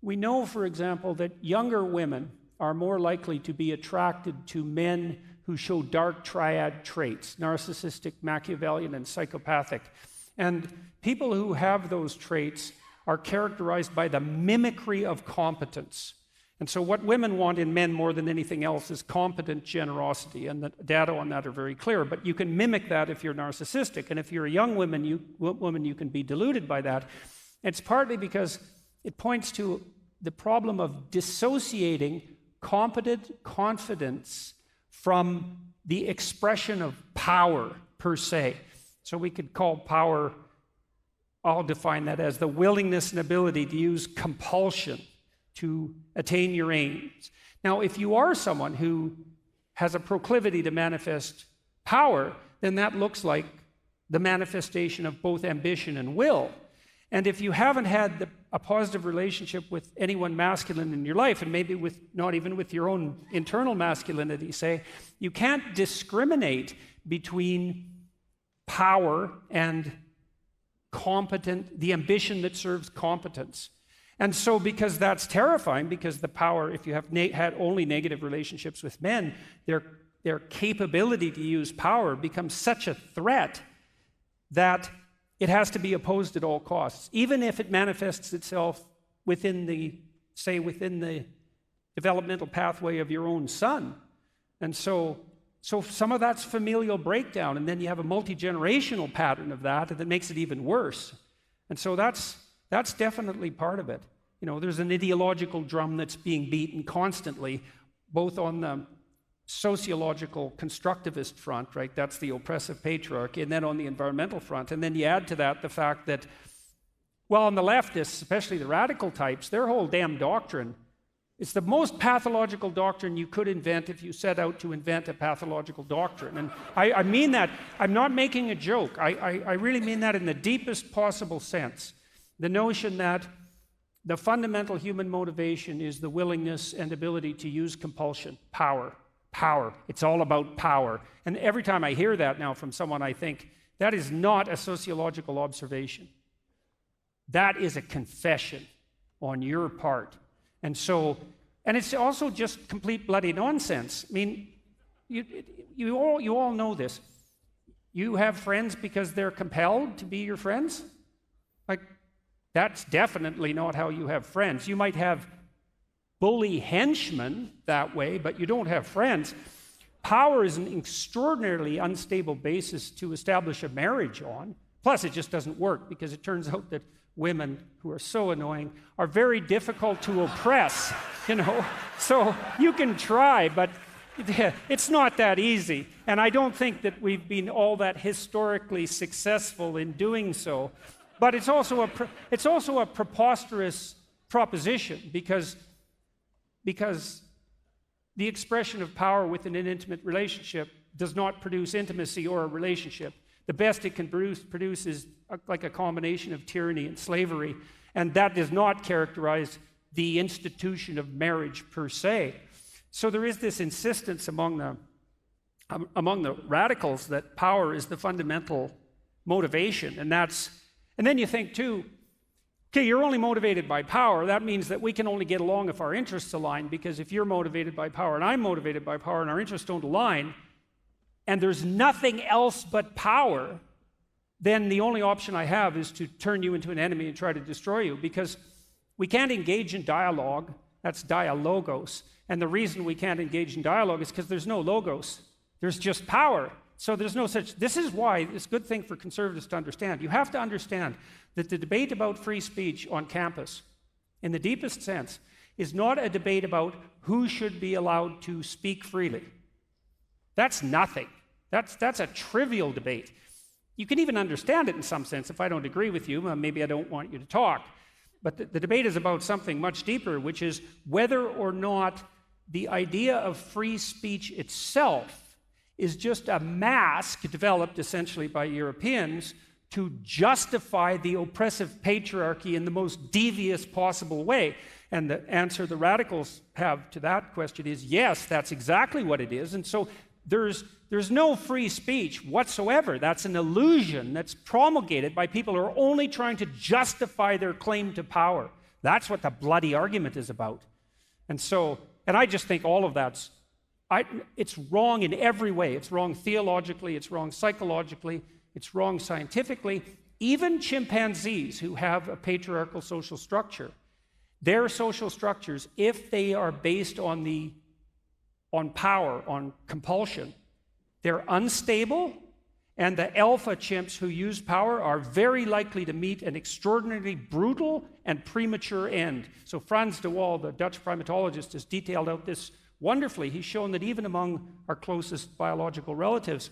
we know, for example, that younger women are more likely to be attracted to men who show dark triad traits, narcissistic, Machiavellian, and psychopathic. And people who have those traits are characterized by the mimicry of competence. And so what women want in men more than anything else is competent generosity, and the data on that are very clear. But you can mimic that if you're narcissistic, and if you're a young woman, you can be deluded by that. It's partly because it points to the problem of dissociating competent confidence from the expression of power per se. So we could call power, I'll define that as the willingness and ability to use compulsion to attain your aims. Now, if you are someone who has a proclivity to manifest power, then that looks like the manifestation of both ambition and will. And if you haven't had a positive relationship with anyone masculine in your life, and maybe with not even with your own internal masculinity, say, you can't discriminate between power and the ambition that serves competence. And so because that's terrifying, because the power, if you have had only negative relationships with men, their capability to use power becomes such a threat that it has to be opposed at all costs, even if it manifests itself within the developmental pathway of your own son. And so some of that's familial breakdown, and then you have a multi-generational pattern of that, and that makes it even worse. And so that's definitely part of it. You know, there's an ideological drum that's being beaten constantly, both on the sociological constructivist front, right? That's the oppressive patriarchy, and then on the environmental front. And then you add to that the fact that, well, on the leftists, especially the radical types, their whole damn doctrine, it's the most pathological doctrine you could invent if you set out to invent a pathological doctrine. And I mean that. I'm not making a joke. I really mean that in the deepest possible sense. The notion that the fundamental human motivation is the willingness and ability to use compulsion, power. It's all about power. And every time I hear that now from someone, I think, that is not a sociological observation. That is a confession on your part. And it's also just complete bloody nonsense. I mean, you all know this. You have friends because they're compelled to be your friends? Like, that's definitely not how you have friends. You might have bully henchmen that way, but you don't have friends. Power is an extraordinarily unstable basis to establish a marriage on. Plus, it just doesn't work because it turns out that women who are so annoying are very difficult to oppress, you know. So you can try, but it's not that easy. And I don't think that we've been all that historically successful in doing so. But it's also a preposterous proposition because the expression of power within an intimate relationship does not produce intimacy or a relationship. The best it can produce is like a combination of tyranny and slavery, and that does not characterize the institution of marriage per se. So there is this insistence among the radicals that power is the fundamental motivation, and then you think too, Okay, you're only motivated by power. That means that we can only get along if our interests align, because if you're motivated by power and I'm motivated by power and our interests don't align, and there's nothing else but power, then the only option I have is to turn you into an enemy and try to destroy you, because we can't engage in dialogue. That's dialogos. And the reason we can't engage in dialogue is because there's no logos. There's just power. So there's no such... This is why it's a good thing for conservatives to understand. You have to understand that the debate about free speech on campus, in the deepest sense, is not a debate about who should be allowed to speak freely. That's nothing. That's a trivial debate. You can even understand it in some sense. If I don't agree with you, maybe I don't want you to talk. But the debate is about something much deeper, which is whether or not the idea of free speech itself is just a mask developed essentially by Europeans to justify the oppressive patriarchy in the most devious possible way. And the answer the radicals have to that question is yes, that's exactly what it is. And so there's no free speech whatsoever. That's an illusion that's promulgated by people who are only trying to justify their claim to power. That's what the bloody argument is about. And I just think all of that's it's wrong in every way. It's wrong theologically, it's wrong psychologically, it's wrong scientifically. Even chimpanzees who have a patriarchal social structure, their social structures, if they are based on power, on compulsion, they're unstable, and the alpha chimps who use power are very likely to meet an extraordinarily brutal and premature end. So Frans de Waal, the Dutch primatologist, has detailed out this wonderfully. He's shown that even among our closest biological relatives,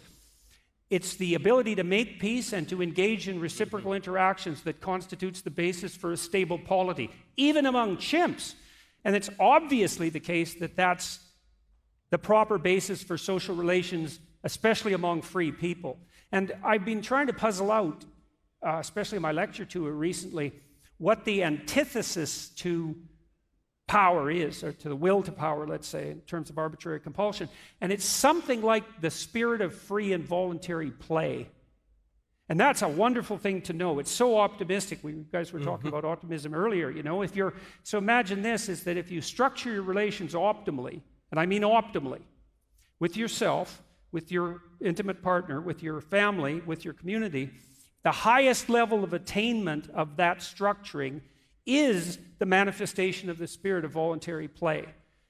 it's the ability to make peace and to engage in reciprocal interactions that constitutes the basis for a stable polity, even among chimps. And it's obviously the case that that's the proper basis for social relations, especially among free people. And I've been trying to puzzle out, especially in my lecture tour recently, what the antithesis to power is, or to the will to power, let's say, in terms of arbitrary compulsion. And it's something like the spirit of free and voluntary play. And that's a wonderful thing to know. It's so optimistic. You guys were talking about optimism earlier, you know. So imagine this, is that if you structure your relations optimally, and I mean optimally, with yourself, with your intimate partner, with your family, with your community, the highest level of attainment of that structuring is the manifestation of the spirit of voluntary play.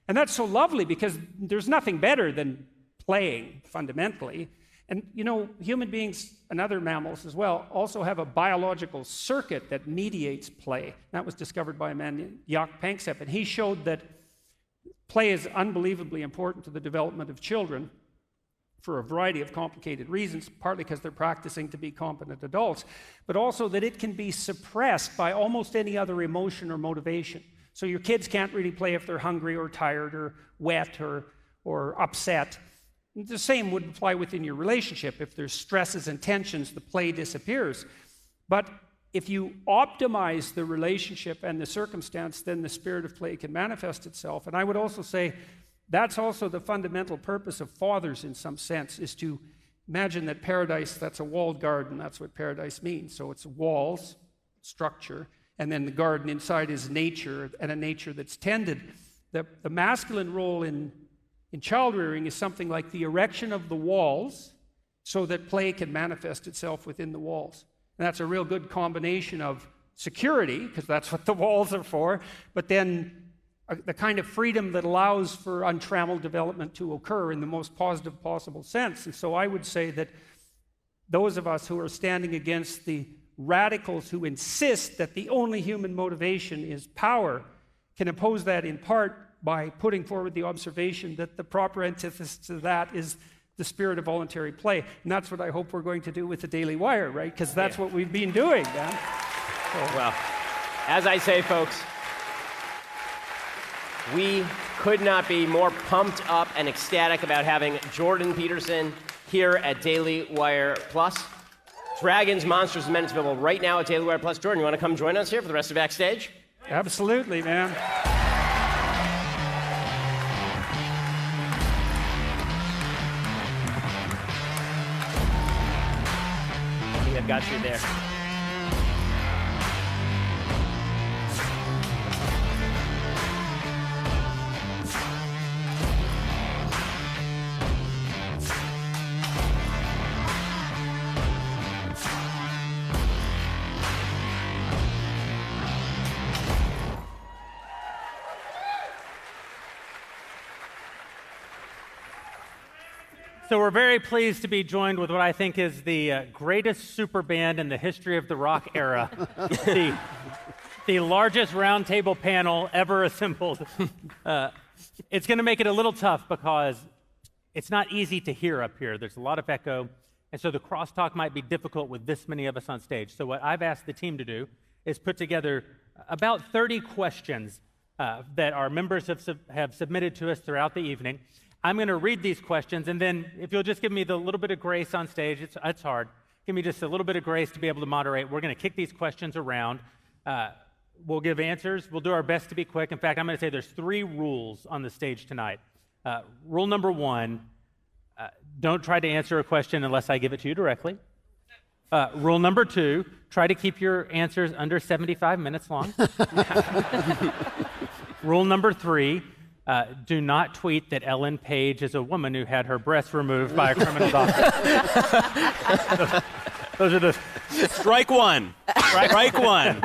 And that's so lovely because there's nothing better than playing, fundamentally. And, you know, human beings and other mammals as well also have a biological circuit that mediates play. That was discovered by a man named Jaak Panksepp, and he showed that play is unbelievably important to the development of children for a variety of complicated reasons, partly because they're practicing to be competent adults, but also that it can be suppressed by almost any other emotion or motivation. So your kids can't really play if they're hungry or tired or wet or upset. The same would apply within your relationship. If there's stresses and tensions, the play disappears. But if you optimize the relationship and the circumstance, then the spirit of play can manifest itself. And I would also say that's also the fundamental purpose of fathers in some sense, is to imagine that paradise, that's a walled garden. That's what paradise means. So it's walls, structure, and then the garden inside is nature, and a nature that's tended. The masculine role in child rearing is something like the erection of the walls so that play can manifest itself within the walls. And that's a real good combination of security, because that's what the walls are for, but then the kind of freedom that allows for untrammeled development to occur in the most positive possible sense. And so I would say that those of us who are standing against the radicals who insist that the only human motivation is power can oppose that in part by putting forward the observation that the proper antithesis to that is the spirit of voluntary play. And that's what I hope we're going to do with the Daily Wire, right? Because that's what we've been doing, man.
Well, as I say, folks, we could not be more pumped up and ecstatic about having Jordan Peterson here at Daily Wire Plus. Dragons, Monsters, and Men is available right now at Daily Wire Plus. Jordan, you want to come join us here for the rest of Backstage?
Absolutely, man.
I think I've got you there.
So we're very pleased to be joined with what I think is the greatest super band in the history of the rock era, the largest roundtable panel ever assembled. It's going to make it a little tough because it's not easy to hear up here. There's a lot of echo, and so the crosstalk might be difficult with this many of us on stage. So what I've asked the team to do is put together about 30 questions that our members have submitted to us throughout the evening. I'm going to read these questions, and then if you'll just give me the little bit of grace on stage, it's hard. Give me just a little bit of grace to be able to moderate. We're going to kick these questions around. We'll give answers. We'll do our best to be quick. In fact, I'm going to say there's 3 rules on the stage tonight. Rule number 1, don't try to answer a question unless I give it to you directly. Rule number 2, try to keep your answers under 75 minutes long. Rule number 3, do not tweet that Ellen Page is a woman who had her breasts removed by a criminal doctor. Those are the...
Strike one. Strike one.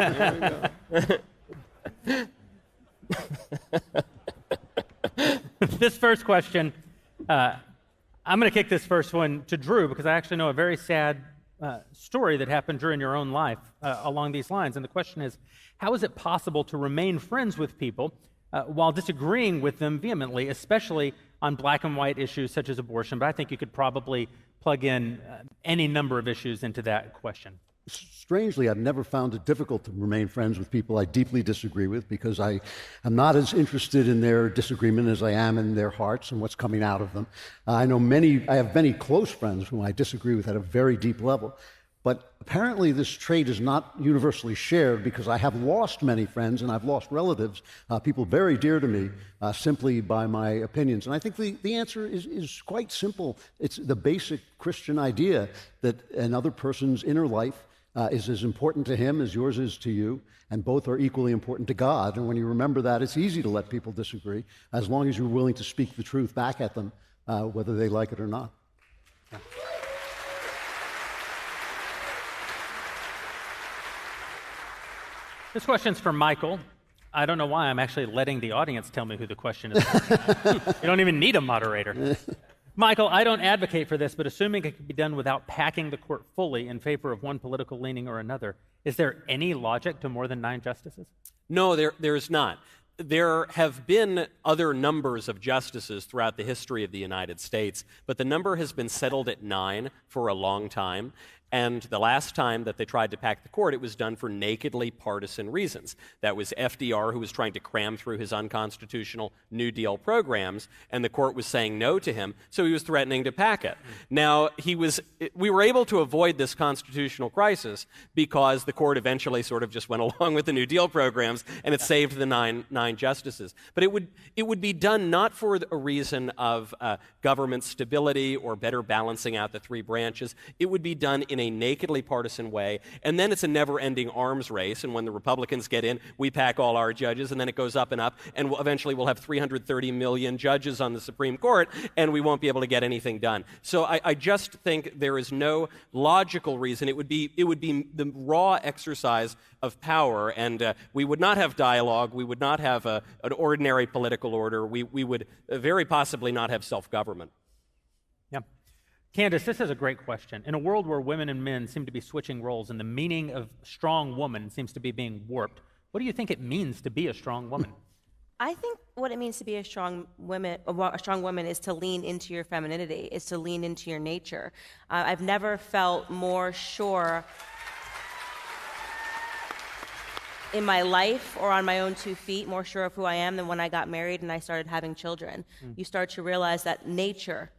This first question, I'm going to kick this first one to Drew because I actually know a very sad story that happened during your own life along these lines. And the question is, how is it possible to remain friends with people while disagreeing with them vehemently, especially on black and white issues such as abortion? But I think you could probably plug in any number of issues into that question.
Strangely, I've never found it difficult to remain friends with people I deeply disagree with because I am not as interested in their disagreement as I am in their hearts and what's coming out of them. I have many close friends whom I disagree with at a very deep level. But apparently this trait is not universally shared because I have lost many friends and I've lost relatives, people very dear to me, simply by my opinions. And I think the answer is quite simple. It's the basic Christian idea that another person's inner life is as important to him as yours is to you, and both are equally important to God. And when you remember that, it's easy to let people disagree, as long as you're willing to speak the truth back at them, whether they like it or not.
Yeah. This question's for Michael. I don't know why I'm actually letting the audience tell me who the question is. You don't even need a moderator. Michael, I don't advocate for this, but assuming it can be done without packing the court fully in favor of one political leaning or another, is there any logic to more than 9 justices?
No, there's not. There have been other numbers of justices throughout the history of the United States, but the number has been settled at 9 for a long time. And the last time that they tried to pack the court, it was done for nakedly partisan reasons. That was FDR, who was trying to cram through his unconstitutional New Deal programs, and the court was saying no to him, so he was threatening to pack it. Now, we were able to avoid this constitutional crisis because the court eventually sort of just went along with the New Deal programs, and it saved the nine justices. But it would be done not for a reason of government stability or better balancing out the 3 branches. It would be done in a nakedly partisan way, and then it's a never-ending arms race, and when the Republicans get in, we pack all our judges, and then it goes up, and eventually we'll have 330 million judges on the Supreme Court, and we won't be able to get anything done. So I just think there is no logical reason. It would be the raw exercise of power, and we would not have dialogue, we would not have an ordinary political order, we would very possibly not have self-government.
Yeah. Candace, this is a great question. In a world where women and men seem to be switching roles and the meaning of strong woman seems to be being warped, what do you think it means to be a strong woman?
I think what it means to be a strong woman is to lean into your femininity, is to lean into your nature. I've never felt more sure in my life or on my own 2 feet, more sure of who I am than when I got married and I started having children. You start to realize that nature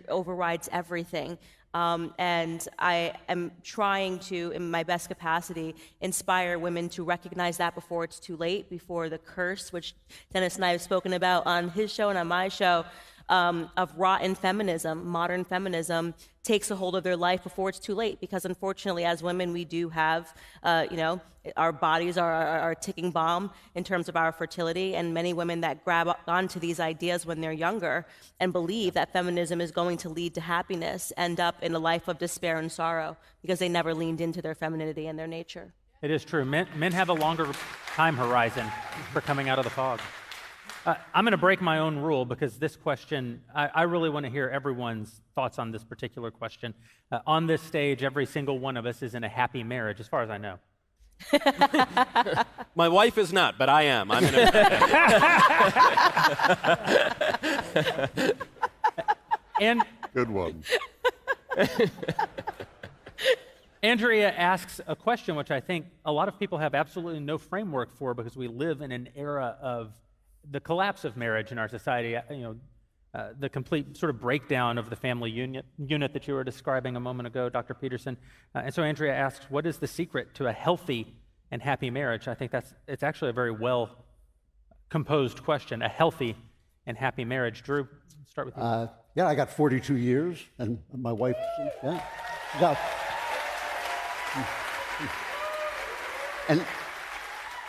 overrides everything. And I am trying to, in my best capacity, inspire women to recognize that before it's too late, before the curse, which Dennis and I have spoken about on his show and on my show, of rotten feminism, modern feminism, takes a hold of their life before it's too late. Because unfortunately, as women, we do have, our bodies are a ticking bomb in terms of our fertility. And many women that grab onto these ideas when they're younger and believe that feminism is going to lead to happiness end up in a life of despair and sorrow because they never leaned into their femininity and their nature.
It is true. Men have a longer time horizon for coming out of the fog. I'm going to break my own rule because this question, I really want to hear everyone's thoughts on this particular question. On this stage, every single one of us is in a happy marriage, as far as I know.
My wife is not, but I am. I'm in a...
And
good one.
Andrea asks a question which I think a lot of people have absolutely no framework for because we live in an era of the collapse of marriage in our society. The complete sort of breakdown of the family unit that you were describing a moment ago, Dr. Peterson. And so Andrea asks, what is the secret to a healthy and happy marriage? I think it's actually a very well-composed question, a healthy and happy marriage. Drew, start with you.
Yeah, I got 42 years, and my wife,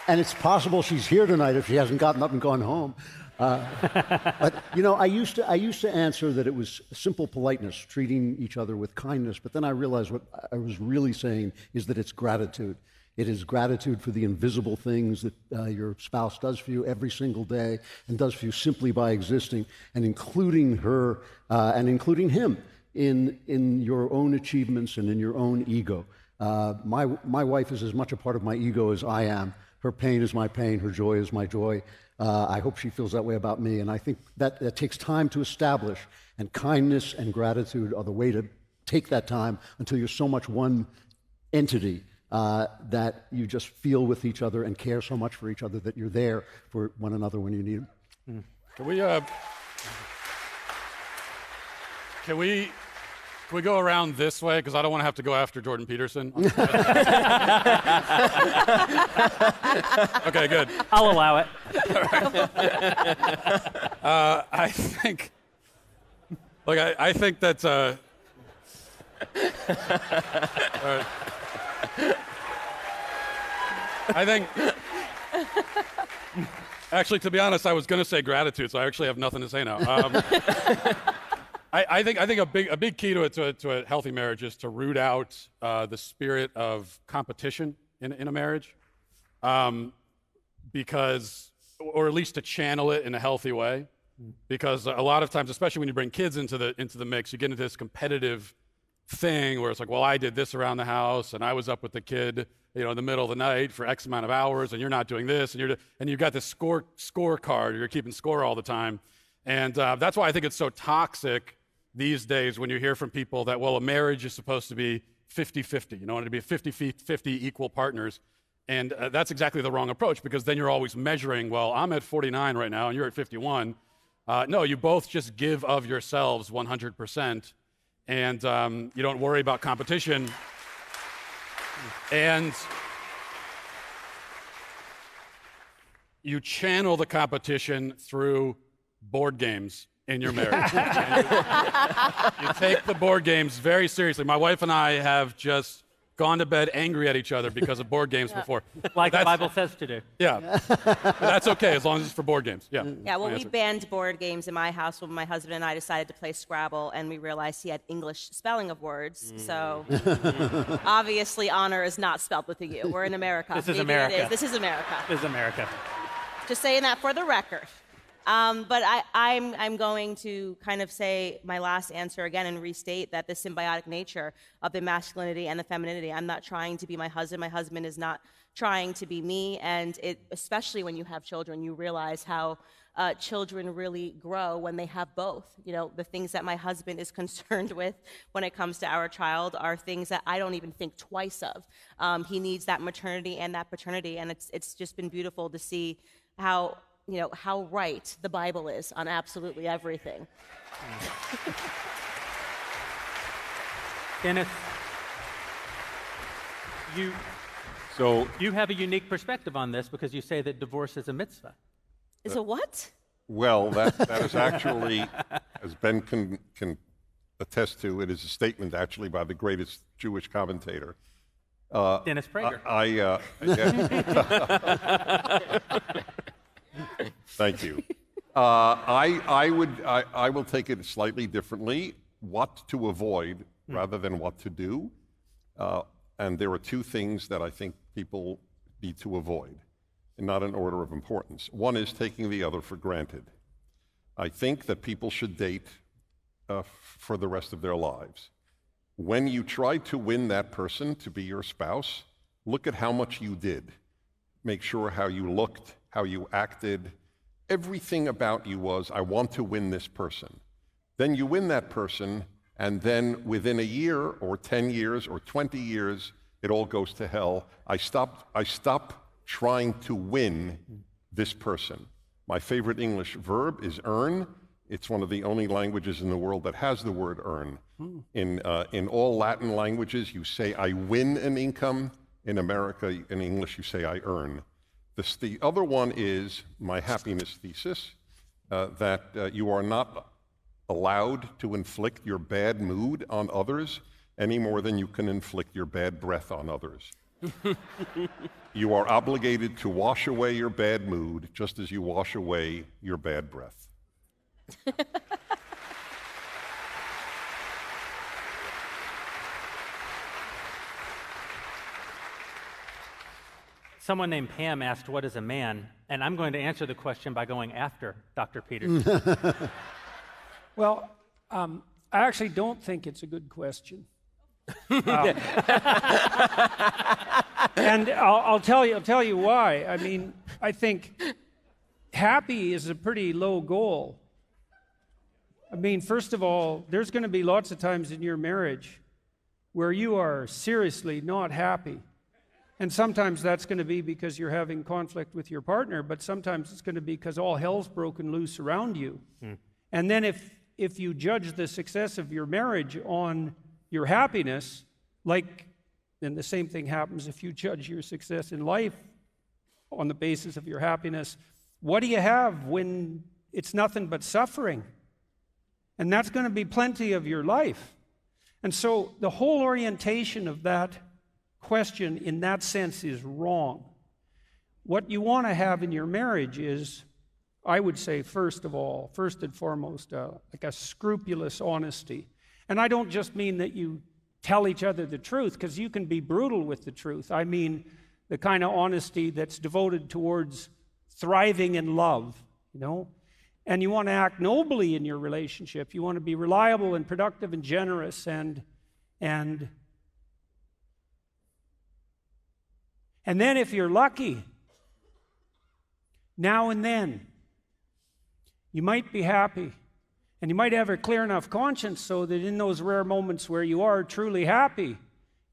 and it's possible she's here tonight if she hasn't gotten up and gone home. But I used to answer that it was simple politeness, treating each other with kindness. But then I realized what I was really saying is that it's gratitude. It is gratitude for the invisible things that your spouse does for you every single day and does for you simply by existing, and including her and including him in your own achievements and in your own ego. My wife is as much a part of my ego as I am. Her pain is my pain. Her joy is my joy. I hope she feels that way about me. And I think that takes time to establish. And kindness and gratitude are the way to take that time until you're so much one entity that you just feel with each other and care so much for each other that you're there for one another when you need them.
Can we go around this way? Because I don't want to have to go after Jordan Peterson. Okay, good.
I'll allow it.
I think that's all right. I think, actually, to be honest, I was going to say gratitude, so I actually have nothing to say now. I think a big key to a healthy marriage is to root out the spirit of competition in a marriage, because, or at least to channel it in a healthy way, because a lot of times, especially when you bring kids into the mix, you get into this competitive thing where it's like, well, I did this around the house, and I was up with the kid, in the middle of the night for X amount of hours, and you're not doing this, and you've got this scorecard, you're keeping score all the time, and that's why I think it's so toxic these days when you hear from people that, well, a marriage is supposed to be 50-50, to be 50-50 equal partners, and that's exactly the wrong approach, because then you're always measuring, well, I'm at 49 right now, and you're at 51. No, you both just give of yourselves 100%. And you don't worry about competition. And you channel the competition through board games in your marriage. You take the board games very seriously. My wife and I have just gone to bed angry at each other because of board games before.
Like the Bible says to do.
Yeah. That's okay, as long as it's for board games. Yeah.
Yeah, well, we banned board games in my house when my husband and I decided to play Scrabble, and we realized he had English spelling of words. So obviously honor is not spelled with a U. We're in America.
This is America.
This is America.
This is America.
Just saying that for the record. But I'm going to kind of say my last answer again and restate that the symbiotic nature of the masculinity and the femininity. I'm not trying to be my husband. My husband is not trying to be me. And especially when you have children, you realize how children really grow when they have both. The things that my husband is concerned with when it comes to our child are things that I don't even think twice of. He needs that maternity and that paternity. And it's just been beautiful to see how right the Bible is on absolutely everything.
Dennis, you have a unique perspective on this because you say that divorce is a mitzvah.
Is a what?
Well, that is actually, as Ben can attest to, it is a statement actually by the greatest Jewish commentator.
Dennis Prager.
Thank you. I will take it slightly differently. What to avoid rather than what to do. And there are two things that I think people need to avoid. and not in order of importance. One is taking the other for granted. I think that people should date for the rest of their lives. When you try to win that person to be your spouse, look at how much you did. Make sure how you looked, how you acted. Everything about you was, I want to win this person. Then you win that person, and then within a year or 10 years or 20 years, it all goes to hell. I stop trying to win this person. My favorite English verb is earn. It's one of the only languages in the world that has the word earn. In all Latin languages, you say, I win an income. In America, in English, you say, I earn. The other one is my happiness thesis, that you are not allowed to inflict your bad mood on others any more than you can inflict your bad breath on others. You are obligated to wash away your bad mood just as you wash away your bad breath.
Someone named Pam asked, what is a man? And I'm going to answer the question by going after Dr. Peterson.
Well, I actually don't think it's a good question. And I'll tell you why. I mean, I think happy is a pretty low goal. I mean, first of all, there's going to be lots of times in your marriage where you are seriously not happy. And sometimes that's going to be because you're having conflict with your partner, but sometimes it's going to be because all hell's broken loose around you. And then if you judge the success of your marriage on your happiness, then the same thing happens if you judge your success in life on the basis of your happiness. What do you have when it's nothing but suffering? And that's going to be plenty of your life. And so the whole orientation of that question in that sense is wrong. What you want to have in your marriage is, I would say, first and foremost, like a scrupulous honesty. And I don't just mean that you tell each other the truth, because you can be brutal with the truth. I mean the kind of honesty that's devoted towards thriving in love, And you want to act nobly in your relationship. You want to be reliable and productive and generous and then if you're lucky, now and then, you might be happy. And you might have a clear enough conscience so that in those rare moments where you are truly happy,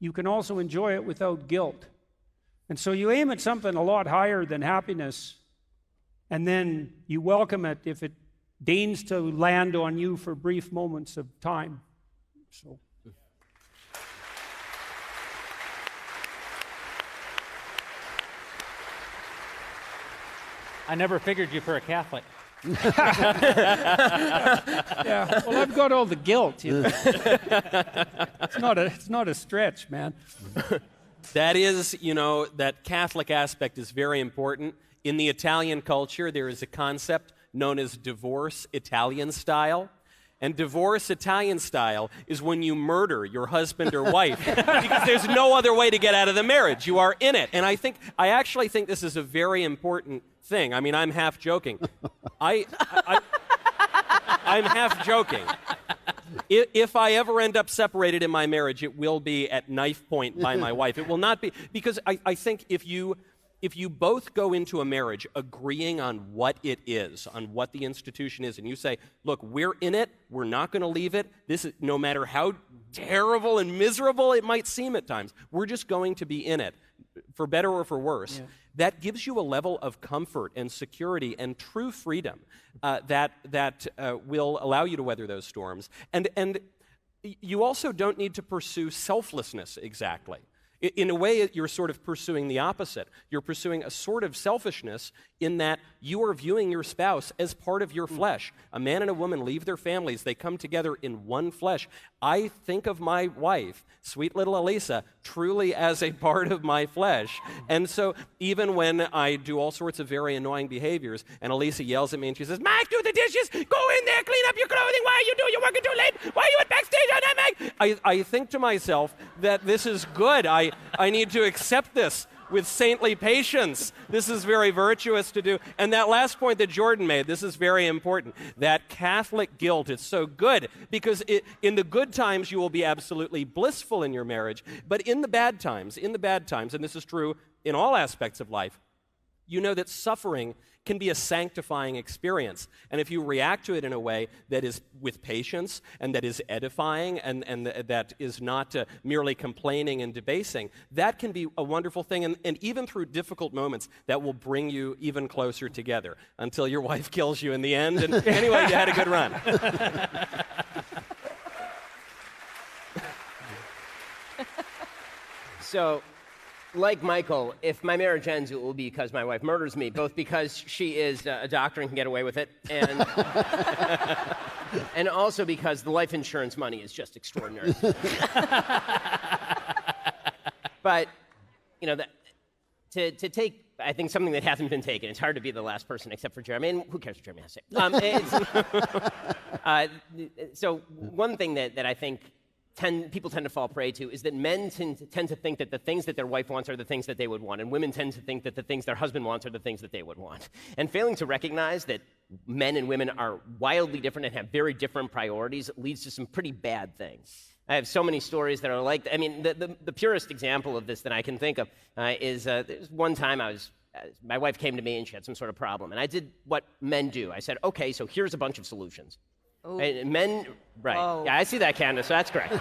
you can also enjoy it without guilt. And so you aim at something a lot higher than happiness, and then you welcome it if it deigns to land on you for brief moments of time. So.
I never figured you for a Catholic.
Yeah, well, I've got all the guilt. It's not a stretch, man.
That is, that Catholic aspect is very important. In the Italian culture, there is a concept known as divorce Italian style. And divorce Italian style is when you murder your husband or wife because there's no other way to get out of the marriage. You are in it. And I actually think this is a very important thing. I mean, I'm half joking. I'm half joking. If I ever end up separated in my marriage, it will be at knife point by my wife. It will not be, because I think if you both go into a marriage agreeing on what it is, on what the institution is, and you say, look, we're in it, we're not going to leave it, this is, no matter how terrible and miserable it might seem at times, we're just going to be in it, for better or for worse. Yeah. That gives you a level of comfort and security and true freedom that will allow you to weather those storms. And you also don't need to pursue selflessness exactly. In a way, you're sort of pursuing the opposite. You're pursuing a sort of selfishness in that you are viewing your spouse as part of your flesh. A man and a woman leave their families. They come together in one flesh. I think of my wife, sweet little Elisa, truly as a part of my flesh. And so even when I do all sorts of very annoying behaviors, and Elisa yells at me and she says, Mike, do the dishes, go in there, clean up your clothing, why are you doing? You're working too late, why are you at Backstage on that, Mike? I think to myself that this is good. I need to accept this with saintly patience. This is very virtuous to do. And that last point that Jordan made, this is very important. That Catholic guilt is so good because in the good times you will be absolutely blissful in your marriage, but in the bad times, and this is true in all aspects of life, you know that suffering can be a sanctifying experience. And if you react to it in a way that is with patience and that is edifying and that is not merely complaining and debasing, that can be a wonderful thing. And even through difficult moments, that will bring you even closer together until your wife kills you in the end. And anyway, you had a good run.
So, like Michael, if my marriage ends, it will be because my wife murders me, both because she is a doctor and can get away with it, and and also because the life insurance money is just extraordinary. But, you know, to take, I think, something that hasn't been taken, it's hard to be the last person except for Jeremy, and who cares what Jeremy has to say? So one thing that I think people tend to fall prey to is that men tend to think that the things that their wife wants are the things that they would want, and women tend to think that the things their husband wants are the things that they would want. And failing to recognize that men and women are wildly different and have very different priorities leads to some pretty bad things. I have so many stories that are like, I mean, the purest example of this that I can think of is there's one time my wife came to me and she had some sort of problem, and I did what men do. I said, okay, so here's a bunch of solutions. And men, right? Oh. Yeah, I see that, Candace. So that's correct.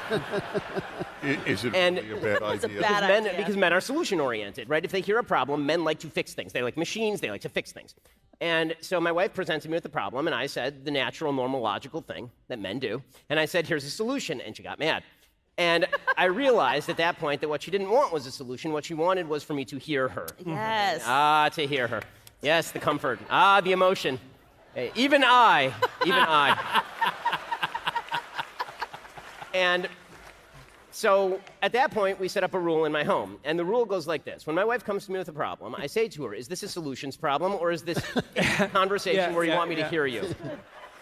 Is it really a bad idea?
It's a bad idea. Because men are solution-oriented, right? If they hear a problem, men like to fix things. They like machines. They like to fix things. And so my wife presented me with the problem, and I said the natural, normal, logical thing that men do. And I said, here's a solution, and she got mad. And I realized at that point that what she didn't want was a solution. What she wanted was for me to hear her.
Yes.
To hear her. Yes, the comfort. The emotion. Even I. And so at that point, we set up a rule in my home. And the rule goes like this. When my wife comes to me with a problem, I say to her, is this a solutions problem or is this a conversation where you want me to hear you?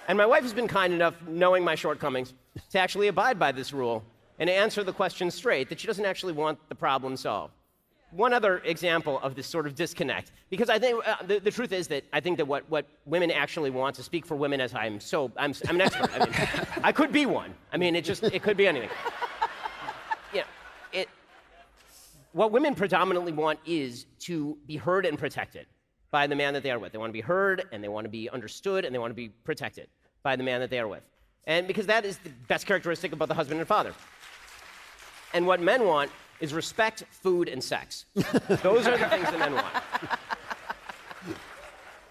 And my wife has been kind enough, knowing my shortcomings, to actually abide by this rule and answer the question straight, that she doesn't actually want the problem solved. One other example of this sort of disconnect, because I think the truth is that I think that what women actually want, to speak for women as I'm an expert. I mean, I could be one. I mean, it could be anything. What women predominantly want is to be heard and protected by the man that they are with. They want to be heard, and they want to be understood, and they want to be protected by the man that they are with. And because that is the best characteristic about the husband and father. And what men want is respect, food, and sex. Those are the things that men want.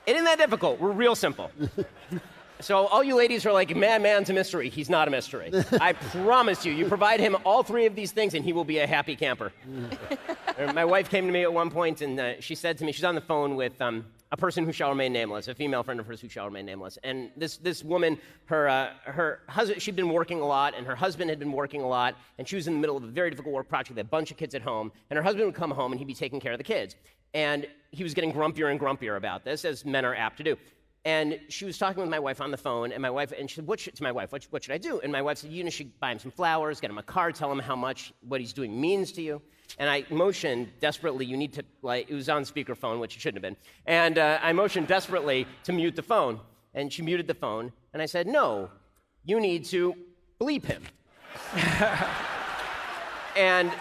It isn't that difficult. We're real simple. So all you ladies are like, man's a mystery. He's not a mystery. I promise you, you provide him all three of these things, and he will be a happy camper. My wife came to me at one point, and she said to me, she's on the phone with a person who shall remain nameless, a female friend of hers who shall remain nameless. And this woman, her husband, she'd been working a lot, and her husband had been working a lot, and she was in the middle of a very difficult work project with a bunch of kids at home, and her husband would come home, and he'd be taking care of the kids. And he was getting grumpier and grumpier about this, as men are apt to do. And she was talking with my wife on the phone, and she said, what should I do? And my wife said, you should buy him some flowers, get him a card, tell him how much what he's doing means to you. And I motioned desperately, you need to, it was on speakerphone, which it shouldn't have been. And I motioned desperately to mute the phone. And she muted the phone, and I said, no, you need to bleep him. And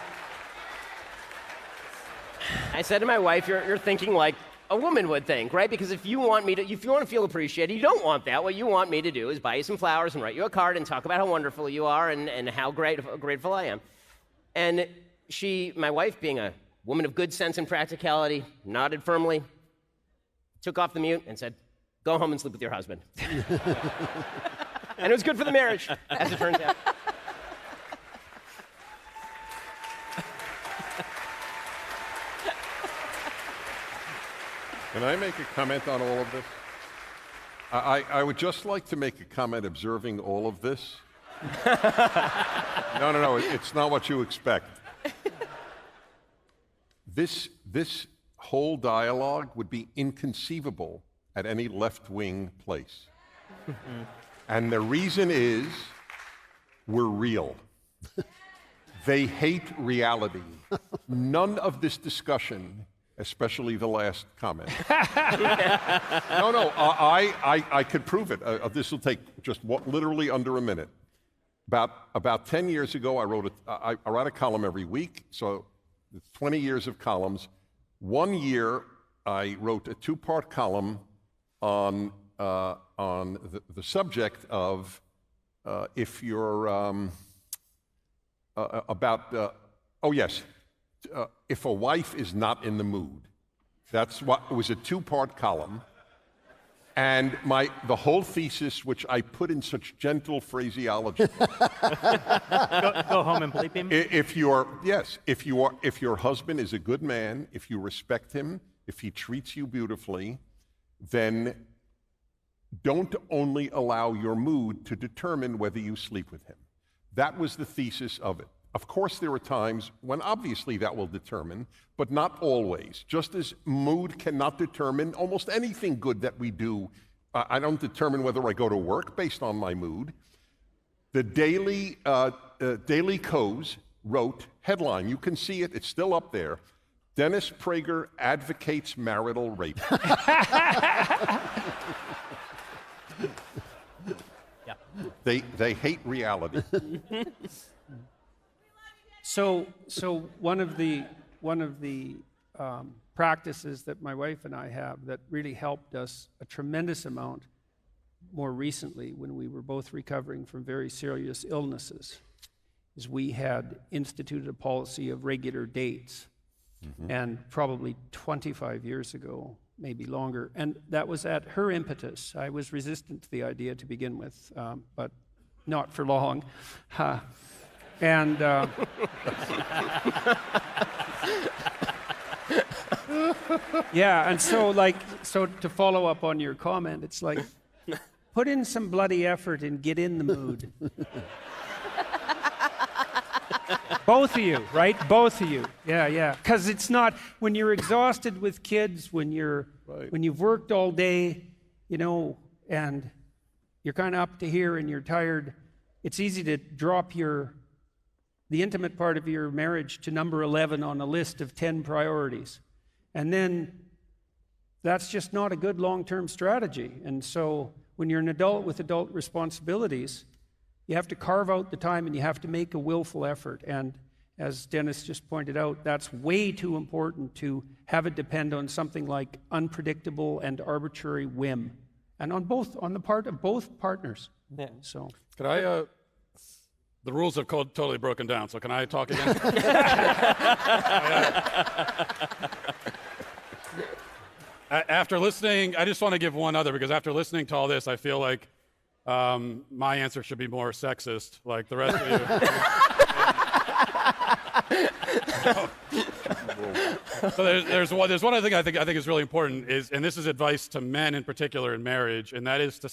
I said to my wife, you're thinking like a woman would think, right? Because if you want to feel appreciated, you don't want that. What you want me to do is buy you some flowers and write you a card and talk about how wonderful you are and how grateful I am. And my wife, being a woman of good sense and practicality, nodded firmly, took off the mute, and said, go home and sleep with your husband. And it was good for the marriage, as it turns out.
Can I make a comment on all of this? I would just like to make a comment observing all of this. No, it's not what you expect. This whole dialogue would be inconceivable at any left-wing place. And the reason is we're real. They hate reality. None of this discussion, especially the last comment. No, I could prove it. This will take just literally under a minute. About 10 years ago, I wrote a column every week, so it's 20 years of columns. One year, I wrote a 2-part column on the subject of if you're if a wife is not in the mood. That's what it was, a 2-part column. And the whole thesis, which I put in such gentle phraseology.
Go home and bleep him.
If your husband is a good man, if you respect him, if he treats you beautifully, then don't only allow your mood to determine whether you sleep with him. That was the thesis of it. Of course, there are times when obviously that will determine, but not always. Just as mood cannot determine almost anything good that we do. I don't determine whether I go to work based on my mood. The Daily Kos wrote, headline, you can see it, it's still up there, Dennis Prager advocates marital rape.
Yeah.
They hate reality.
So one of the practices that my wife and I have that really helped us a tremendous amount more recently when we were both recovering from very serious illnesses is we had instituted a policy of regular dates. Mm-hmm. And probably 25 years ago, maybe longer, and that was at her impetus. I was resistant to the idea to begin with, but not for long. And yeah, and so to follow up on your comment, it's like, put in some bloody effort and get in the mood. Both of you, right? Both of you. Yeah. Because it's not, when you're exhausted with kids, when you've worked all day, and you're kind of up to here and you're tired, it's easy to drop the intimate part of your marriage to number 11 on a list of 10 priorities. And then that's just not a good long-term strategy. And so when you're an adult with adult responsibilities, you have to carve out the time and you have to make a willful effort. And as Dennis just pointed out, that's way too important to have it depend on something like unpredictable and arbitrary whim. And on the part of both partners. Yeah. So
could I the rules have totally broken down, so can I talk again? After listening, I just want to give one other, because after listening to all this, I feel like my answer should be more sexist, like the rest of you. So there's one other thing I think is really important, and this is advice to men in particular in marriage, and that is to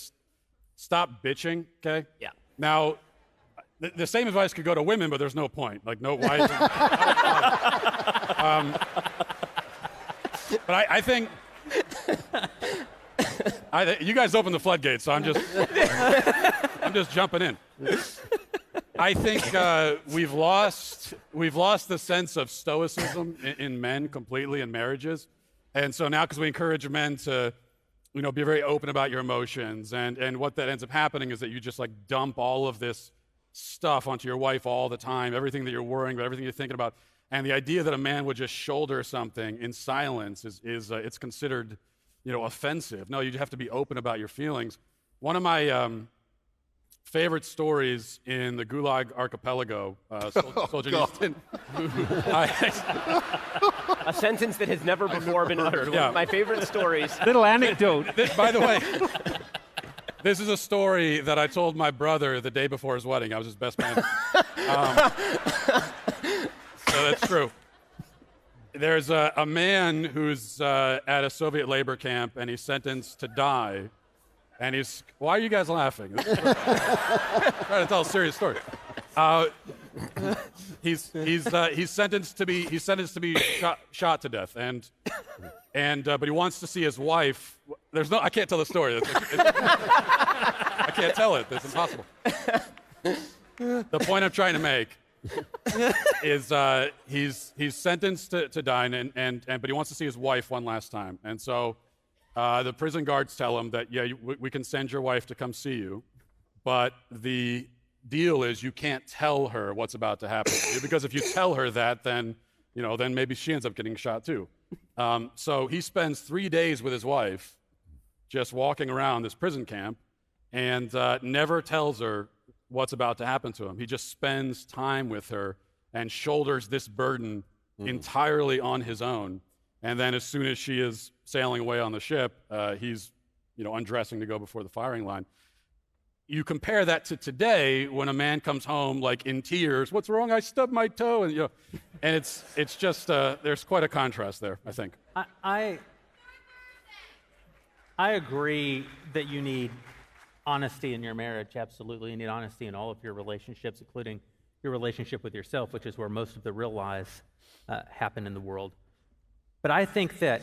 stop bitching. Okay. Yeah. Now, the same advice could go to women, but there's no point. Like, no, why? But I think you guys opened the floodgates, so I'm just jumping in. I think we've lost the sense of stoicism in men completely in marriages, and so now, because we encourage men to, be very open about your emotions, and what that ends up happening is that you just like dump all of this stuff onto your wife all the time, everything that you're worrying about, everything you're thinking about, and the idea that a man would just shoulder something in silence is it's considered, offensive. No, you have to be open about your feelings. One of my favorite stories in the Gulag Archipelago, Solzhenitsyn.
A sentence that has never before been uttered. One of my favorite stories.
Little anecdote.
By the way, this is a story that I told my brother the day before his wedding. I was his best man. So that's true. There's a man who's at a Soviet labor camp, and he's sentenced to die. And why are you guys laughing? I'm trying to tell a serious story. He's sentenced to be shot to death, but he wants to see his wife. I can't tell the story. I can't tell it. It's impossible. The point I'm trying to make is he's sentenced to die, but he wants to see his wife one last time. And so the prison guards tell him that, yeah, we can send your wife to come see you, but the deal is you can't tell her what's about to happen to you, because if you tell her that, then maybe she ends up getting shot too. So he spends 3 days with his wife just walking around this prison camp and never tells her what's about to happen to him. He just spends time with her and shoulders this burden entirely on his own. And then as soon as she is sailing away on the ship, he's undressing to go before the firing line. You compare that to today, when a man comes home like in tears, "What's wrong? I stubbed my toe," and it's just there's quite a contrast there, I think.
I agree that you need honesty in your marriage. Absolutely, you need honesty in all of your relationships, including your relationship with yourself, which is where most of the real lies happen in the world. But I think that,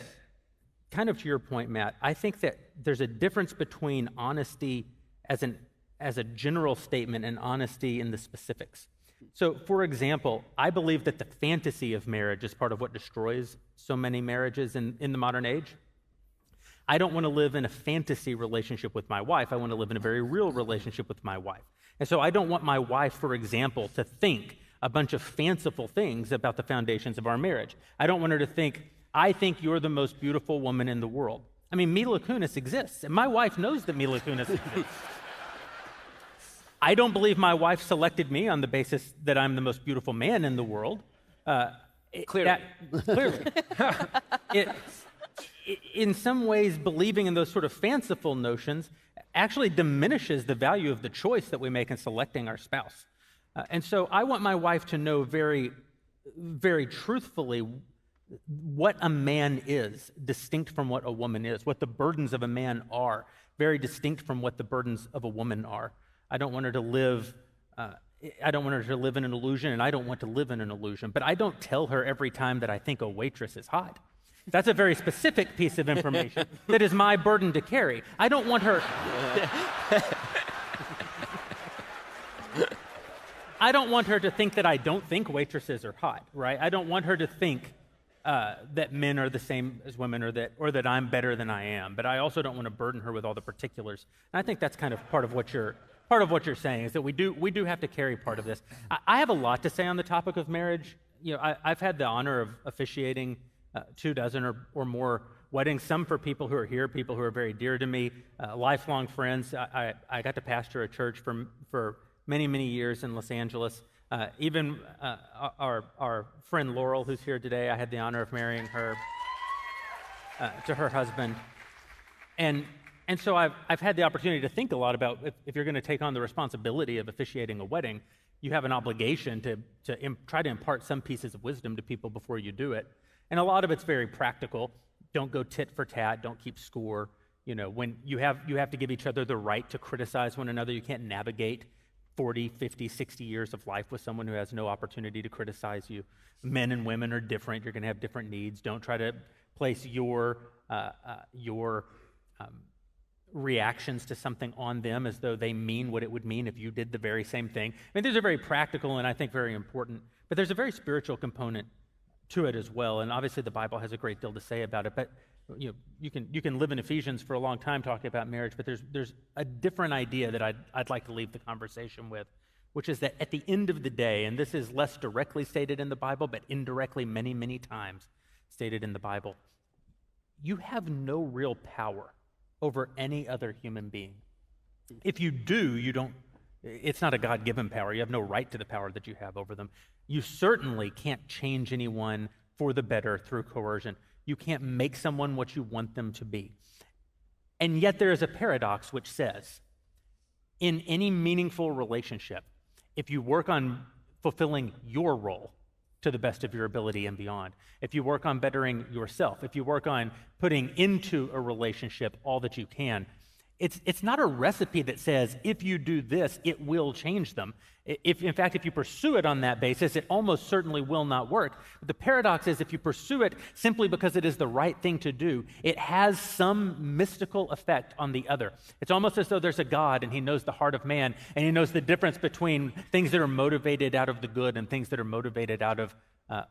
kind of to your point, Matt, I think that there's a difference between honesty as a general statement and honesty in the specifics. So, for example, I believe that the fantasy of marriage is part of what destroys so many marriages in the modern age. I don't want to live in a fantasy relationship with my wife. I want to live in a very real relationship with my wife. And so I don't want my wife, for example, to think a bunch of fanciful things about the foundations of our marriage. I don't want her to think, "I think you're the most beautiful woman in the world." I mean, Mila Kunis exists, and my wife knows that Mila Kunis exists. I don't believe my wife selected me on the basis that I'm the most beautiful man in the world.
Clearly.
In some ways, believing in those sort of fanciful notions actually diminishes the value of the choice that we make in selecting our spouse. And so I want my wife to know very, very truthfully what a man is, distinct from what a woman is, what the burdens of a man are, very distinct from what the burdens of a woman are. I don't want her to live in an illusion, and I don't want to live in an illusion. But I don't tell her every time that I think a waitress is hot. That's a very specific piece of information that is my burden to carry. I don't want her... I don't want her to think that I don't think waitresses are hot, right? I don't want her to think that men are the same as women, or that I'm better than I am. But I also don't want to burden her with all the particulars. And I think that's kind of part of what you're saying, is that we do have to carry part of this. I have a lot to say on the topic of marriage. I've had the honor of officiating 24 or more weddings, some for people who are here, people who are very dear to me, lifelong friends. I got to pastor a church for many, many years in Los Angeles. Even our friend Laurel, who's here today, I had the honor of marrying her to her husband. And so I've had the opportunity to think a lot about if you're going to take on the responsibility of officiating a wedding, you have an obligation to try to impart some pieces of wisdom to people before you do it. And a lot of it's very practical. Don't go tit for tat. Don't keep score. When you have to give each other the right to criticize one another. You can't navigate 40, 50, 60 years of life with someone who has no opportunity to criticize you. Men and women are different. You're going to have different needs. Don't try to place your reactions to something on them as though they mean what it would mean if you did the very same thing. I mean, these are very practical and I think very important, but there's a very spiritual component to it as well. And obviously the Bible has a great deal to say about it, but you can live in Ephesians for a long time talking about marriage, but there's a different idea that I'd like to leave the conversation with, which is that at the end of the day, and this is less directly stated in the Bible, but indirectly many, many times stated in the Bible, you have no real power over any other human being. If you do, it's not a God-given power. You have no right to the power that you have over them. You certainly can't change anyone for the better through coercion. You can't make someone what you want them to be. And yet there is a paradox which says, in any meaningful relationship, if you work on fulfilling your role to the best of your ability and beyond, if you work on bettering yourself, if you work on putting into a relationship all that you can, it's not a recipe that says if you do this, it will change them. In fact, if you pursue it on that basis, it almost certainly will not work. But the paradox is if you pursue it simply because it is the right thing to do, it has some mystical effect on the other. It's almost as though there's a God and he knows the heart of man, and he knows the difference between things that are motivated out of the good and things that are motivated out of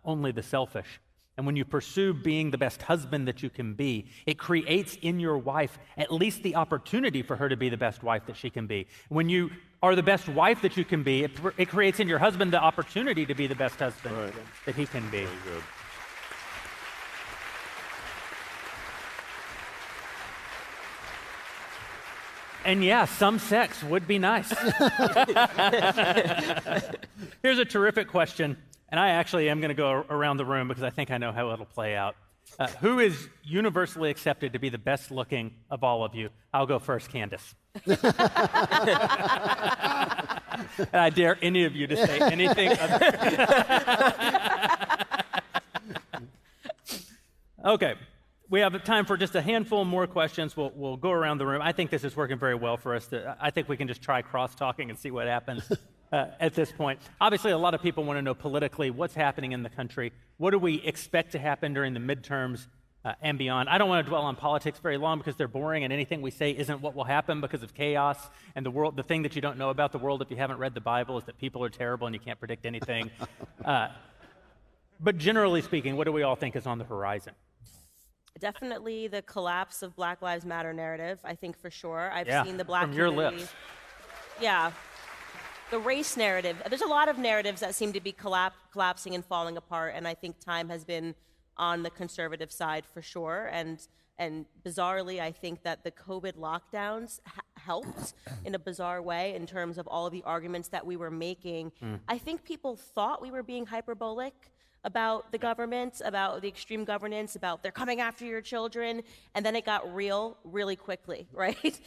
only the selfish. And when you pursue being the best husband that you can be, it creates in your wife at least the opportunity for her to be the best wife that she can be. When you are the best wife that you can be, it creates in your husband the opportunity to be the best husband that he can be.
Very good.
And yeah, some sex would be nice. Here's a terrific question. And I actually am going to go around the room because I think I know how it'll play out. Who is universally accepted to be the best looking of all of you? I'll go first, Candace. And I dare any of you to say anything other. Okay, we have time for just a handful more questions. We'll go around the room. I think this is working very well for us. I think we can just try cross-talking and see what happens. At this point. Obviously, a lot of people want to know politically what's happening in the country. What do we expect to happen during the midterms and beyond? I don't want to dwell on politics very long because they're boring, and anything we say isn't what will happen because of chaos and the world. The thing that you don't know about the world if you haven't read the Bible is that people are terrible and you can't predict anything. But generally speaking, what do we all think is on the horizon?
Definitely the collapse of Black Lives Matter narrative, I think for sure. I've seen the Black
from your
community.
lips.
Yeah. The race narrative, there's a lot of narratives that seem to be collapsing and falling apart, and I think time has been on the conservative side for sure. And bizarrely, I think that the COVID lockdowns helped in a bizarre way in terms of all of the arguments that we were making. I think people thought we were being hyperbolic about the government, about the extreme governance, about they're coming after your children, and then it got real really quickly, right?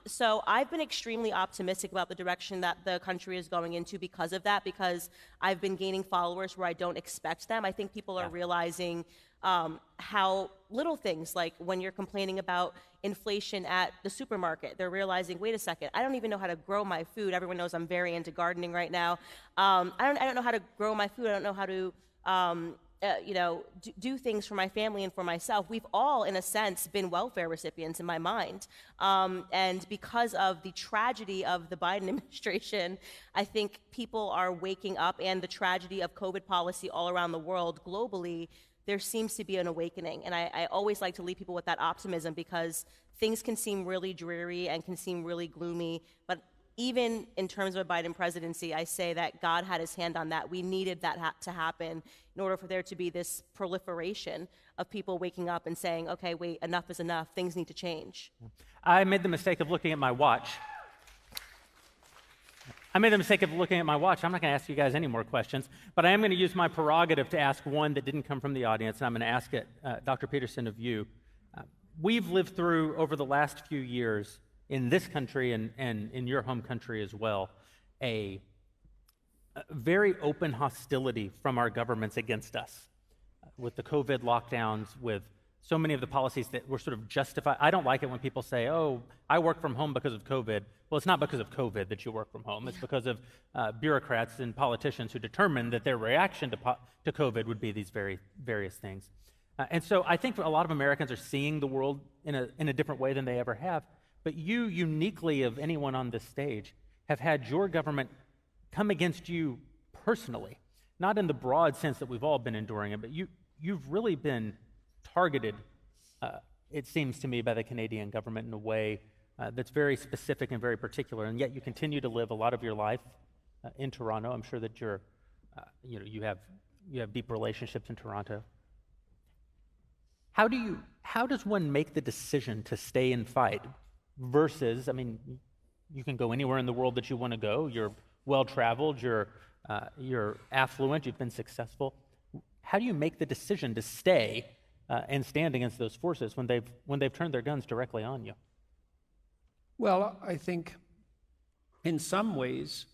So I've been extremely optimistic about the direction that the country is going into because of that, because I've been gaining followers where I don't expect them. I think people are realizing how little things, like when you're complaining about inflation at the supermarket, they're realizing, wait a second, I don't even know how to grow my food. Everyone knows I'm very into gardening right now. I don't know how to grow my food. I don't know how to do things for my family and for myself. We've all, in a sense, been welfare recipients in my mind. And because of the tragedy of the Biden administration, I think people are waking up, and the tragedy of COVID policy all around the world globally, there seems to be an awakening. And I always like to leave people with that optimism, because things can seem really dreary and can seem really gloomy, but even in terms of a Biden presidency, I say that God had his hand on that. We needed that to happen in order for there to be this proliferation of people waking up and saying, okay, wait, enough is enough. Things need to change.
I made the mistake of looking at my watch. I'm not going to ask you guys any more questions, but I am going to use my prerogative to ask one that didn't come from the audience, and I'm going to ask it, Dr. Peterson, of you. We've lived through, over the last few years, in this country and in your home country as well, a very open hostility from our governments against us, with the COVID lockdowns, with so many of the policies that were sort of justified. I don't like it when people say, oh, I work from home because of COVID. Well, it's not because of COVID that you work from home. It's because of bureaucrats and politicians who determined that their reaction to COVID would be these various things. And so I think a lot of Americans are seeing the world in a different way than they ever have. But you, uniquely of anyone on this stage, have had your government come against you personally, not in the broad sense that we've all been enduring it, but you've really been targeted, it seems to me, by the Canadian government in a way that's very specific and very particular, and yet you continue to live a lot of your life in Toronto. I'm sure that you have deep relationships in Toronto. How does one make the decision to stay and fight versus, I mean, you can go anywhere in the world that you want to go. You're well-traveled, you're affluent, you've been successful. How do you make the decision to stay and stand against those forces when they've turned their guns directly on you?
Well, I think in some ways,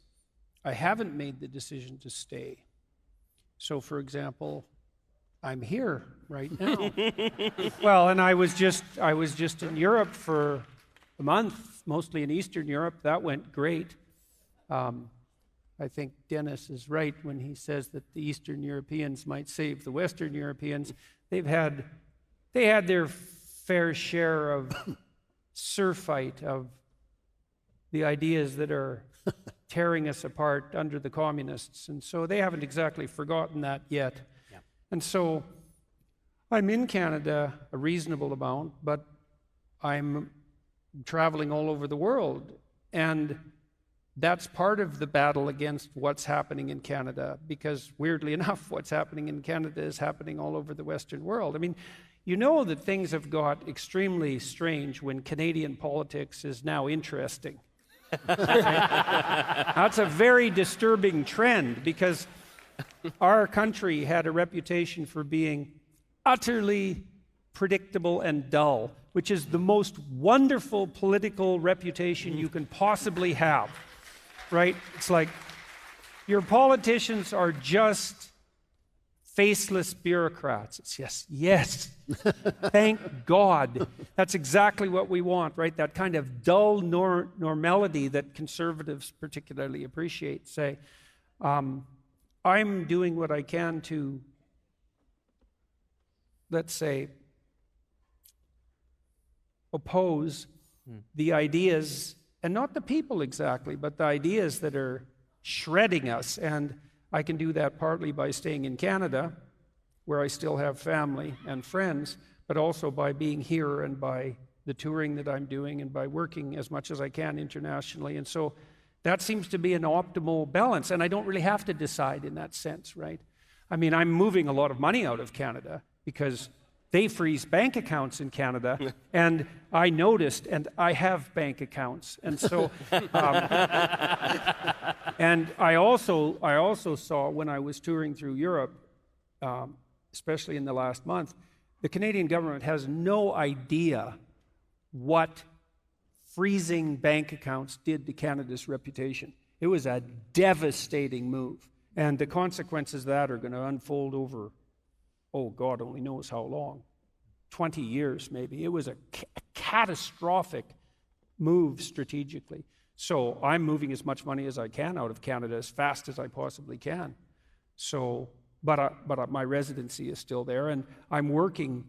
I haven't made the decision to stay. So, for example, I'm here right now. Well, and I was just in Europe for a month, mostly in Eastern Europe. That went great. I think Dennis is right when he says that the Eastern Europeans might save the Western Europeans. They had their fair share of surfeit of the ideas that are tearing us apart under the communists. And so they haven't exactly forgotten that yet. Yeah. And so I'm in Canada a reasonable amount, but I'm traveling all over the world. And that's part of the battle against what's happening in Canada, because weirdly enough, what's happening in Canada is happening all over the Western world. I mean, you know that things have got extremely strange when Canadian politics is now interesting. That's a very disturbing trend, because our country had a reputation for being utterly predictable and dull, which is the most wonderful political reputation you can possibly have, right? It's like your politicians are just faceless bureaucrats. It's yes. Thank God. That's exactly what we want, right? That kind of dull normality that conservatives particularly appreciate. Say, I'm doing what I can to, let's say, oppose the ideas, and not the people exactly, but the ideas that are shredding us. And I can do that partly by staying in Canada, where I still have family and friends, but also by being here and by the touring that I'm doing and by working as much as I can internationally. And so that seems to be an optimal balance, and I don't really have to decide in that sense, right? I mean, I'm moving a lot of money out of Canada because they freeze bank accounts in Canada, and I noticed, and I have bank accounts, and so, and I also saw when I was touring through Europe, especially in the last month, the Canadian government has no idea what freezing bank accounts did to Canada's reputation. It was a devastating move, and the consequences of that are going to unfold over, oh, God only knows how long, 20 years maybe. It was a catastrophic move strategically. So I'm moving as much money as I can out of Canada as fast as I possibly can. So, but my residency is still there, and I'm working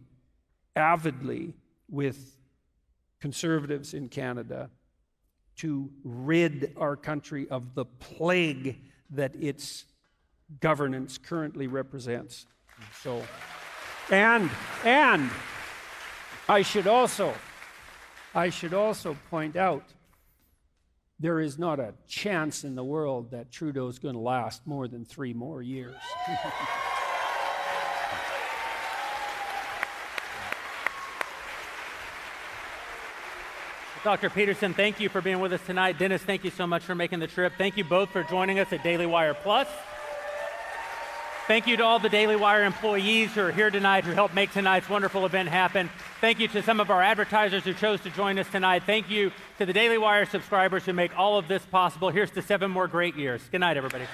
avidly with conservatives in Canada to rid our country of the plague that its governance currently represents. So, and I should also point out, there is not a chance in the world that Trudeau's going to last more than 3 more years.
Dr. Peterson, thank you for being with us tonight. Dennis, thank you so much for making the trip. Thank you both for joining us at Daily Wire Plus. Thank you to all the Daily Wire employees who are here tonight, who helped make tonight's wonderful event happen. Thank you to some of our advertisers who chose to join us tonight. Thank you to the Daily Wire subscribers who make all of this possible. Here's to 7 more great years. Good night, everybody.